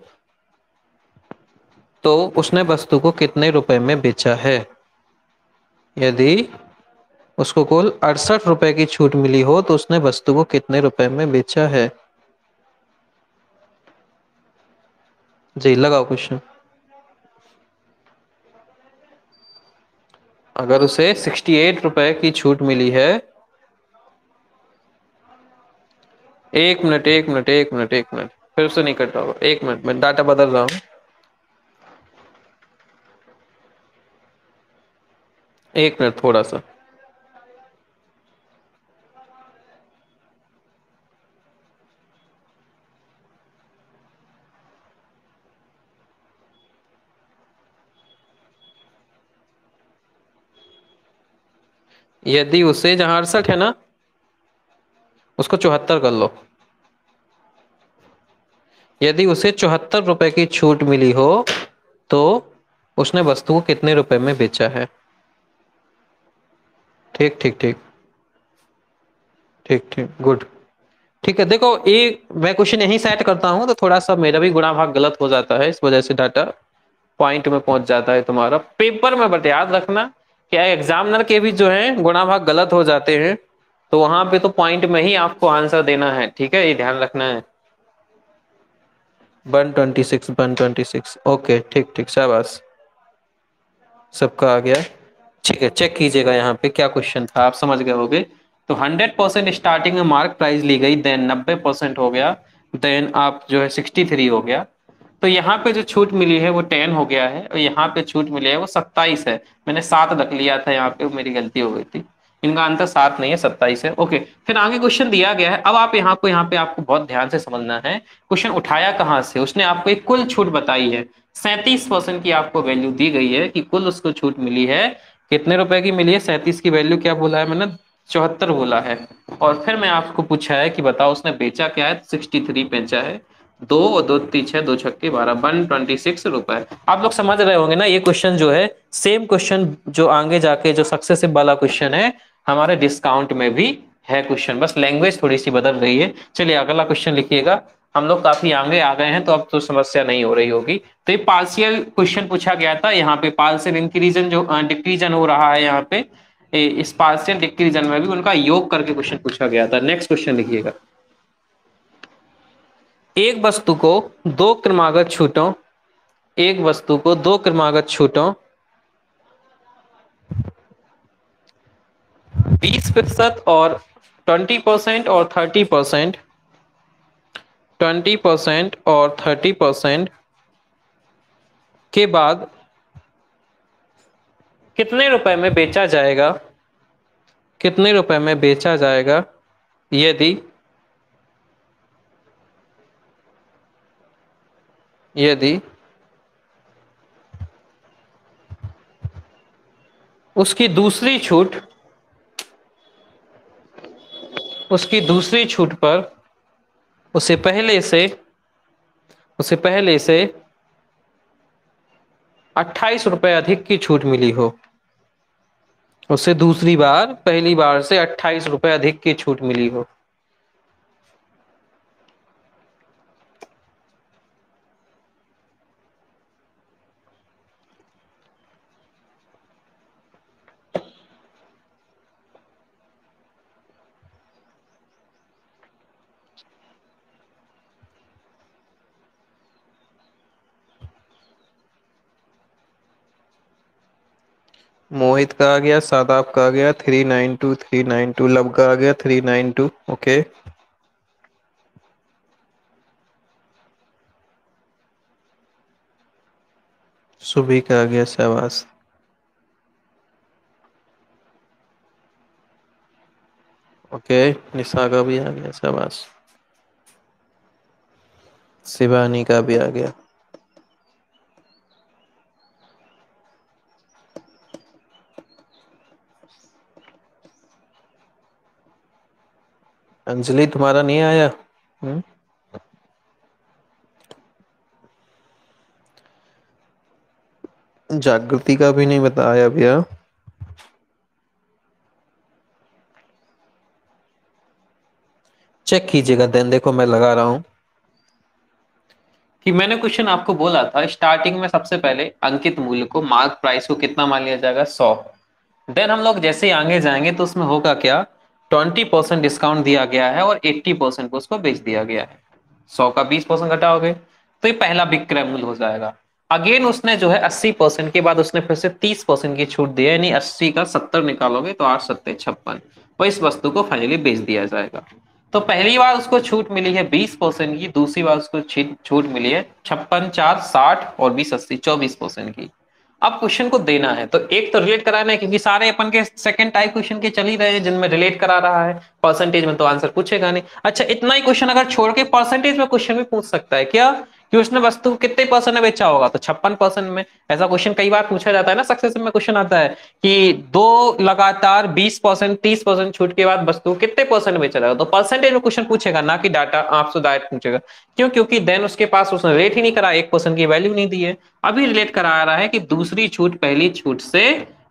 तो उसने वस्तु को कितने रुपए में बेचा है? यदि उसको कुल 68 रुपए की छूट मिली हो तो उसने वस्तु को कितने रुपए में बेचा है? जी लगाओ क्वेश्चन। अगर उसे 68 रुपए की छूट मिली है, 1 मिनट, फिर से नहीं कट रहा होगा, 1 मिनट मैं डाटा बदल रहा हूँ। 1 मिनट थोड़ा सा। यदि उसे, जहां 68 है ना, उसको 74 कर लो। यदि उसे 74 रुपए की छूट मिली हो तो उसने वस्तु को कितने रुपए में बेचा है? ठीक ठीक ठीक ठीक ठीक, गुड। ठीक है, देखो ये मैं क्वेश्चन यहीं सेट करता हूं तो थोड़ा सा मेरा भी गुणा भाग गलत हो जाता है, इस वजह से डाटा पॉइंट में पहुंच जाता है तुम्हारा पेपर में। बट याद रखना कि एग्जामिनर के भी जो है गुणा भाग गलत हो जाते हैं, तो वहां पे तो पॉइंट में ही आपको आंसर देना है। ठीक है, ये ध्यान रखना है। 126, 126, ओके, ठीक ठीक, शाबाश, सबका आ गया। ठीक है, चेक कीजिएगा यहाँ पे क्या क्वेश्चन था, आप समझ गए होगे। तो 100% स्टार्टिंग में मार्क प्राइस ली गई, देन 90% हो गया, देन आप जो है 63 हो गया। तो यहाँ पे जो छूट मिली है वो 10 हो गया है, और यहाँ पे छूट मिली है वो 27 है। मैंने 7 रख लिया था यहाँ पे, मेरी गलती हो गई थी। इनका आंसर 7 नहीं है, 27 है। ओके, फिर आगे क्वेश्चन दिया गया है। अब आप यहाँ पे आपको बहुत ध्यान से समझना है, क्वेश्चन उठाया कहाँ से। उसने आपको एक कुल छूट बताई है, 37% की आपको वैल्यू दी गई है कि कुल उसको छूट मिली है। कितने रुपए की मिली है? 37 की वैल्यू क्या बोला है मैंने? 74 बोला है। और फिर मैं आपको पूछा है कि बताओ उसने बेचा क्या है? 63 बेचा है। दो और दो तीन 2 छक्के 12, 126 रुपए। आप लोग समझ रहे होंगे ना, ये क्वेश्चन जो है सेम क्वेश्चन जो आगे जाके जो सक्सेसिव वाला क्वेश्चन है हमारे डिस्काउंट में भी है क्वेश्चन, बस लैंग्वेज थोड़ी सी बदल रही है। चलिए अगला क्वेश्चन लिखिएगा। हम लोग काफी आगे आ गए हैं तो अब तो समस्या नहीं हो रही होगी। तो ये पार्शियल क्वेश्चन पूछा गया था, यहाँ पे पार्शियल इंक्रीजन जो डिक्रीजन हो रहा है यहाँ पे, इस पार्शियल डिक्रीजन में भी उनका योग करके क्वेश्चन पूछा गया था। नेक्स्ट क्वेश्चन लिखिएगा। एक वस्तु को दो क्रमागत छूटों एक वस्तु को दो क्रमागत छूटों 20% और 20% और 30%, 20% और 30% के बाद कितने रुपए में बेचा जाएगा? कितने रुपए में बेचा जाएगा यदि यदि उसकी दूसरी छूट उसकी दूसरी छूट पर उसे पहले से उसे पहले से 28 रुपए अधिक की छूट मिली हो? उसे दूसरी बार पहली बार से 28 रुपए अधिक की छूट मिली हो। मोहित का आ गया, सादाब का आ गया 392 392, लब का आ गया 392, ओके। सुबह का आ गया, शाबाश। ओके, निशा का भी आ गया, शाबाश। शिवानी का भी आ गया। अंजलि तुम्हारा नहीं आया? हम्म? जागृति का भी नहीं बताया भैया। चेक कीजिएगा, देन देखो मैं लगा रहा हूं कि मैंने क्वेश्चन आपको बोला था स्टार्टिंग में, सबसे पहले अंकित मूल्य को, मार्क प्राइस को कितना मान लिया जाएगा? 100। देन हम लोग जैसे ही आगे जाएंगे तो उसमें होगा क्या? 20% डिस्काउंट दिया गया है और 80% को उसको बेच दिया गया है। 100 का 20% घटाओगे तो ये पहला विक्रय मूल्य हो जाएगा। अगेन उसने जो है 80% के बाद उसने फिर से 30% की छूट दी है, यानी 80 का 70 निकालोगे तो 8 सत्ते 56, तो इस वस्तु को फाइनली बेच दिया जाएगा। तो पहली बार उसको छूट मिली है 20% की, दूसरी बार उसको छूट मिली है 56 4 60 और 20 80 24% की। अब क्वेश्चन को देना है तो एक तो रिलेट कराना है, क्योंकि सारे अपन के सेकंड टाइप क्वेश्चन के चल ही रहे हैं जिनमें रिलेट करा रहा है। परसेंटेज में तो आंसर पूछेगा नहीं। अच्छा, इतना ही क्वेश्चन अगर छोड़ के परसेंटेज में क्वेश्चन भी पूछ सकता है क्या, कि उसने वस्तु को कितने परसेंट में बेचा होगा? तो 56% में। ऐसा क्वेश्चन कई बार पूछा जाता है ना, सक्सेसिव में क्वेश्चन आता है कि दो लगातार 20% 30% छूट के बाद वस्तु कितने परसेंट बेचा जाएगा। तो परसेंटेज में क्वेश्चन पूछेगा, ना कि डाटा आपसे डायरेक्ट पूछेगा। क्यों? क्योंकि देन उसके पास उसने रेट ही नहीं करा, 1% की वैल्यू नहीं दी है। अभी रिलेट करा रहा है कि दूसरी छूट पहली छूट से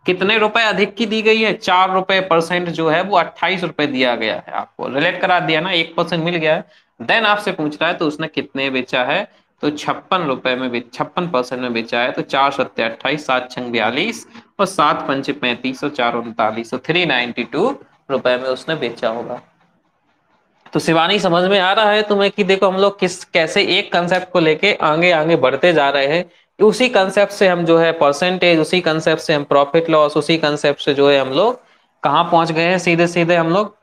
कितने रुपए अधिक की दी गई है? 4 रुपए परसेंट जो है वो 28 रुपए दिया गया है। आपको रिलेट करा दिया ना, 1% मिल गया है। देन आपसे पूछ रहा है तो उसने कितने बेचा है? तो 56 रुपए में 56% में बेचा है। तो 4 सत्ते 28, 7 छंग 42 और 7 पंचे 35 और 4 39, तो 392 रुपए में उसने बेचा होगा। तो शिवानी समझ में आ रहा है तुम्हें कि देखो हम लोग किस कैसे एक कंसेप्ट को लेके आगे आगे बढ़ते जा रहे हैं। उसी कंसेप्ट से हम जो है परसेंटेज, उसी कंसेप्ट से हम प्रॉफिट लॉस, उसी कंसेप्ट से जो है हम लोग कहाँ पहुंच गए हैं, सीधे सीधे हम लोग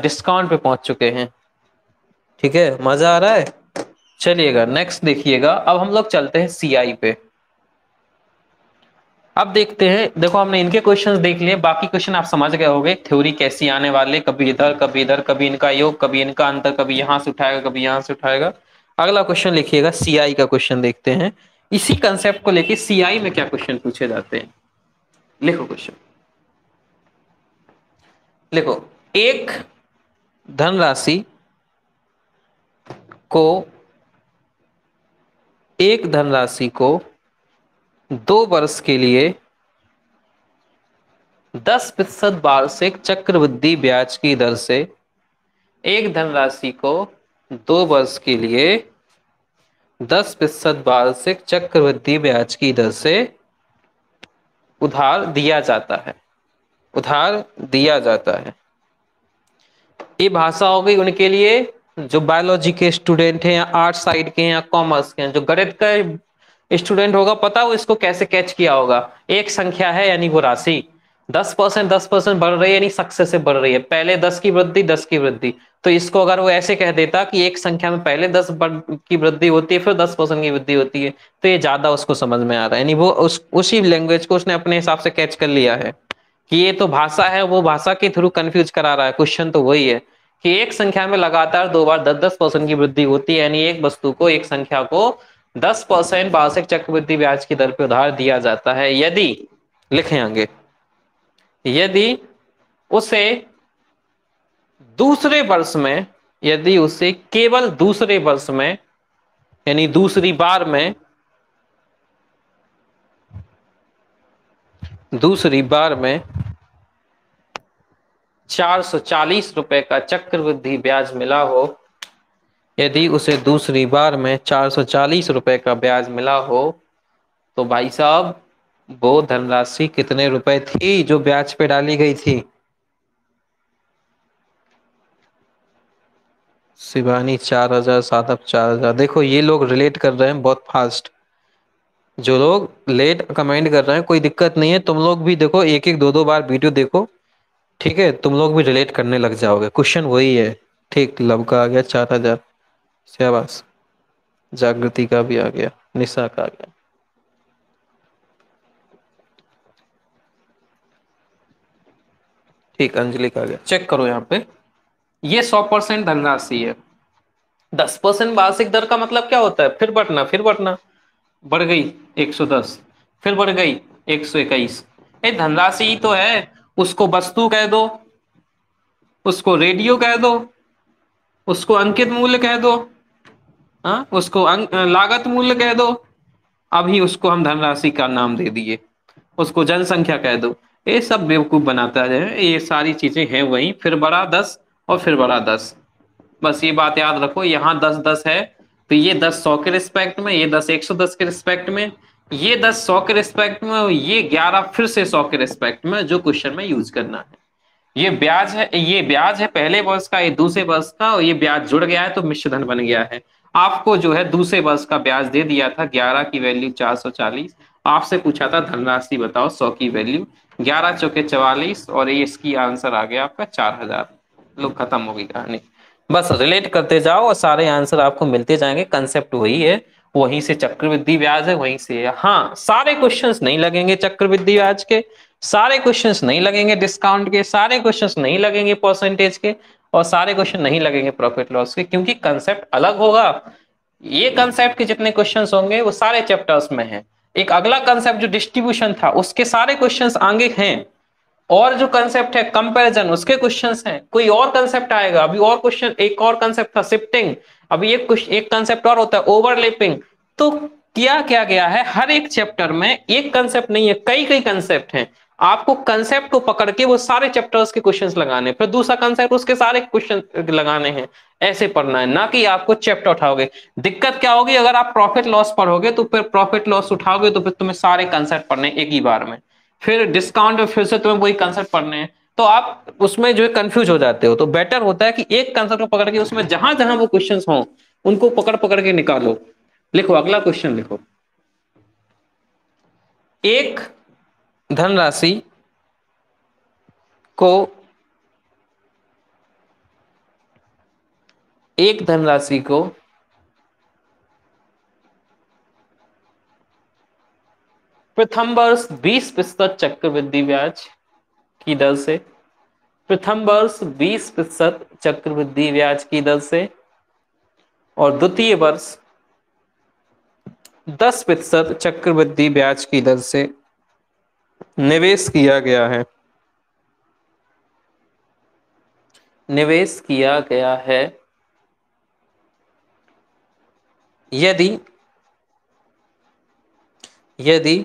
डिस्काउंट पे पहुंच चुके हैं। ठीक है, मजा आ रहा है। चलिएगा नेक्स्ट देखिएगा, अब हम लोग चलते हैं सीआई पे। अब देखते हैं, देखो हमने इनके क्वेश्चंस देख लिए, बाकी क्वेश्चन आप समझ गए होंगे थ्योरी कैसी आने वाले, कभी इधर कभी इधर, कभी इनका योग कभी इनका अंतर, कभी यहां से उठाएगा कभी यहां से उठाएगा। अगला क्वेश्चन लिखिएगा, सीआई का क्वेश्चन देखते हैं। इसी कंसेप्ट को लेके सीआई में क्या क्वेश्चन पूछे जाते हैं। लिखो क्वेश्चन, लिखो। एक धनराशि को एक धनराशि को 2 वर्ष के लिए 10% वार्षिक चक्रवृद्धि ब्याज की दर से, एक धनराशि को 2 वर्ष के लिए 10% वार्षिक चक्रवृद्धि ब्याज की दर से उधार दिया जाता है, उधार दिया जाता है। ये भाषा हो गई उनके लिए जो बायोलॉजी के स्टूडेंट हैं या आर्ट साइड के हैं या कॉमर्स के हैं। जो गणित का स्टूडेंट होगा पता वो इसको कैसे कैच किया होगा। एक संख्या है यानी वो राशि 10% 10% बढ़ रही है यानी सक्सेस से बढ़ रही है, पहले 10 की वृद्धि 10 की वृद्धि। तो इसको अगर वो ऐसे कह देता कि एक संख्या में पहले 10 की वृद्धि होती है फिर 10% की वृद्धि होती है, तो ये ज्यादा उसको समझ में आ रहा है, यानी वो उसी लैंग्वेज को उसने अपने हिसाब से कैच कर लिया है कि ये तो भाषा है, वो भाषा के थ्रू कंफ्यूज करा रहा है। क्वेश्चन तो वही है कि एक संख्या में लगातार 2 बार 10-10% की वृद्धि होती है, यानी एक वस्तु को, एक संख्या को 10% वार्षिक चक्रवृद्धि ब्याज की दर पर उधार दिया जाता है यदि, लिखें आगे, यदि उसे दूसरे वर्ष में, यदि उसे केवल दूसरे वर्ष में यानी दूसरी बार में, दूसरी बार में 440 रुपए का चक्रवृद्धि ब्याज मिला हो, यदि उसे दूसरी बार में 440 रुपए का ब्याज मिला हो, तो भाई साहब वो धनराशि कितने रुपए थी जो ब्याज पे डाली गई थी। शिवानी 4,000, साधव 4,000। देखो ये लोग रिलेट कर रहे हैं बहुत फास्ट। जो लोग लेट कमेंट कर रहे हैं कोई दिक्कत नहीं है, तुम लोग भी देखो, एक एक दो दो बार वीडियो देखो, ठीक है, तुम लोग भी रिलेट करने लग जाओगे। क्वेश्चन वही है। ठीक, लव का आ गया 4,000, शाबाश। जागृति का भी आ गया, निशा का आ गया। ठीक, अंजलि का आ गया। चेक करो यहाँ पे, ये 100% धनराशि है। 10% वार्षिक दर का मतलब क्या होता है, फिर बढ़ना फिर बढ़ना। बढ़ गई 110, फिर बढ़ गई 121। ये धनराशि ही तो है। उसको वस्तु कह दो, उसको रेडियो कह दो, उसको अंकित मूल्य कह दो, हाँ उसको लागत मूल्य कह दो। अभी उसको हम धनराशि का नाम दे दिए, उसको जनसंख्या कह दो। ये सब बेवकूफ बनाता है, ये सारी चीजें हैं वही, फिर बड़ा 10 और फिर बड़ा 10। बस ये बात याद रखो, यहाँ 10-10 है तो ये 10 100 के रिस्पेक्ट में, ये 10 110 के रिस्पेक्ट में, ये 10 100 के रिस्पेक्ट में, और ये 11 फिर से 100 के रिस्पेक्ट में, जो क्वेश्चन में यूज करना है। ये ब्याज है, ये ब्याज है पहले वर्ष का, ये दूसरे वर्ष का, और ये ब्याज जुड़ गया है तो मिश्र धन बन गया है। आपको जो है दूसरे वर्ष का ब्याज दे दिया था 11 की वैल्यू 440। आपसे पूछा था धनराशि बताओ 100 की वैल्यू, 11 चौके 44, और ये इसकी आंसर आ गया आपका 4,000। लो खत्म होगी कहानी। बस रिलेट करते जाओ और सारे आंसर आपको मिलते जाएंगे। कंसेप्ट वही है, वहीं से चक्रवृद्धि ब्याज है, वहीं से है। हाँ, सारे क्वेश्चंस नहीं लगेंगे चक्रवृद्धि ब्याज के, सारे क्वेश्चंस नहीं लगेंगे डिस्काउंट के, सारे क्वेश्चंस नहीं लगेंगे परसेंटेज के, और सारे क्वेश्चन नहीं लगेंगे प्रॉफिट लॉस के, क्योंकि कंसेप्ट अलग होगा। ये कंसेप्ट के जितने क्वेश्चंस होंगे वो सारे चैप्टर्स में हैं। एक अगला कंसेप्ट जो डिस्ट्रीब्यूशन था उसके सारे क्वेश्चंस आगे हैं, और जो कंसेप्ट है कंपैरिजन उसके क्वेश्चंस हैं। कोई और कंसेप्ट आएगा, अभी और क्वेश्चन, एक और कंसेप्ट था शिफ्टिंग, अभी एक कंसेप्ट और होता है ओवरलैपिंग। तो क्या गया है, हर एक चैप्टर में एक कंसेप्ट नहीं है, कई कई कंसेप्ट हैं। आपको कंसेप्ट को पकड़ के वो सारे चैप्टर्स के क्वेश्चंस लगाने, फिर दूसरा कंसेप्ट उसके सारे क्वेश्चन लगाने हैं, ऐसे पढ़ना है, ना कि आपको चैप्टर उठाओगे। दिक्कत क्या होगी, अगर आप प्रॉफिट लॉस पढ़ोगे तो फिर प्रॉफिट लॉस उठाओगे तो फिर तुम्हें सारे कंसेप्ट पढ़ने एक ही बार में, फिर डिस्काउंट में फिर से तुम्हें वही कंसेप्ट पढ़ने हैं, तो आप उसमें जो है कंफ्यूज हो जाते हो। तो बेटर होता है कि एक कंसेप्ट को पकड़ के उसमें जहां जहां वो क्वेश्चंस हों उनको पकड़ पकड़ के निकालो। लिखो अगला क्वेश्चन लिखो। एक धनराशि को एक धनराशि को प्रथम वर्ष 20% चक्रवृद्धि ब्याज की दर से, प्रथम वर्ष 20% चक्रवृद्धि ब्याज की दर से और द्वितीय वर्ष 10% चक्रवृद्धि ब्याज की दर से निवेश किया गया है, निवेश किया गया है। यदि यदि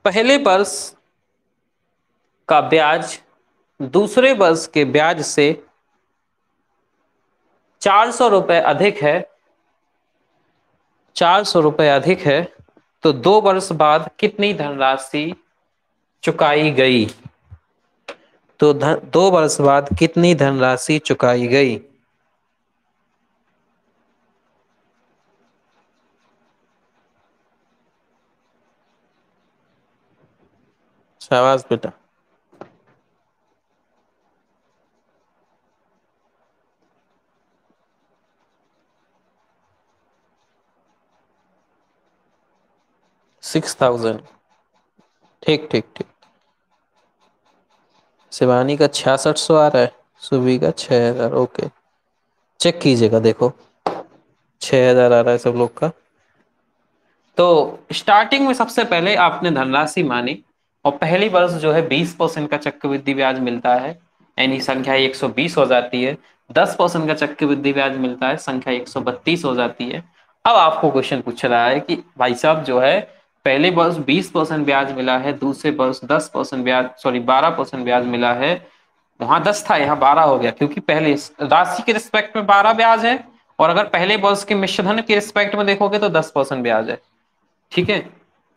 पहले वर्ष का ब्याज दूसरे वर्ष के ब्याज से 400 रुपए अधिक है, 400 रुपए अधिक है, तो 2 वर्ष बाद कितनी धनराशि चुकाई गई? तो 2 वर्ष बाद कितनी धनराशि चुकाई गई? शाबाश बेटा। $6000। ठीक ठीक ठीक। शिवानी का 6600 आ रहा है, सुबी का 6000। ओके, चेक कीजिएगा, देखो 6000 आ रहा है सब लोग का। तो स्टार्टिंग में सबसे पहले आपने धनराशि मानी और पहली वर्ष जो है 20% का चक्रवृद्धि ब्याज मिलता है, यानी संख्या 120 हो जाती है। 10% का चक्रवृद्धि ब्याज मिलता है, संख्या 132 हो जाती है। अब आपको क्वेश्चन पूछ रहा है कि भाई साहब जो है पहले वर्ष 20% ब्याज मिला है, दूसरे वर्ष 10% ब्याज, सॉरी 12% ब्याज मिला है। वहां 10 था, यहाँ 12 हो गया, क्योंकि पहले राशि के रिस्पेक्ट में 12 ब्याज है और अगर पहले वर्ष के मिश्रधन के रिस्पेक्ट में देखोगे तो 10% ब्याज है। ठीक है,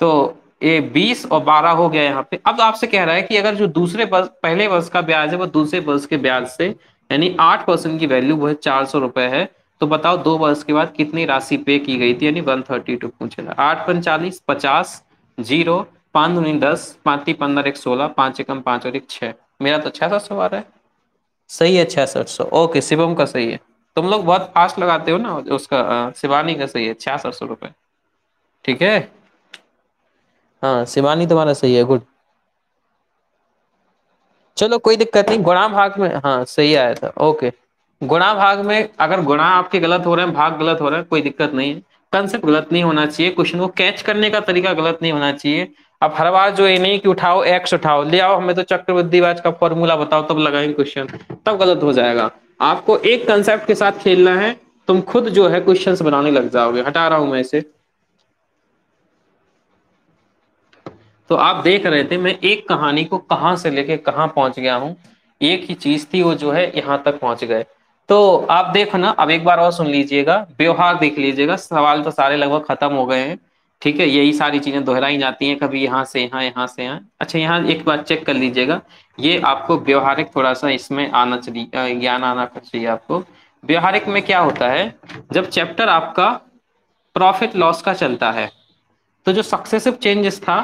तो ये 20 और 12 हो गया यहाँ पे। अब आपसे कह रहा है कि अगर जो दूसरे वर्ष पहले वर्ष का ब्याज है वो दूसरे वर्ष के ब्याज से यानी 8% की वैल्यू वो है 400 रुपए है, तो बताओ 2 वर्ष के बाद कितनी राशि पे की गई थी, यानी 132 पूछेगा। 8 × 5 = 40, 50, 0, 5 दूनी 10, 5 × 15 = 16, 5 × 5 और 1 6। मेरा तो 6600 आ रहा है। सही है 6600। ओके, शिवम का सही है। तुम लोग बहुत फास्ट लगाते हो ना, उसका शिवानी का सही है 6600 रुपए। ठीक है, हाँ शिवानी तुम्हारा सही है, गुड। चलो कोई दिक्कत नहीं, गुणा भाग में हाँ सही आया था। ओके, गुणा भाग में अगर गुणा आपके गलत हो रहे हैं, भाग गलत हो रहा है, कोई दिक्कत नहीं है। कंसेप्ट गलत नहीं होना चाहिए, क्वेश्चन को कैच करने का तरीका गलत नहीं होना चाहिए। अब हर बार जो ये नहीं कि उठाओ एक्स उठाओ ले आओ हमें तो चक्रवृद्धि ब्याज का फॉर्मूला बताओ तब लगाएंगे क्वेश्चन, तब गलत हो जाएगा। आपको एक कंसेप्ट के साथ खेलना है, तुम खुद जो है क्वेश्चंस बनाने लग जाओगे। हटा रहा हूं मैं इसे। तो आप देख रहे थे मैं एक कहानी को कहां से लेके कहां पहुंच गया हूं, एक ही चीज थी वो जो है यहां तक पहुंच गए। तो आप देखो ना, अब एक बार और सुन लीजिएगा, व्यवहार देख लीजिएगा। सवाल तो सारे लगभग खत्म हो गए हैं। ठीक है, यही सारी चीजें दोहराई जाती हैं, कभी यहाँ से यहाँ, यहाँ से यहाँ। अच्छा, यहाँ एक बार चेक कर लीजिएगा, ये आपको व्यवहारिक थोड़ा सा इसमें आना चाहिए, ज्ञान आना चाहिए आपको। व्यवहारिक में क्या होता है, जब चैप्टर आपका प्रॉफिट लॉस का चलता है तो जो सक्सेसिव चेंजेस था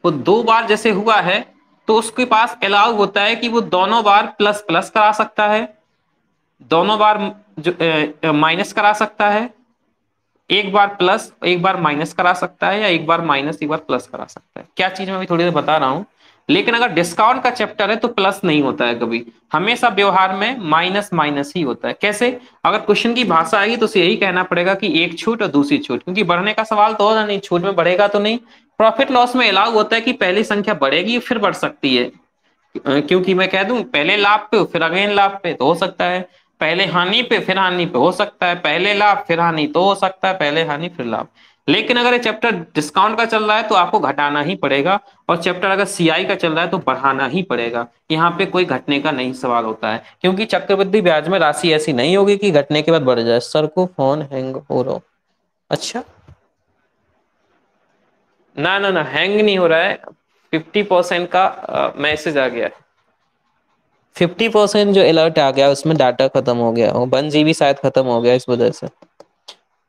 वो 2 बार जैसे हुआ है तो उसके पास अलाउ होता है कि वो दोनों बार प्लस प्लस करा सकता है, दोनों बार जो माइनस करा सकता है, एक बार प्लस एक बार माइनस करा सकता है, या एक बार माइनस एक बार प्लस करा सकता है। क्या चीज मैं अभी थोड़ी देर बता रहा हूं। लेकिन अगर डिस्काउंट का चैप्टर है तो प्लस नहीं होता है कभी, हमेशा व्यवहार में माइनस माइनस ही होता है। कैसे, अगर क्वेश्चन की भाषा आएगी तो उसे यही कहना पड़ेगा कि एक छूट और दूसरी छूट, क्योंकि बढ़ने का सवाल तो होगा नहीं, छूट में बढ़ेगा तो नहीं। प्रॉफिट लॉस में अलाउ होता है कि पहली संख्या बढ़ेगी फिर बढ़ सकती है, क्योंकि मैं कह दूं पहले लाभ पे फिर अगेन लाभ पे तो हो सकता है, पहले हानि पे फिर हानि पे हो सकता है, पहले लाभ फिर हानि तो हो सकता है, पहले हानि फिर लाभ। लेकिन अगर ये चैप्टर डिस्काउंट का चल रहा है तो आपको घटाना ही पड़ेगा, और चैप्टर अगर सीआई का चल रहा है तो बढ़ाना ही पड़ेगा। यहाँ पे कोई घटने का नहीं सवाल होता है, क्योंकि चक्रवृद्धि ब्याज में राशि ऐसी नहीं होगी कि घटने के बाद बढ़ जाए। सर को फोन हैंग हो रहा। अच्छा, ना ना ना, हैंग नहीं हो रहा है। 50% का मैसेज आ गया है। 50% जो अलर्ट आ गया उसमें डाटा खत्म हो गया, वो 1 GB शायद खत्म हो गया इस वजह से।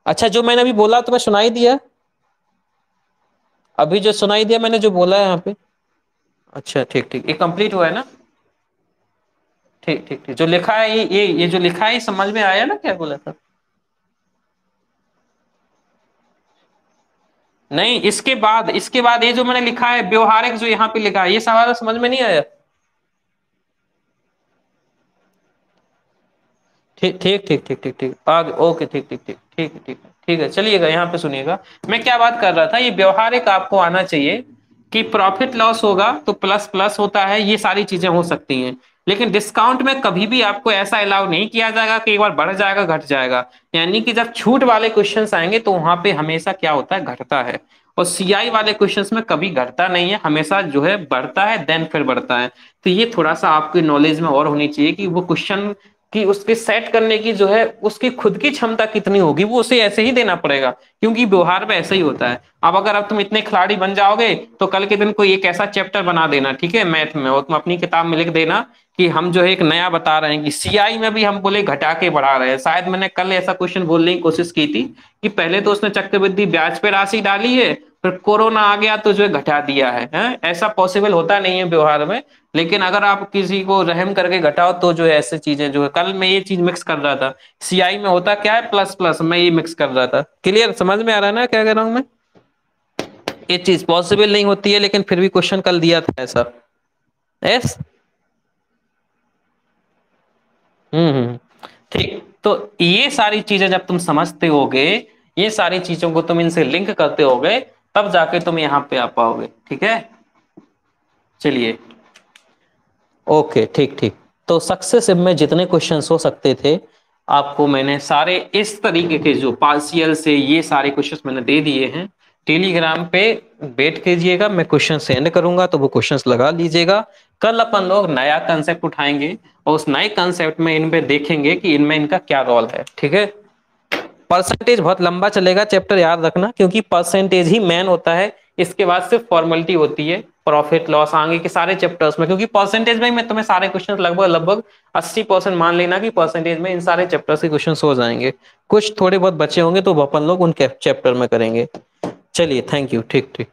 अच्छा, जो मैंने अभी बोला तुम्हें सुनाई दिया? अभी जो सुनाई दिया मैंने जो बोला है यहाँ पे? अच्छा ठीक ठीक, ये कंप्लीट हुआ है ना? ठीक ठीक ठीक, जो लिखा है ये जो लिखा है ये समझ में आया ना क्या बोला था? नहीं, इसके बाद ये जो मैंने लिखा है व्यवहारिक, जो यहाँ पे लिखा है, ये सवाल समझ में नहीं आया? ठीक ठीक ठीक ठीक ठीक ठीक, आगे ओके, ठीक ठीक ठीक ठीक है ठीक है ठीक है, चलिएगा यहाँ पे सुनिएगा। मैं क्या बात कर रहा था, ये व्यवहारिक आपको आना चाहिए कि प्रॉफिट लॉस होगा तो प्लस प्लस होता है, ये सारी चीजें हो सकती हैं। लेकिन डिस्काउंट में कभी भी आपको ऐसा अलाउ नहीं किया जाएगा कि एक बार बढ़ जाएगा घट जाएगा। यानी कि जब छूट वाले क्वेश्चंस आएंगे तो वहां पे हमेशा क्या होता है, घटता है। और सीआई वाले क्वेश्चंस में कभी घटता नहीं है, हमेशा जो है बढ़ता है, देन फिर बढ़ता है। तो ये थोड़ा सा आपकी नॉलेज में और होनी चाहिए कि वो क्वेश्चन कि उसके सेट करने की जो है उसकी खुद की क्षमता कितनी होगी, वो उसे ऐसे ही देना पड़ेगा, क्योंकि व्यवहार में ऐसे ही होता है। अब तुम इतने खिलाड़ी बन जाओगे तो कल के दिन कोई एक ऐसा चैप्टर बना देना, ठीक है, मैथ में, और तुम अपनी किताब में लिख देना कि हम जो है एक नया बता रहे हैं कि सीआई में भी हम बोले घटा के बढ़ा रहे हैं। शायद मैंने कल ऐसा क्वेश्चन बोलने की कोशिश की थी कि पहले तो उसने चक्रवृद्धि ब्याज पे राशि डाली है, फिर कोरोना आ गया तो जो है घटा दिया है, हैं? ऐसा पॉसिबल होता नहीं है व्यवहार में। लेकिन अगर आप किसी को रहम करके घटाओ तो जो है ऐसी चीजें जो है, कल मैं ये चीज मिक्स कर रहा था, सीआई में होता क्या है प्लस प्लस, मैं ये मिक्स कर रहा था। क्लियर, समझ में आ रहा है ना क्या कह रहा हूं मैं? ये चीज पॉसिबल नहीं होती है लेकिन फिर भी क्वेश्चन कल दिया था ऐसा। यस। हम्म। ठीक, तो ये सारी चीजें जब तुम समझते होगे, ये सारी चीजों को तुम इनसे लिंक करते होगे, तब जाके तुम यहाँ पे आ पाओगे, ठीक है। चलिए, ओके ठीक ठीक। तो सक्सेसिव में जितने क्वेश्चंस हो सकते थे आपको मैंने सारे इस तरीके के जो पार्शियल से ये सारे क्वेश्चंस मैंने दे दिए हैं। टेलीग्राम पे वेट कीजिएगा, मैं क्वेश्चन सेंड करूंगा तो वो क्वेश्चंस लगा लीजिएगा। कल अपन लोग नया कंसेप्ट उठाएंगे और उस नए कंसेप्ट में इन पे देखेंगे कि इनमें इनका क्या रोल है, ठीक है। परसेंटेज बहुत लंबा चलेगा चैप्टर, याद रखना, क्योंकि परसेंटेज ही मेन होता है। इसके बाद सिर्फ फॉर्मेलिटी होती है प्रॉफिट लॉस आगे के सारे चैप्टर्स में, क्योंकि परसेंटेज में मैं तुम्हें सारे क्वेश्चन लगभग लगभग 80% मान लेना कि परसेंटेज में इन सारे चैप्टर्स के क्वेश्चन हो जाएंगे। कुछ थोड़े बहुत बचे होंगे तो अपन लोग उनके चैप्टर में करेंगे। चलिए, थैंक यू, ठीक ठीक।